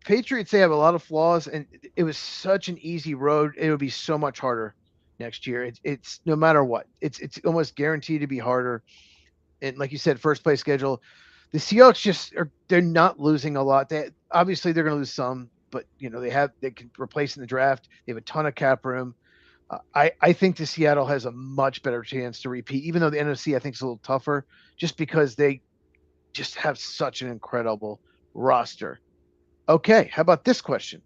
Patriots, they have a lot of flaws, and it was such an easy road. It would be so much harder next year. It's no matter what. It's almost guaranteed to be harder. And like you said, first place schedule. The Seahawks they're not losing a lot. Obviously they're going to lose some, but they can replace in the draft. They have a ton of cap room. I think the Seattle has a much better chance to repeat, even though the NFC I think is a little tougher, just because they just have such an incredible roster. Okay, how about this question?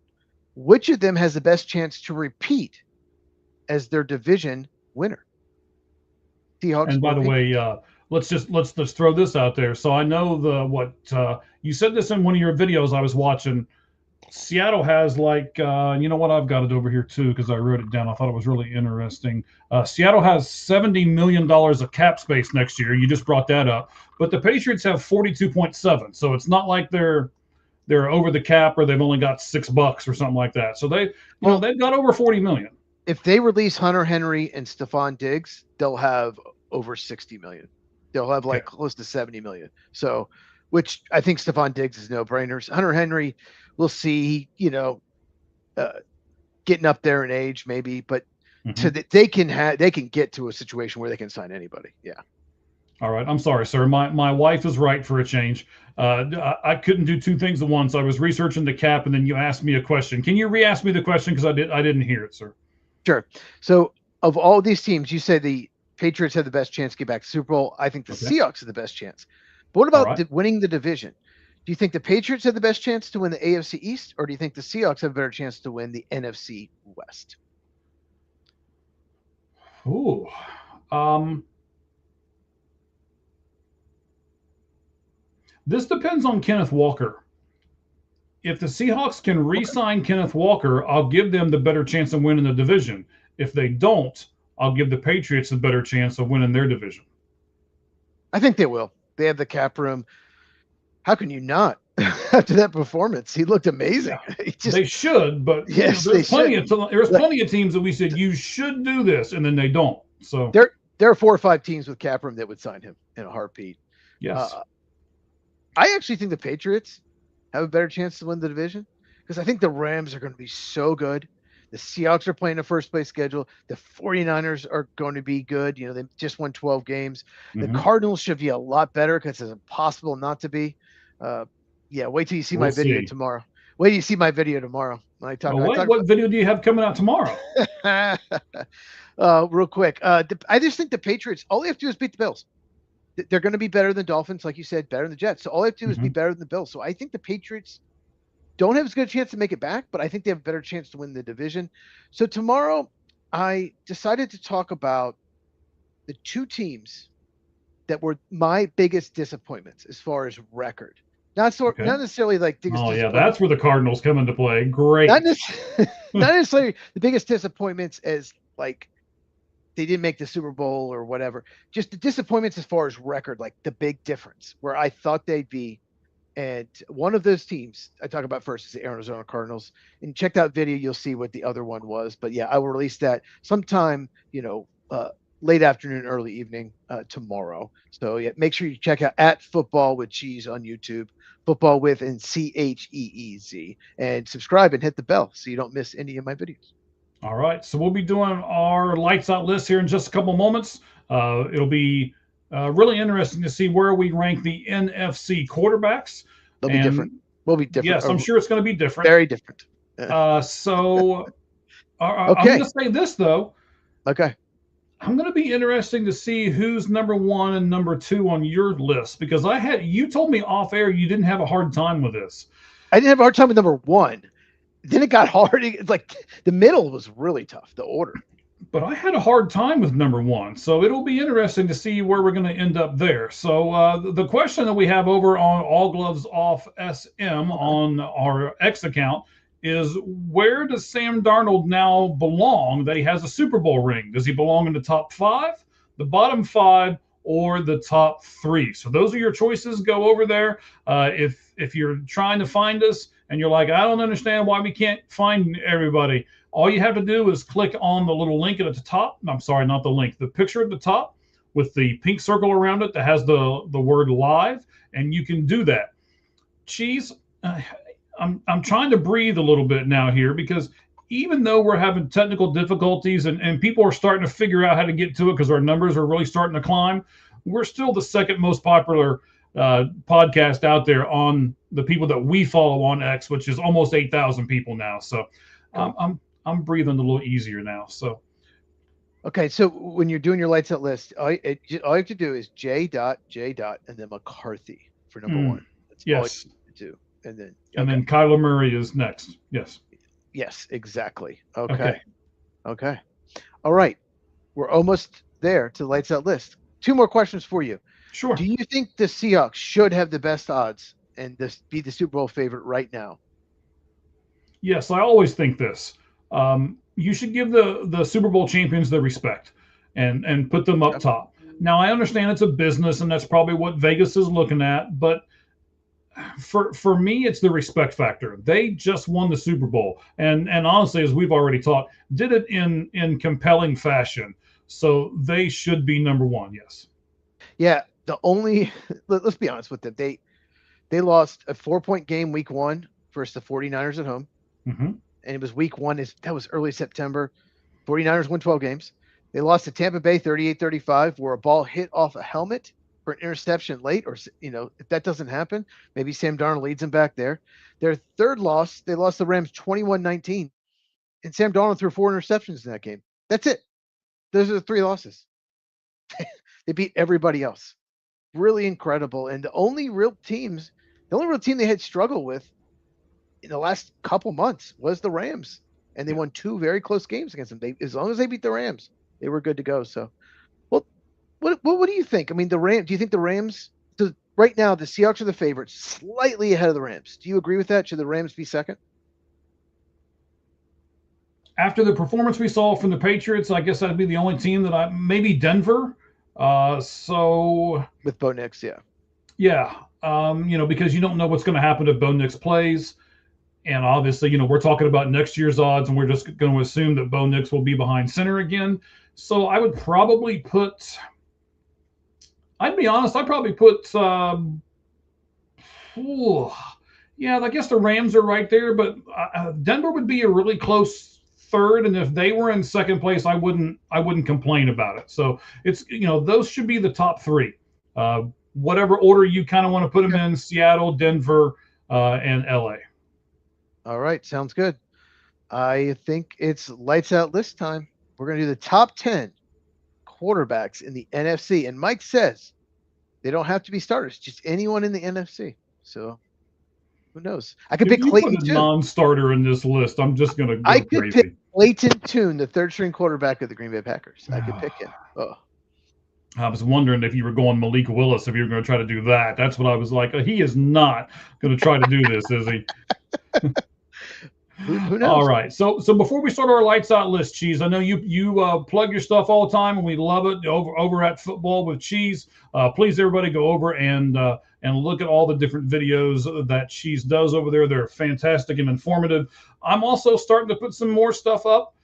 Which of them has the best chance to repeat as their division winner? Seahawks. And by the way, let's throw this out there. So I know you said this in one of your videos I was watching. Seattle has what I've got it over here too because I wrote it down. I thought it was really interesting. Seattle has $70 million of cap space next year. You just brought that up, but the Patriots have 42.7. So it's not like they're over the cap or they've only got $6 or something like that. So they've got over 40 million. If they release Hunter Henry and Stephon Diggs, they'll have over 60 million. They'll have close to 70 million. So, which I think Stephon Diggs is no brainers. Hunter Henry, we'll see, getting up there in age maybe, but so that they can get to a situation where they can sign anybody. Yeah. All right. I'm sorry, sir. My wife is right for a change. I couldn't do 2 things at once. I was researching the cap, and then you asked me a question. Can you re-ask me the question because I didn't hear it, sir? Sure. So of all these teams, you say the Patriots have the best chance to get back to Super Bowl. I think the Okay. Seahawks have the best chance. But what All about right. winning the division? Do you think the Patriots have the best chance to win the AFC East, or do you think the Seahawks have a better chance to win the NFC West? Ooh. Um, this depends on Kenneth Walker. If the Seahawks can Okay. re-sign Kenneth Walker, I'll give them the better chance of winning the division. If they don't, I'll give the Patriots a better chance of winning their division. I think they will. They have the cap room. How can you not? After that performance, he looked amazing. Yeah, He just they should, but yes, they there's should. plenty of teams that we said you should do this, and then they don't. So There are 4 or 5 teams with cap room that would sign him in a heartbeat. yes, Uh, I actually think the Patriots have a better chance to win the division because I think the Rams are going to be so good. The Seahawks are playing a first place schedule. The 49ers are going to be good. You know, they just won 12 games. The hmm Cardinals should be a lot better because it's impossible not to be. Uh, yeah, wait till you see we'll my video see. tomorrow. Wait till you see my video tomorrow when I talk. Oh I wait, talk what video do you have coming out tomorrow? real quick. I just think the Patriots. All they have to do is beat the Bills. They're going to be better than Dolphins, like you said, better than the Jets. So all they have to do is be hmm better than the Bills. So I think the Patriots don't have as good a chance to make it back, but I think they have a better chance to win the division. So tomorrow, I decided to talk about the 2 teams that were my biggest disappointments as far as record. Okay. Not necessarily like biggest Oh yeah, disappointments. that's where the Cardinals come into play. Not Great. necessarily, not necessarily the biggest disappointments as like they didn't make the Super Bowl or whatever. Just the disappointments as far as record, like the big difference where I thought they'd be. And one of those teams I talk about first is the Arizona Cardinals. And check that video, you'll see what the other one was. But yeah, I will release that sometime, late afternoon, early evening tomorrow. So yeah, make sure you check out at Football with Cheez on YouTube, Football with and Cheez, and subscribe and hit the bell so you don't miss any of my videos. All right, so we'll be doing our lights out list here in just a couple moments. It'll be really interesting to see where we rank the NFC quarterbacks. They'll be different. And We'll be different. yes, I'm sure it's going to be different. Very different. So I'm going Okay. to say this though. Okay. I'm going to be interesting to see who's number 1 and number 2 on your list because you told me off air you didn't have a hard time with this. I didn't have a hard time with number 1. Then it got hard. It's like the middle was really tough, the order. But I had a hard time with number 1, so it'll be interesting to see where we're going to end up there. So the question that we have over on All Gloves Off SM on our X account is where does Sam Darnold now belong that he has a Super Bowl ring? Does he belong in the top 5, the bottom 5, or the top 3? So those are your choices. Go over there. If you're trying to find us and you're like, I don't understand why we can't find everybody, all you have to do is click on the little link at the top. I'm sorry, not the link, the picture at the top with the pink circle around it that has the word live, and you can do that. Cheez, I'm trying to breathe a little bit now here because even though we're having technical difficulties and people are starting to figure out how to get to it because our numbers are really starting to climb, we're still the second most popular podcast out there on the people that we follow on X, which is almost 8,000 people now. So I'm breathing a little easier now. So okay, so when you're doing your lights out list, all you have to do is J dot and then McCarthy for number 1. That's all you yes, have to do. and then Kyler Murray is next. Yes. Yes, exactly. Okay. Okay. All right. We're almost there to the lights out list. 2 more questions for you. Sure. Do you think the Seahawks should have the best odds and be the Super Bowl favorite right now? Yes, I always think this. You should give the Super Bowl champions their respect and put them up top. Now I understand it's a business and that's probably what Vegas is looking at, but for me it's the respect factor. They just won the Super Bowl and honestly, as we've already talked, did it in compelling fashion. So they should be number 1. Yes. Yeah. Let's be honest with them. They lost a 4-point game week 1 versus the 49ers at home. Mm-hmm. And it was week 1. That was early September. 49ers won 12 games. They lost to Tampa Bay 38-35, where a ball hit off a helmet for an interception late, or if that doesn't happen, maybe Sam Darnold leads them back there. Their third loss, they lost the Rams 21-19 and Sam Darnold threw 4 interceptions in that game. That's it. Those are the 3 losses. They beat everybody else. Really incredible. And the only real team they had struggled with in the last couple months was the Rams. And they won 2 very close games against them. As long as they beat the Rams, they were good to go. So, well, what do you think? I mean, do you think the Rams, right now, the Seahawks are the favorites, slightly ahead of the Rams. Do you agree with that? Should the Rams be second? After the performance we saw from the Patriots, I guess that'd be the only team that maybe Denver. So with Bo Nix, yeah. Yeah. Because you don't know what's going to happen if Bo Nix plays. And obviously, we're talking about next year's odds, and we're just going to assume that Bo Nix will be behind center again. So I would probably I'd be honest, I'd probably put, I guess the Rams are right there, but Denver would be a really close third. And if they were in second place, I wouldn't complain about it. So it's, those should be the top 3. Whatever order you kind of want to put them in: Seattle, Denver, and LA. All right, sounds good. I think it's lights out list time. We're going to do the top 10 quarterbacks in the NFC. And Mike says they don't have to be starters, just anyone in the NFC. So who knows? I could pick Clayton Tune. Non-starter in this list. I'm just going to go crazy. Could pick Clayton Tune, the 3rd-string quarterback of the Green Bay Packers. I could pick him. Oh. I was wondering if you were going Malik Willis, if you were going to try to do that. That's what I was like. He is not going to try to do this, is he? Who knows? All right. So before we start our lights out list, Cheez, I know you plug your stuff all the time, and we love it over at Football with Cheez. Please, everybody, go over and look at all the different videos that Cheez does over there. They're fantastic and informative. I'm also starting to put some more stuff up.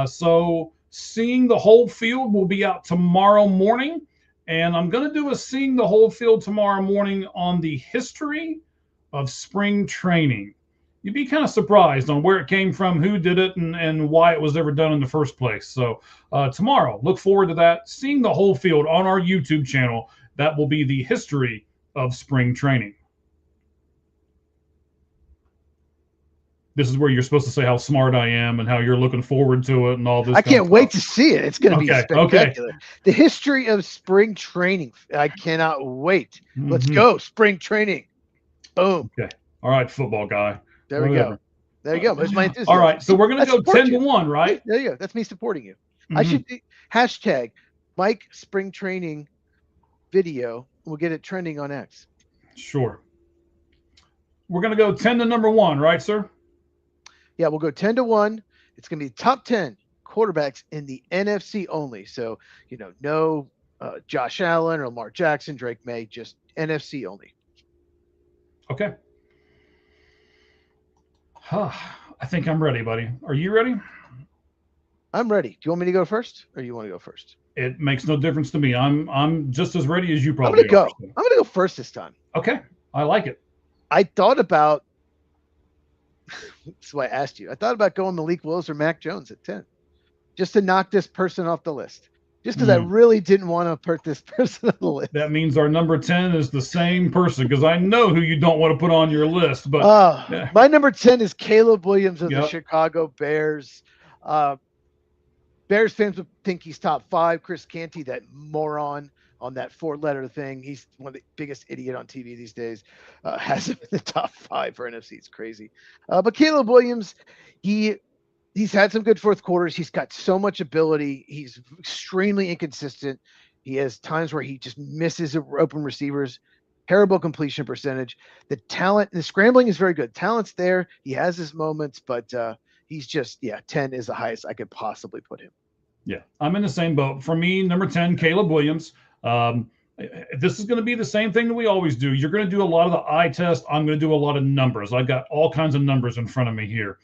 So Seeing the Whole Field will be out tomorrow morning, and I'm going to do a Seeing the Whole Field tomorrow morning on the history of spring training. You'd be kind of surprised on where it came from, who did it, and why it was ever done in the first place. So tomorrow, look forward to that. Seeing the Whole Field on our YouTube channel. That will be the history of spring training. This is where you're supposed to say how smart I am and how you're looking forward to it and all this. I can't wait to see it. It's going to be spectacular. Okay. The history of spring training. I cannot wait. Let's go. Spring training. Boom. Okay. All right, football guy. There we go. There you go. There's my enthusiasm. All right. So we're going to go 10-1, right? There you go. That's me supporting you. I should be hashtag Mike spring training video. We'll get it trending on X. Sure. We're going to go 10-1, right, sir? Yeah, we'll go 10-1. It's going to be top 10 quarterbacks in the NFC only. So, no Josh Allen or Lamar Jackson, Drake May, just NFC only. Okay. I think I'm ready, buddy. Are you ready? I'm ready. Do you want me to go first, or you want to go first? It makes no difference to me. I'm just as ready as you probably are. I'm going to go first this time. Okay. I like it. I thought about that's why I asked you. I thought about going Malik Willis or Mac Jones at 10, just to knock this person off the list. Just because I really didn't want to put this person on the list. That means our number 10 is the same person, because I know who you don't want to put on your list. But my number 10 is Caleb Williams of the Chicago Bears. Bears fans would think he's top 5. Chris Canty, that moron on that 4-letter thing. He's one of the biggest idiot on TV these days. Has him in the top 5 for NFC. It's crazy. But Caleb Williams, he's had some good fourth quarters. He's got so much ability. He's extremely inconsistent. He has times where he just misses open receivers. Terrible completion percentage. The talent, the scrambling is very good. Talent's there. He has his moments, but he's just, 10 is the highest I could possibly put him. Yeah, I'm in the same boat. For me, number 10, Caleb Williams. This is going to be the same thing that we always do. You're going to do a lot of the eye test. I'm going to do a lot of numbers. I've got all kinds of numbers in front of me here.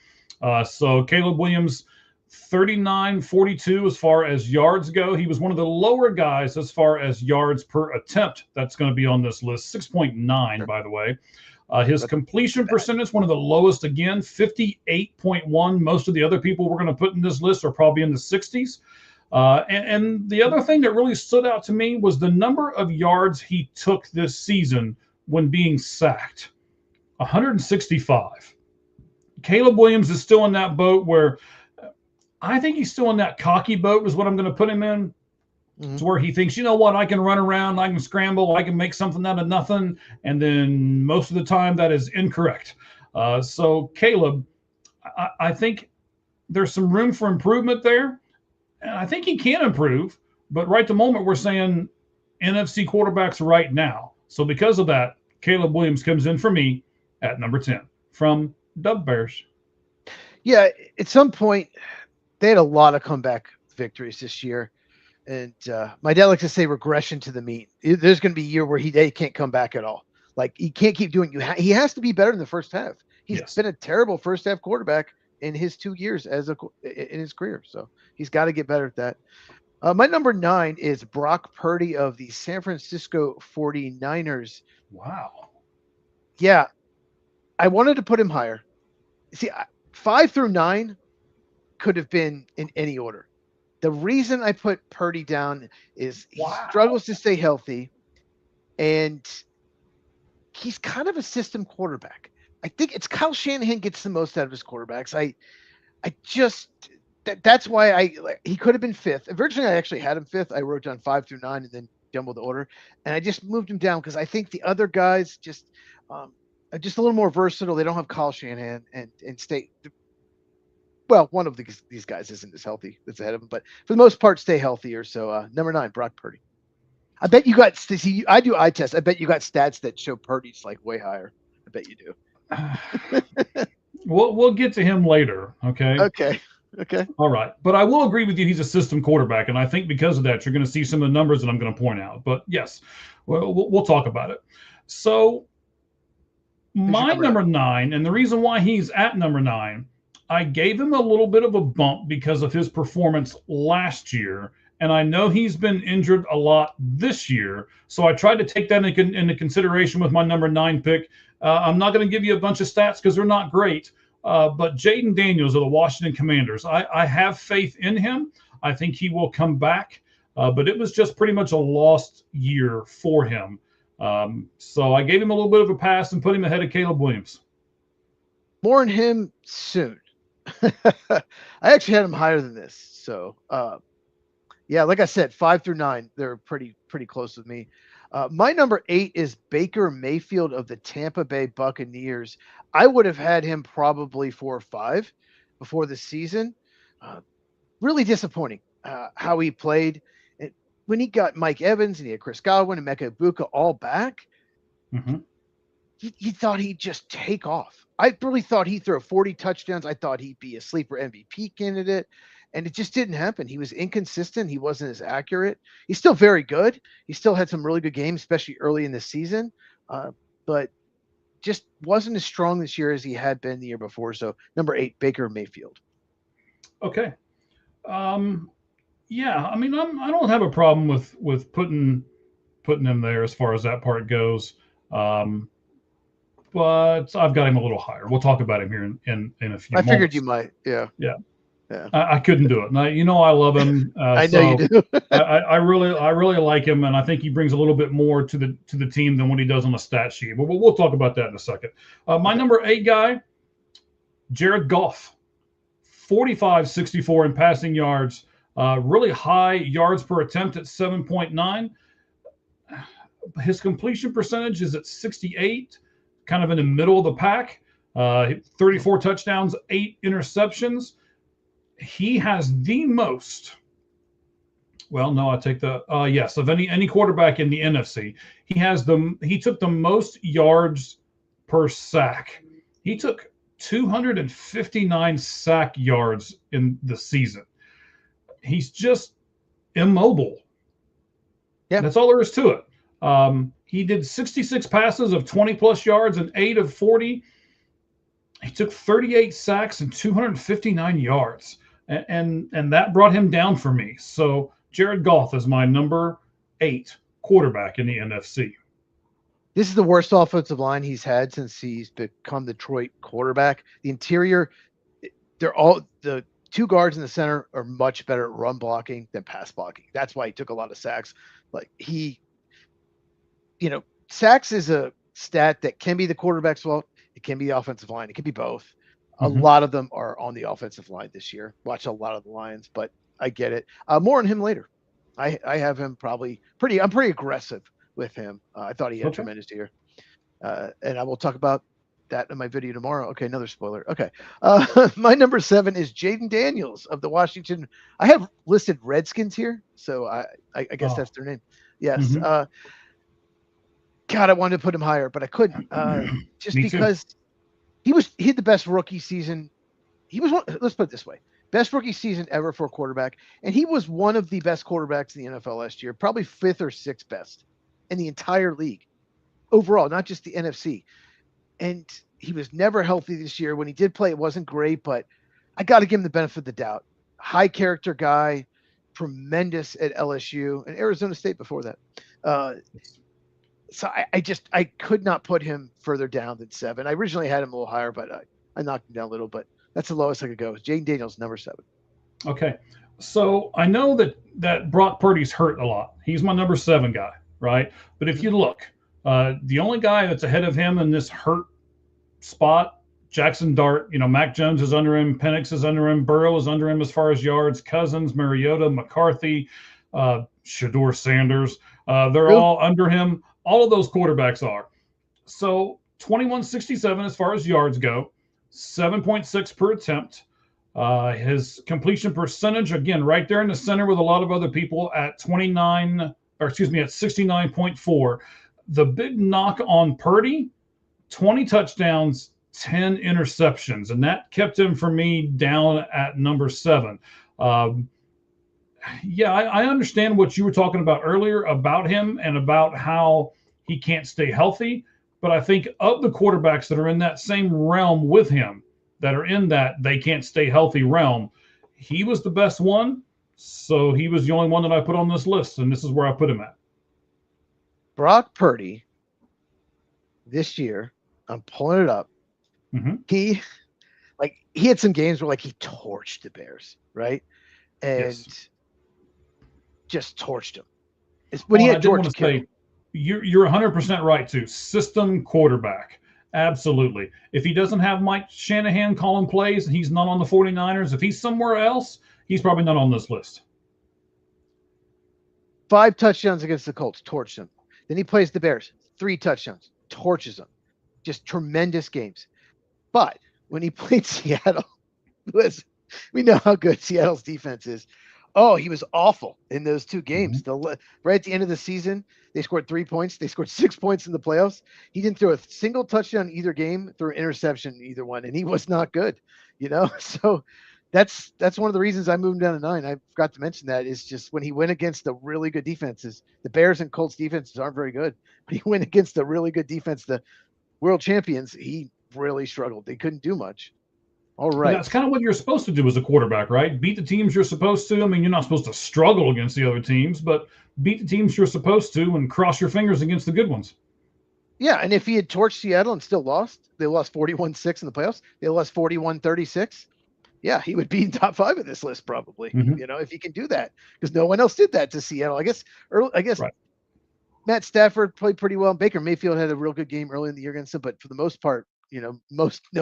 So Caleb Williams, 39.42 as far as yards go. He was one of the lower guys as far as yards per attempt. That's going to be on this list. 6.9, by the way. His completion percentage, one of the lowest again, 58.1. Most of the other people we're going to put in this list are probably in the 60s. And the other thing that really stood out to me was the number of yards he took this season when being sacked. 165. Caleb Williams is still in that boat where I think he's still in that cocky boat is what I'm going to put him in. It's where he thinks, you know what, I can run around, I can scramble, I can make something out of nothing. And then most of the time that is incorrect. So Caleb, I think there's some room for improvement there. And I think he can improve. But right the moment we're saying NFC quarterbacks right now. So because of that, Caleb Williams comes in for me at number 10 from Dub Bears. Yeah, at some point, they had a lot of comeback victories this year. And my dad likes to say regression to the mean. There's going to be a year where they can't come back at all. Like, he can't keep doing he has to be better in the first half. He's been a terrible first half quarterback in his 2 years in his career. So he's got to get better at that. My number 9 is Brock Purdy of the San Francisco 49ers. Wow. Yeah, I wanted to put him higher. See, 5 through 9 could have been in any order. The reason I put Purdy down is he struggles to stay healthy, and he's kind of a system quarterback. I think it's Kyle Shanahan gets the most out of his quarterbacks. That's why he could have been 5th. Originally, I actually had him 5th. I wrote down 5 through 9 and then jumbled the order, and I just moved him down because I think the other guys are just a little more versatile. They don't have Kyle Shanahan and stay. Well, one of these guys isn't as healthy that's ahead of him, but for the most part, stay healthier. So number 9, Brock Purdy. I bet you got. See, I do eye test. I bet you got stats that show Purdy's like way higher. I bet you do. We'll get to him later. Okay. Okay. All right. But I will agree with you. He's a system quarterback. And I think because of that, you're going to see some of the numbers that I'm going to point out. But yes, we'll talk about it. So my number 9, and the reason why he's at number 9, I gave him a little bit of a bump because of his performance last year. And I know he's been injured a lot this year. So I tried to take that into consideration with my number 9 pick. I'm not going to give you a bunch of stats because they're not great. But Jaden Daniels of the Washington Commanders, I have faith in him. I think he will come back. But it was just pretty much a lost year for him. So I gave him a little bit of a pass and put him ahead of Caleb Williams. More on him soon. I actually had him higher than this. So, yeah, like I said, 5 through 9, they're pretty close with me. My number 8 is Baker Mayfield of the Tampa Bay Buccaneers. I would have had him probably 4 or 5 before the season. Really disappointing how he played. When he got Mike Evans and he had Chris Godwin and Mecca Ibuka all back, you thought he'd just take off. I really thought he'd throw 40 touchdowns. I thought he'd be a sleeper MVP candidate. And it just didn't happen. He was inconsistent. He wasn't as accurate. He's still very good. He still had some really good games, especially early in the season, but just wasn't as strong this year as he had been the year before. So number 8, Baker Mayfield. Okay. Yeah, I mean, I don't have a problem with putting him there as far as that part goes. But I've got him a little higher. We'll talk about him here in a few moments. I figured you might. Yeah. I couldn't do it. And I love him. I know you do. I really like him, and I think he brings a little bit more to the team than what he does on the stat sheet. But we'll talk about that in a second. My number 8 guy, Jared Goff, 45-64 in passing yards, really high yards per attempt at 7.9. His completion percentage is at 68, kind of in the middle of the pack. 34 touchdowns, 8 interceptions. He has the most. Well, no, I take the yes of any quarterback in the NFC. He took the most yards per sack. He took 259 sack yards in the season. He's just immobile. Yeah, that's all there is to it. He did 66 passes of 20 plus yards and 8 of 40. He took 38 sacks and 259 yards. And that brought him down for me. So Jared Goff is my number 8 quarterback in the NFC. This is the worst offensive line he's had since he's become the Detroit quarterback. The interior, the 2 guards in the center are much better at run blocking than pass blocking. That's why he took a lot of sacks. Like sacks is a stat that can be the quarterback's fault. It can be the offensive line. It can be both. A lot of them are on the offensive line this year. Watch a lot of the Lions, but I get it. More on him later. I have him probably pretty. I'm pretty aggressive with him. I thought he had a tremendous year, and I will talk about that in my video tomorrow. Okay, another spoiler. Okay, my number 7 is Jaden Daniels of the Washington. I have listed Redskins here, so I guess that's their name. Yes. God, I wanted to put him higher, but I couldn't. Just because he had the best rookie season. He was let's put it this way. Best rookie season ever for a quarterback. And he was one of the best quarterbacks in the NFL last year, probably 5th or 6th best in the entire league overall, not just the NFC. And he was never healthy this year. When he did play, it wasn't great, but I got to give him the benefit of the doubt. High character guy, tremendous at LSU and Arizona State before that. So I could not put him further down than 7. I originally had him a little higher, but I knocked him down a little, but that's the lowest I could go. Jaden Daniels, number 7. Okay. So I know that Brock Purdy's hurt a lot. He's my number 7 guy, right? But if you look, the only guy that's ahead of him in this hurt spot, Jackson Dart, Mac Jones is under him, Penix is under him, Burrow is under him as far as yards, Cousins, Mariota, McCarthy, Shador Sanders. They're all under him. All of those quarterbacks are. So 2167 as far as yards go. 7.6 per attempt. His completion percentage, again, right there in the center with a lot of other people at 69.4. The big knock on Purdy, 20 touchdowns, 10 interceptions, and that kept him for me down at number 7. I understand what you were talking about earlier about him and about how he can't stay healthy. But I think of the quarterbacks that are in that same realm with him, that are in that they can't stay healthy realm, he was the best one. So he was the only one that I put on this list, and this is where I put him at. Brock Purdy, this year, I'm pulling it up. He had some games where he torched the Bears, right? And just torched them. When he had George Kittle. You're 100% right, too. System quarterback. Absolutely. If he doesn't have Mike Shanahan calling plays and he's not on the 49ers, if he's somewhere else, he's probably not on this list. 5 touchdowns against the Colts, torched them. Then he plays the Bears, 3 touchdowns, torches them. Just tremendous games. But when he played Seattle, we know how good Seattle's defense is. Oh, he was awful in those 2 games. Right at the end of the season, they scored 3 points. They scored 6 points in the playoffs. He didn't throw a single touchdown either game, threw an interception in either one, and he was not good. So that's one of the reasons I moved him down to 9. I forgot to mention that is just when he went against the really good defenses. The Bears and Colts defenses aren't very good, but he went against the really good defense, the world champions. He really struggled. They couldn't do much. All right. That's kind of what you're supposed to do as a quarterback, right? Beat the teams you're supposed to. I mean, you're not supposed to struggle against the other teams, but beat the teams you're supposed to and cross your fingers against the good ones. Yeah, and if he had torched Seattle and still lost, they lost 41-6 in the playoffs. They lost 41-36. Yeah, he would be in top 5 of this list probably. If he can do that, because no one else did that to Seattle. I guess right. Matt Stafford played pretty well. Baker Mayfield had a real good game early in the year against him, but for the most part, no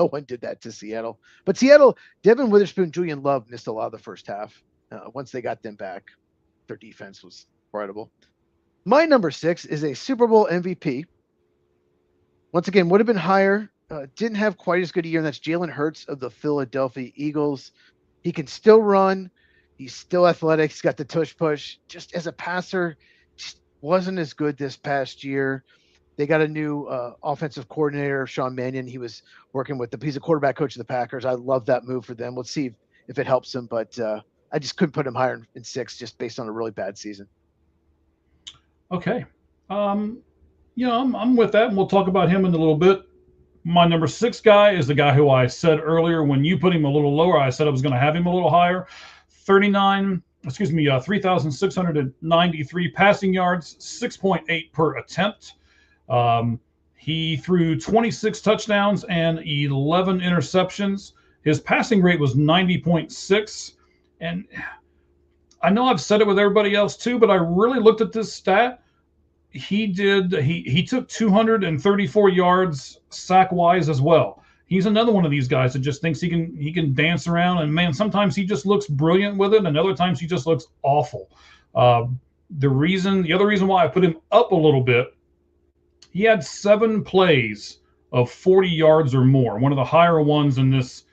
one did that to Seattle. But Seattle, Devin Witherspoon, Julian Love missed a lot of the first half. Once they got them back, their defense was incredible. My number 6 is a Super Bowl MVP. Once again, would have been higher. Didn't have quite as good a year, and that's Jalen Hurts of the Philadelphia Eagles. He can still run. He's still athletic. He's got the tush push. Just as a passer, just wasn't as good this past year. They got a new offensive coordinator, Sean Mannion. He was working with he's a quarterback coach of the Packers. I love that move for them. Let's see if it helps him, but I just couldn't put him higher in 6 just based on a really bad season. Okay. I'm with that, and we'll talk about him in a little bit. My number 6 guy is the guy who I said earlier when you put him a little lower, I said I was going to have him a little higher. 3,693 passing yards, 6.8 per attempt. He threw 26 touchdowns and 11 interceptions. His passing rate was 90.6. And I know I've said it with everybody else too, but I really looked at this stat. He took 234 yards sack-wise as well. he's another one of these guys that just thinks he can dance around, and man, sometimes he just looks brilliant with it, and other times he just looks awful. The other reason why I put him up a little bit, he had 7 plays of 40 yards or more, one of the higher ones in this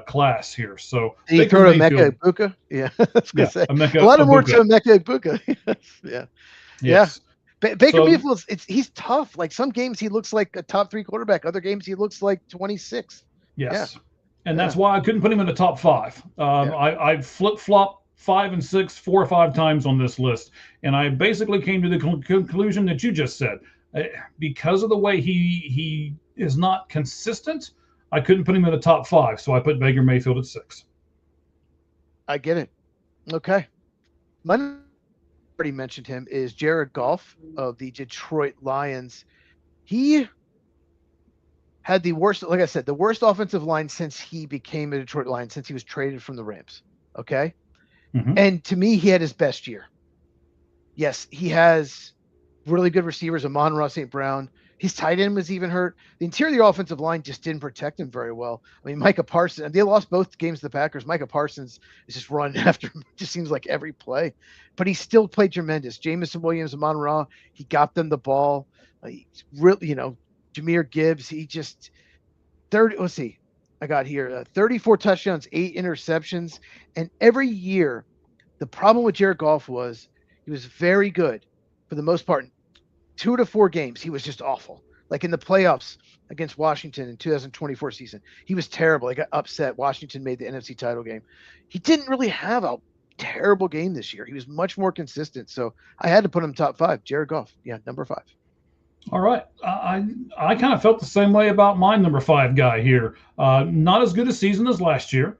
class here. So he throw to Emeka Egbuka? Yeah, I was gonna say a lot of more to Emeka Egbuka. Yeah. Yes. Yeah. Baker Mayfield, he's tough. Like some games he looks like a top 3 quarterback. Other games he looks like 26. Yes. Yeah. And that's why I couldn't put him in the top 5. I flip-flop 5 and 6 4 or 5 times on this list. And I basically came to the conclusion that you just said. Because of the way he is not consistent, I couldn't put him in the top 5. So I put Baker Mayfield at 6. I get it. Okay. Already mentioned him, is Jared Goff of the Detroit Lions. He had the worst, like I said, the worst offensive line since he became a Detroit Lion, since he was traded from the Rams. Okay. Mm-hmm. And to me, he had his best year. Yes, he has really good receivers, Amon-Ra St. Brown. His tight end was even hurt. The interior offensive line just didn't protect him very well. I mean, Micah Parsons, they lost both games to the Packers. Micah Parsons is just running after him. It just seems like every play. But he still played tremendous. Jamison Williams, Amon-Ra, he got them the ball. Really, Jahmyr Gibbs, he just 30. Let's see. I got here 34 touchdowns, 8 interceptions. And every year, the problem with Jared Goff was he was very good for the most part. 2 to 4 games, he was just awful. Like in the playoffs against Washington in 2024 season, he was terrible. He got upset. Washington made the NFC title game. He didn't really have a terrible game this year. He was much more consistent. So I had to put him top 5. Jared Goff. Yeah, number 5. All right. I kind of felt the same way about my number 5 guy here. Not as good a season as last year,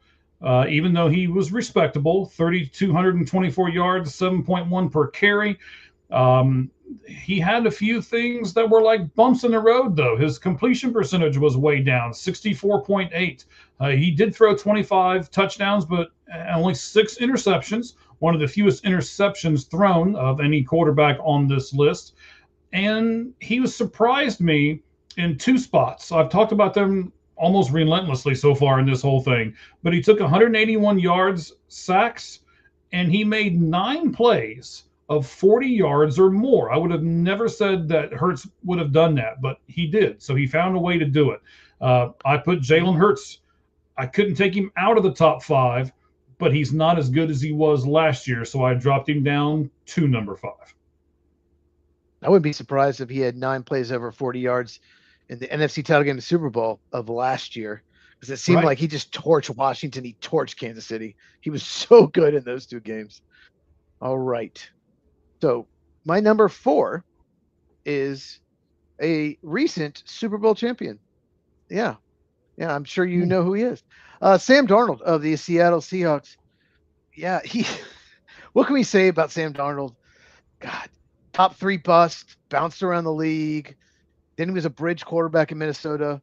even though he was respectable. 3,224 yards, 7.1 per carry. He had a few things that were like bumps in the road, though. His completion percentage was way down, 64.8. He did throw 25 touchdowns, but only 6 interceptions, one of the fewest interceptions thrown of any quarterback on this list. And he surprised me in 2 spots. I've talked about them almost relentlessly so far in this whole thing, but he took 181 yards, sacks, and he made 9 plays of 40 yards or more. I would have never said that Hurts would have done that, but he did. So he found a way to do it. I put Jalen Hurts. I couldn't take him out of the top 5, but he's not as good as he was last year. So I dropped him down to number 5. I wouldn't be surprised if he had 9 plays over 40 yards in the NFC title game, the Super Bowl of last year, because it seemed like he just torched Washington. He torched Kansas City. He was so good in those 2 games. All right. So my number 4 is a recent Super Bowl champion. Yeah, I'm sure you know who he is. Sam Darnold of the Seattle Seahawks. Yeah, what can we say about Sam Darnold? God, top 3 bust, bounced around the league. Then he was a bridge quarterback in Minnesota.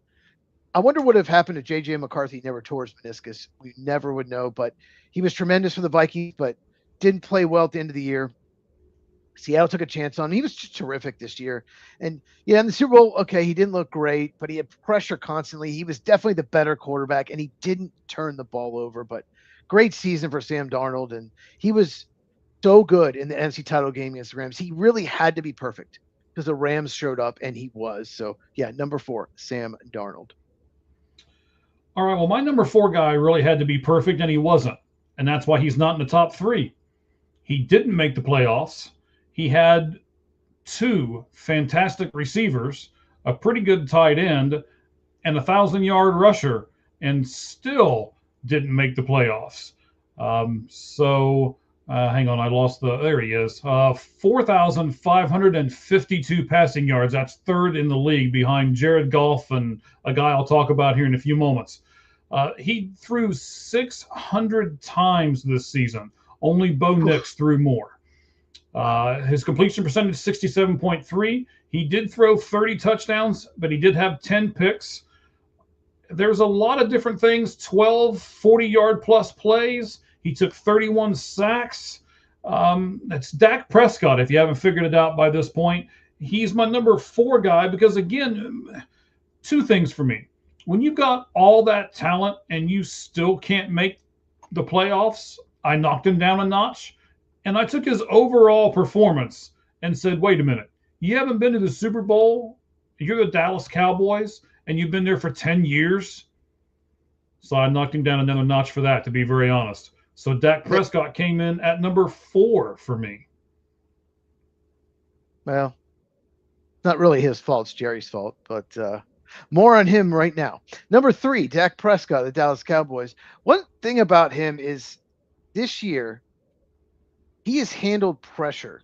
I wonder what would have happened if J.J. McCarthy never tore his meniscus. We never would know, but he was tremendous for the Vikings, but didn't play well at the end of the year. Seattle took a chance on him. He was just terrific this year. And yeah, in the Super Bowl, okay, he didn't look great, but he had pressure constantly. He was definitely the better quarterback, and he didn't turn the ball over. But great season for Sam Darnold, and he was so good in the NFC title game against the Rams. He really had to be perfect because the Rams showed up, and he was. So, yeah, number 4, Sam Darnold. All right, well, my number 4 guy really had to be perfect, and he wasn't. And that's why he's not in the top 3. He didn't make the playoffs. He had 2 fantastic receivers, a pretty good tight end, and a 1,000-yard rusher, and still didn't make the playoffs. Hang on, I lost there he is. 4,552 passing yards. That's 3rd in the league behind Jared Goff and a guy I'll talk about here in a few moments. He threw 600 times this season. Only Bo Nix threw more. His completion percentage 67.3. He did throw 30 touchdowns, but he did have 10 picks. There's a lot of different things. 12 40-yard plus plays. He took 31 sacks. That's Dak Prescott, if you haven't figured it out by this point. He's my number 4 guy because, again, 2 things for me. when you've got all that talent and you still can't make the playoffs, I knocked him down a notch. And I took his overall performance and said, wait a minute, you haven't been to the Super Bowl? You're the Dallas Cowboys and you've been there for 10 years? So I knocked him down another notch for that, to be very honest. So Dak Prescott came in at number 4 for me. Well, not really his fault. It's Jerry's fault, but more on him right now. Number 3, Dak Prescott, the Dallas Cowboys. One thing about him is this year, he has handled pressure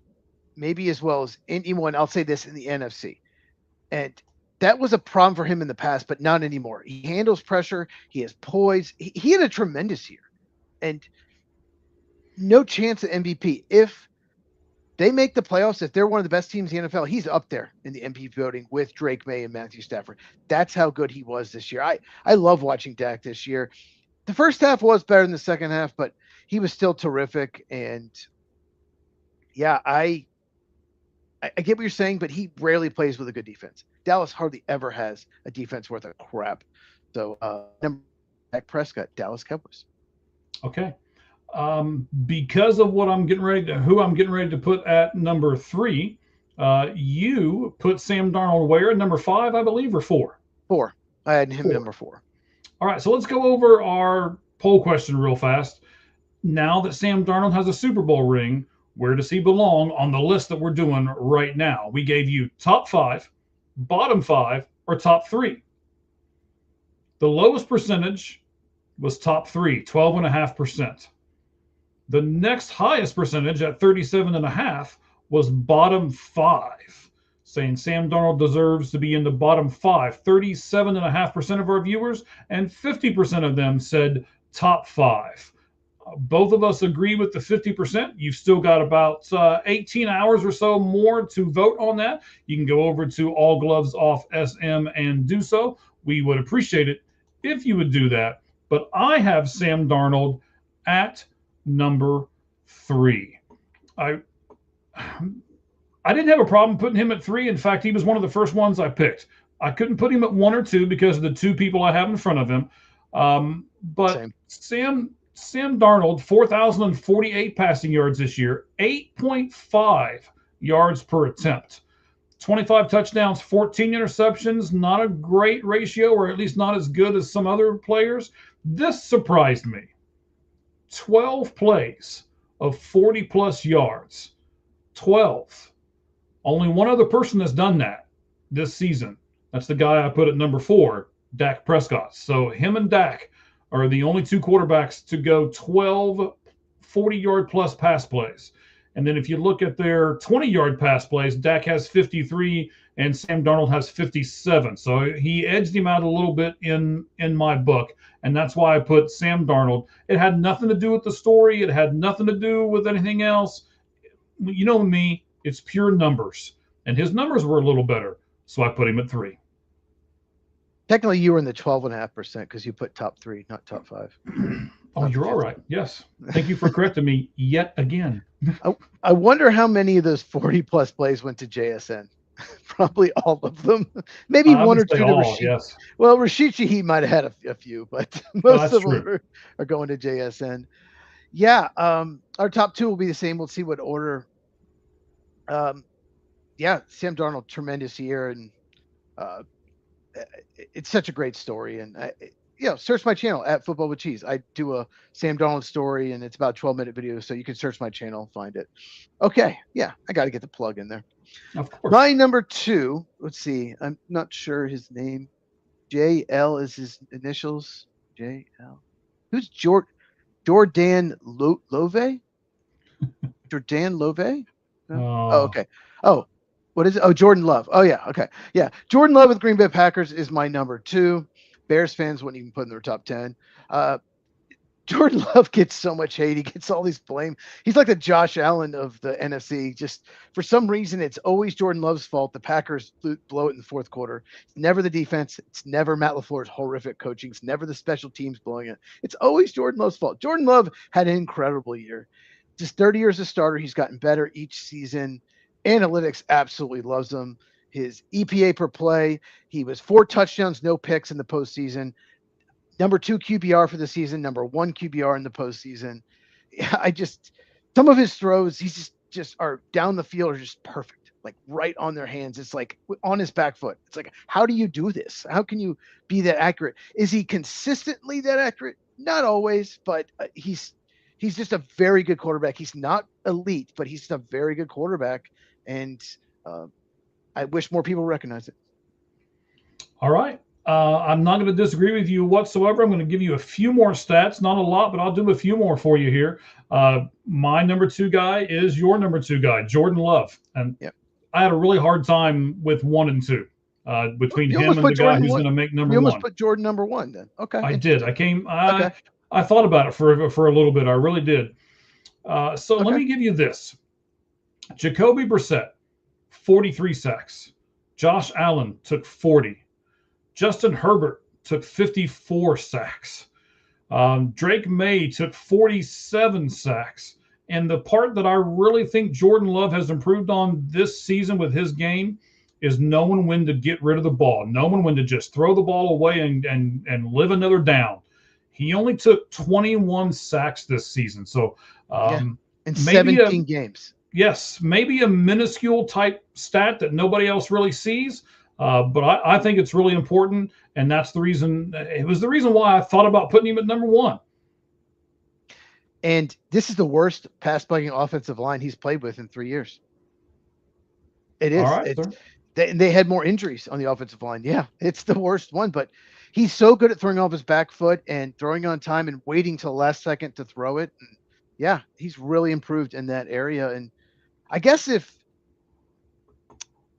maybe as well as anyone, I'll say this, in the NFC. And that was a problem for him in the past, but not anymore. He handles pressure. He has poise. He had a tremendous year. And no chance at MVP. If they make the playoffs, if they're one of the best teams in the NFL, he's up there in the MVP voting with Drake May and Matthew Stafford. That's how good he was this year. I love watching Dak this year. The first half was better than the second half, but he was still terrific. And yeah, I get what you're saying, but he rarely plays with a good defense. Dallas hardly ever has a defense worth a crap. So, Dak Prescott, Dallas Cowboys. Okay. Because of who I'm getting ready to put at number 3, you put Sam Darnold where? Number 5, I believe, or 4? 4. I had him number 4. All right, so let's go over our poll question real fast. Now that Sam Darnold has a Super Bowl ring, where does he belong on the list that we're doing right now? We gave you top 5, bottom 5, or top 3. The lowest percentage was top 3, 12.5%. The next highest percentage at 37.5% was bottom 5, saying Sam Darnold deserves to be in the bottom 5. 37.5% of our viewers and 50% of them said top 5. Both of us agree with the 50%. You've still got about 18 hours or so more to vote on that. You can go over to All Gloves Off SM and do so. We would appreciate it if you would do that. But I have Sam Darnold at number 3. I didn't have a problem putting him at 3. In fact, he was one of the first ones I picked. I couldn't put him at 1 or 2 because of the 2 people I have in front of him. But Sam Darnold, 4,048 passing yards this year, 8.5 yards per attempt, 25 touchdowns, 14 interceptions. Not a great ratio, or at least not as good as some other players. This surprised me. 12 plays of 40-plus yards. 12. Only one other person has done that this season. That's the guy I put at number 4, Dak Prescott. So him and Dak are the only 2 quarterbacks to go 12 40-yard-plus pass plays. And then if you look at their 20-yard pass plays, Dak has 53 and Sam Darnold has 57. So he edged him out a little bit in my book. And that's why I put Sam Darnold. It had nothing to do with the story. It had nothing to do with anything else. You know me, it's pure numbers. And his numbers were a little better. So I put him at 3. Technically, you were in the 12.5% because you put top 3, not top 5. Oh, you're all right. Yes. Thank you for correcting me yet again. I wonder how many of those 40-plus plays went to JSN. Probably all of them. Maybe 1 or 2 to Rashid. Yes. Well, Rashid Shaheed might have had a few, but most of them are going to JSN. Yeah, our top 2 will be the same. We'll see what order. Yeah, Sam Darnold, tremendous year, and it's such a great story. And search my channel at Football with Cheez. I do a Sam Darnold story, and it's about a 12-minute video, so you can search my channel, find it. Okay, yeah, I got to get the plug in there. Of course. My number 2, let's see, I'm not sure his name. JL is his initials. JL. Who's Jordan Love? Jordan Love? Oh, okay. Oh, what is it? Oh, Jordan Love. Oh, yeah. Okay. Yeah. Jordan Love with Green Bay Packers is my number 2. Bears fans wouldn't even put in their top 10. Jordan Love gets so much hate. He gets all these blame. He's like the Josh Allen of the NFC. Just for some reason, it's always Jordan Love's fault. The Packers blow it in the fourth quarter. It's never the defense. It's never Matt LaFleur's horrific coaching. It's never the special teams blowing it. It's always Jordan Love's fault. Jordan Love had an incredible year. Just 30 years as a starter. He's gotten better each season. Analytics absolutely loves him. his EPA per play. He was 4 touchdowns, no picks in the postseason. Number 2 QBR for the season, number 1 QBR in the postseason. Some of his throws, he's just are down the field are just perfect, like right on their hands. It's like on his back foot. It's like, how do you do this? How can you be that accurate? Is he consistently that accurate? Not always, but he's just a very good quarterback. He's not elite, but he's a very good quarterback, and I wish more people recognize it. All right. I'm not going to disagree with you whatsoever. I'm going to give you a few more stats, not a lot, but I'll do a few more for you here. My number 2 guy is your number 2 guy, Jordan Love. And yep. I had a really hard time with 1 and 2 between him and the guy who's going to make number 1. You almost put Jordan number 1 then. Okay. I did. I thought about it for a little bit. I really did. So let me give you this. Jacoby Brissett, 43 sacks. Josh Allen took 40. Justin Herbert took 54 sacks. Drake May took 47 sacks. And the part that I really think Jordan Love has improved on this season with his game is knowing when to get rid of the ball, knowing when to just throw the ball away and live another down. He only took 21 sacks this season. So in 17 games. Yes, maybe a minuscule type stat that nobody else really sees. But I think it's really important, and that's the reason. It was the reason why I thought about putting him at number 1. And this is the worst pass blocking offensive line he's played with in 3 years. It is. All right, they had more injuries on the offensive line. Yeah, it's the worst one. But he's so good at throwing off his back foot and throwing on time and waiting till the last second to throw it. And yeah, he's really improved in that area. And I guess if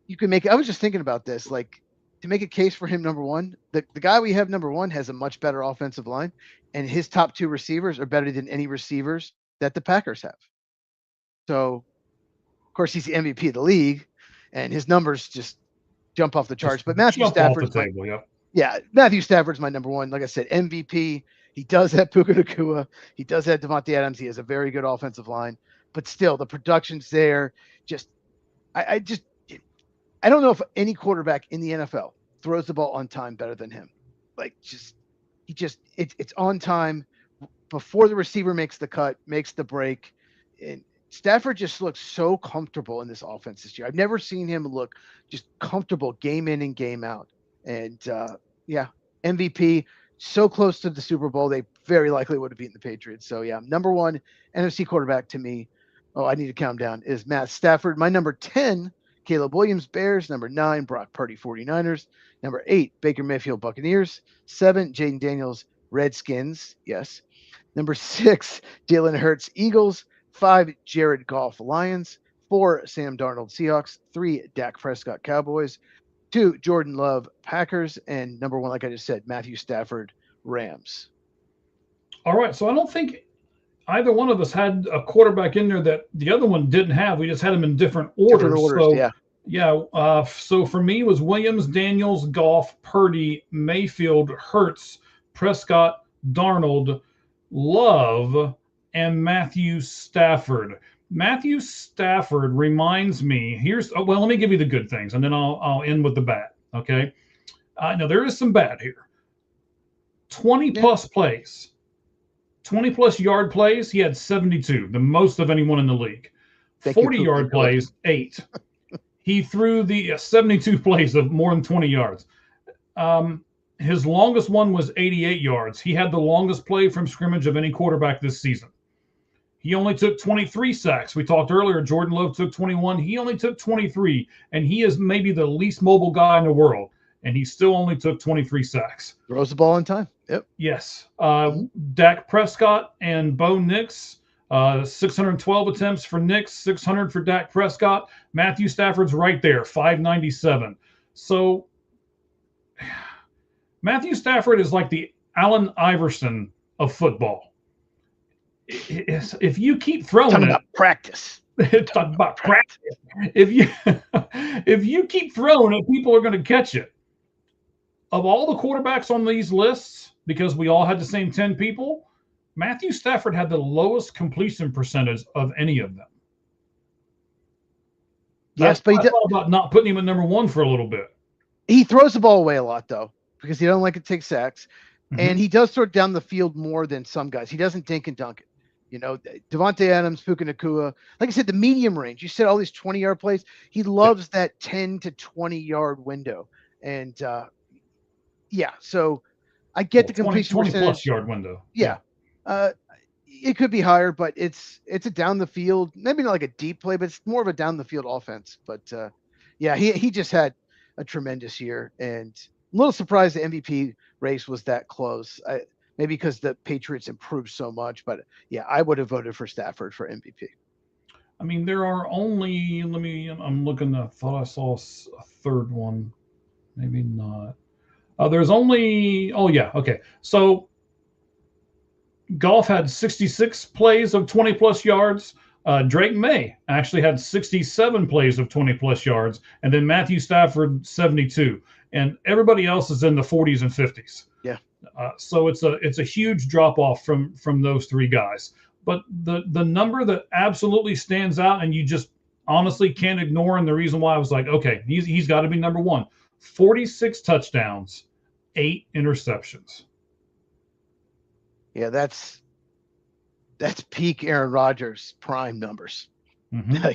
you can make it, I was just thinking about this, like to make a case for him number 1, the guy we have number 1 has a much better offensive line, and his top 2 receivers are better than any receivers that the Packers have. So of course he's the MVP of the league and his numbers just jump off the charts. But Matthew Stafford's Matthew Stafford's my number 1. Like I said, MVP. He does have Puka Nacua. He does have Devontae Adams. He has a very good offensive line, but still the production's there. I don't know if any quarterback in the NFL throws the ball on time better than him. Like it's on time before the receiver makes the cut, makes the break. And Stafford just looks so comfortable in this offense this year. I've never seen him look just comfortable game in and game out. And MVP, so close to the Super Bowl. They very likely would have beaten the Patriots. So yeah, number 1 NFC quarterback to me. Oh, I need to count down is Matt Stafford. My number 10, Caleb Williams, Bears. Number 9, Brock Purdy, 49ers. Number 8, Baker Mayfield, Buccaneers. 7, Jaden Daniels, Redskins. Yes. Number 6, Jalen Hurts, Eagles. 5, Jared Goff, Lions. 4, Sam Darnold, Seahawks. 3, Dak Prescott, Cowboys. 2, Jordan Love, Packers. And number 1, like I just said, Matthew Stafford, Rams. All right. So I don't think either one of us had a quarterback in there that the other one didn't have. We just had them in different orders. So for me, it was Williams, Daniels, Goff, Purdy, Mayfield, Hurts, Prescott, Darnold, Love, and Matthew Stafford. Matthew Stafford reminds me. Let me give you the good things, and then I'll end with the bad. Okay. Now there is some bad here. 20 plus plays. 20 plus yard plays, he had 72, the most of anyone in the league. 40-yard plays, 8. He threw the 72 plays of more than 20 yards. His longest one was 88 yards. He had the longest play from scrimmage of any quarterback this season. He only took 23 sacks. We talked earlier, Jordan Love took 21. He only took 23, and he is maybe the least mobile guy in the world, and he still only took 23 sacks. Throws the ball on time. Yep. Yes. Dak Prescott and Bo Nix, 612 attempts for Nix, 600 for Dak Prescott. Matthew Stafford's right there, 597. So Matthew Stafford is like the Allen Iverson of football. If you keep throwing talking about practice. Talk about practice. If you keep throwing it, people are going to catch it. Of all the quarterbacks on these lists, because we all had the same 10 people, Matthew Stafford had the lowest completion percentage of any of them. Yes, but I thought about not putting him at number 1 for a little bit. He throws the ball away a lot, though, because he don't like to take sacks. Mm-hmm. And he does throw it down the field more than some guys. He doesn't dink and dunk it. Devontae Adams, Puka Nacua, like I said, the medium range. You said all these 20-yard plays. He loves that 10 to 20-yard window. And, so I get the completion 20 percentage. plus yard window. Yeah. It could be higher, but it's a down the field, maybe not like a deep play, but it's more of a down the field offense. But he just had a tremendous year, and I'm a little surprised the MVP race was that close. Maybe because the Patriots improved so much, but I would have voted for Stafford for MVP. I mean, there are only, I'm looking, I thought I saw a third one. Maybe not. There's only, okay. So Goff had 66 plays of 20 plus yards. Drake May actually had 67 plays of 20 plus yards, and then Matthew Stafford 72, and everybody else is in the 40s and 50s. Yeah. So it's a huge drop off from those three guys. But the number that absolutely stands out, and you just honestly can't ignore, and the reason why I was like, okay, he's got to be number 1. 46 touchdowns, 8 interceptions. Yeah, that's peak Aaron Rodgers prime numbers. Mm-hmm.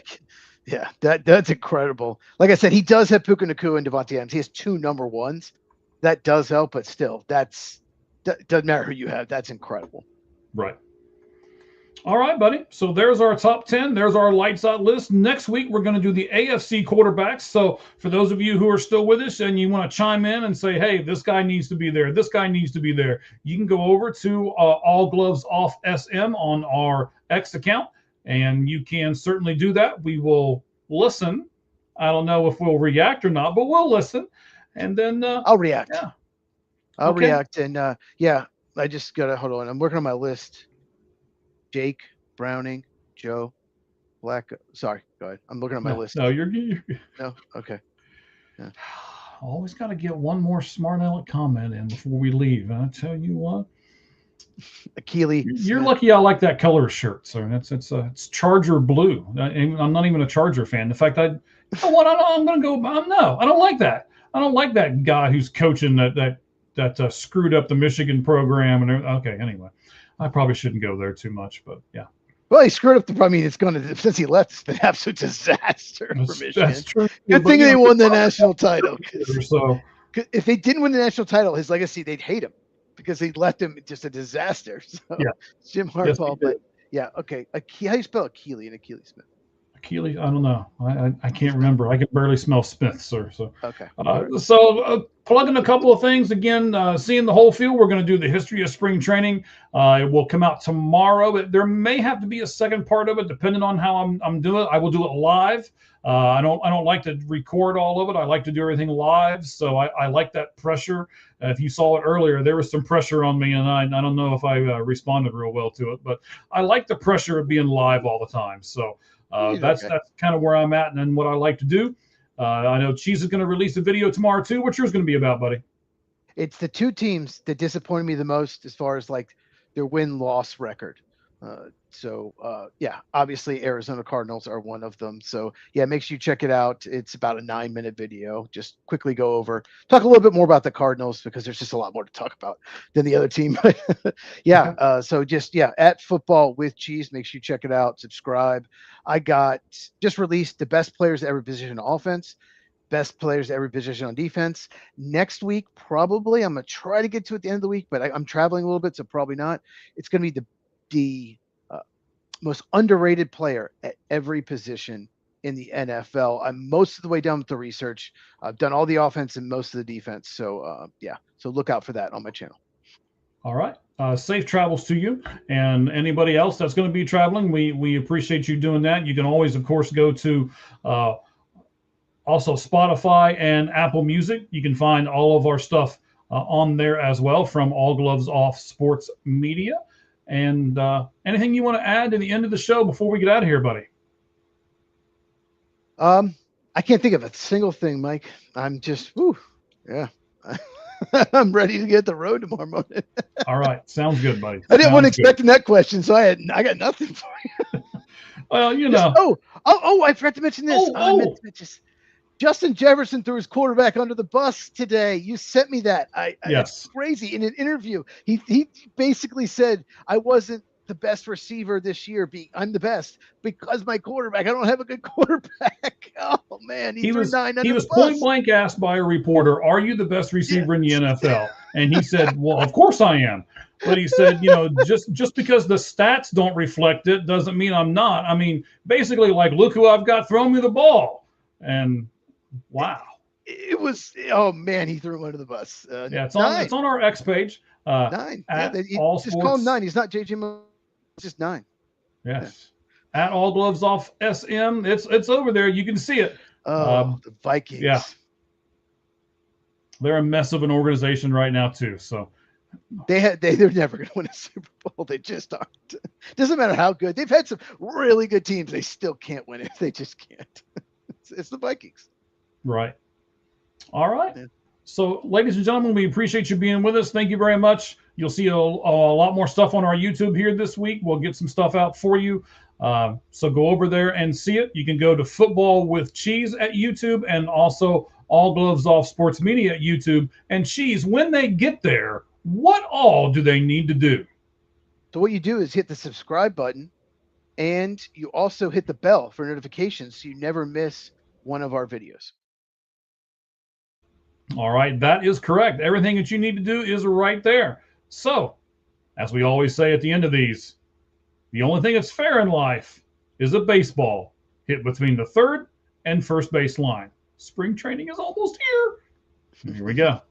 That's incredible. Like I said, he does have Puka Nacua and Devontae Adams. He has 2 number 1s. That does help, but still, doesn't matter who you have. That's incredible. Right. All right, buddy. So there's our top 10. There's our lights out list. Next week, we're going to do the AFC quarterbacks. So for those of you who are still with us and you want to chime in and say, hey, this guy needs to be there, this guy needs to be there, you can go over to All Gloves Off SM on our X account, and you can certainly do that. We will listen. I don't know if we'll react or not, but we'll listen. And then I'll react. Yeah. I'll react. And I just got to hold on. I'm working on my list. Jake, Browning, Joe, Black. Sorry, go ahead. I'm looking at my list. No, you're no. Okay. Yeah. Always got to get one more smart aleck comment in before we leave. I tell you what, Achilles. You're lucky. I like that color shirt, sir. It's Charger blue. I'm not even a Charger fan. In fact, I'm going to go. No, I don't like that. I don't like that guy who's coaching that screwed up the Michigan program. And okay, anyway. I probably shouldn't go there too much, but yeah. Well, he screwed up since he left, it's been an absolute disaster for Michigan. That's true. Good thing they won the national title. So if they didn't win the national title, his legacy, they'd hate him because he left him just a disaster. So yeah. Jim Harbaugh, but yeah, okay. How do you spell Achilles and Achilles Smith? Achilles, I don't know. I can't remember. I can barely smell Smith, sir. So okay. Plugging a couple of things again. Seeing the whole field. We're going to do the history of spring training. It will come out tomorrow. But there may have to be a second part of it, depending on how I'm doing it. I will do it live. I don't like to record all of it. I like to do everything live. So I like that pressure. If you saw it earlier, there was some pressure on me, and I don't know if I responded real well to it. But I like the pressure of being live all the time. So. That's kind of where I'm at and what I like to do. I know Cheez is going to release a video tomorrow too. What's yours going to be about, buddy? It's the 2 teams that disappointed me the most as far as like their win-loss record. Obviously Arizona Cardinals are one of them. So make sure you check it out. It's about a 9-minute video. Just quickly go over, talk a little bit more about the Cardinals because there's just a lot more to talk about than the other team. Okay. At Football with Cheez, make sure you check it out. Subscribe. I just released the best players at every position on offense, best players at every position on defense. Next week, probably I'm going to try to get to it at the end of the week, but I'm traveling a little bit, so probably not. It's going to be the most underrated player at every position in the NFL. I'm most of the way done with the research. I've done all the offense and most of the defense. So so look out for that on my channel. All right. Safe travels to you and anybody else that's going to be traveling. We appreciate you doing that. You can always, of course, go to also Spotify and Apple Music. You can find all of our stuff on there as well from All Gloves Off Sports Media. And anything you want to add to the end of the show before we get out of here, buddy? I can't think of a single thing, Mike. I'm just, I'm ready to get the road tomorrow morning. All right. Sounds good, buddy. I didn't want to expect that question, so I got nothing for you. Well, you Just, know. I forgot to mention this. I meant to mention Justin Jefferson threw his quarterback under the bus today. You sent me that. It's crazy. In an interview, he basically said, I wasn't the best receiver this year. I'm the best because my quarterback. I don't have a good quarterback. Oh man, he threw 9 under the bus. He was point blank asked by a reporter, "Are you the best receiver in the NFL?" And he said, "Well, of course I am." But he said, you know, just because the stats don't reflect it doesn't mean I'm not. I mean, basically, like, look who I've got throwing me the ball. And wow. It was, oh man, he threw him under the bus. Yeah, it's on our X page. 9. Just call him 9. He's not JJ. It's just 9. Yes. Yeah. At All Gloves Off SM. It's over there. You can see it. Oh, the Vikings. Yeah. They're a mess of an organization right now too. So they're never going to win a Super Bowl. They just aren't. Doesn't matter how good. They've had some really good teams. They still can't win it. They just can't. It's the Vikings. Right. All right. Yeah. So, ladies and gentlemen, we appreciate you being with us. Thank you very much. You'll see a lot more stuff on our YouTube here this week. We'll get some stuff out for you. So go over there and see it. You can go to Football with Cheez at YouTube and also All Gloves Off Sports Media at YouTube. And Cheez, when they get there, what all do they need to do? So what you do is hit the subscribe button, and you also hit the bell for notifications so you never miss one of our videos. All right, that is correct. Everything that you need to do is right there. So, as we always say at the end of these, the only thing that's fair in life is a baseball hit between the third and first base line. Spring training is almost here. Here we go.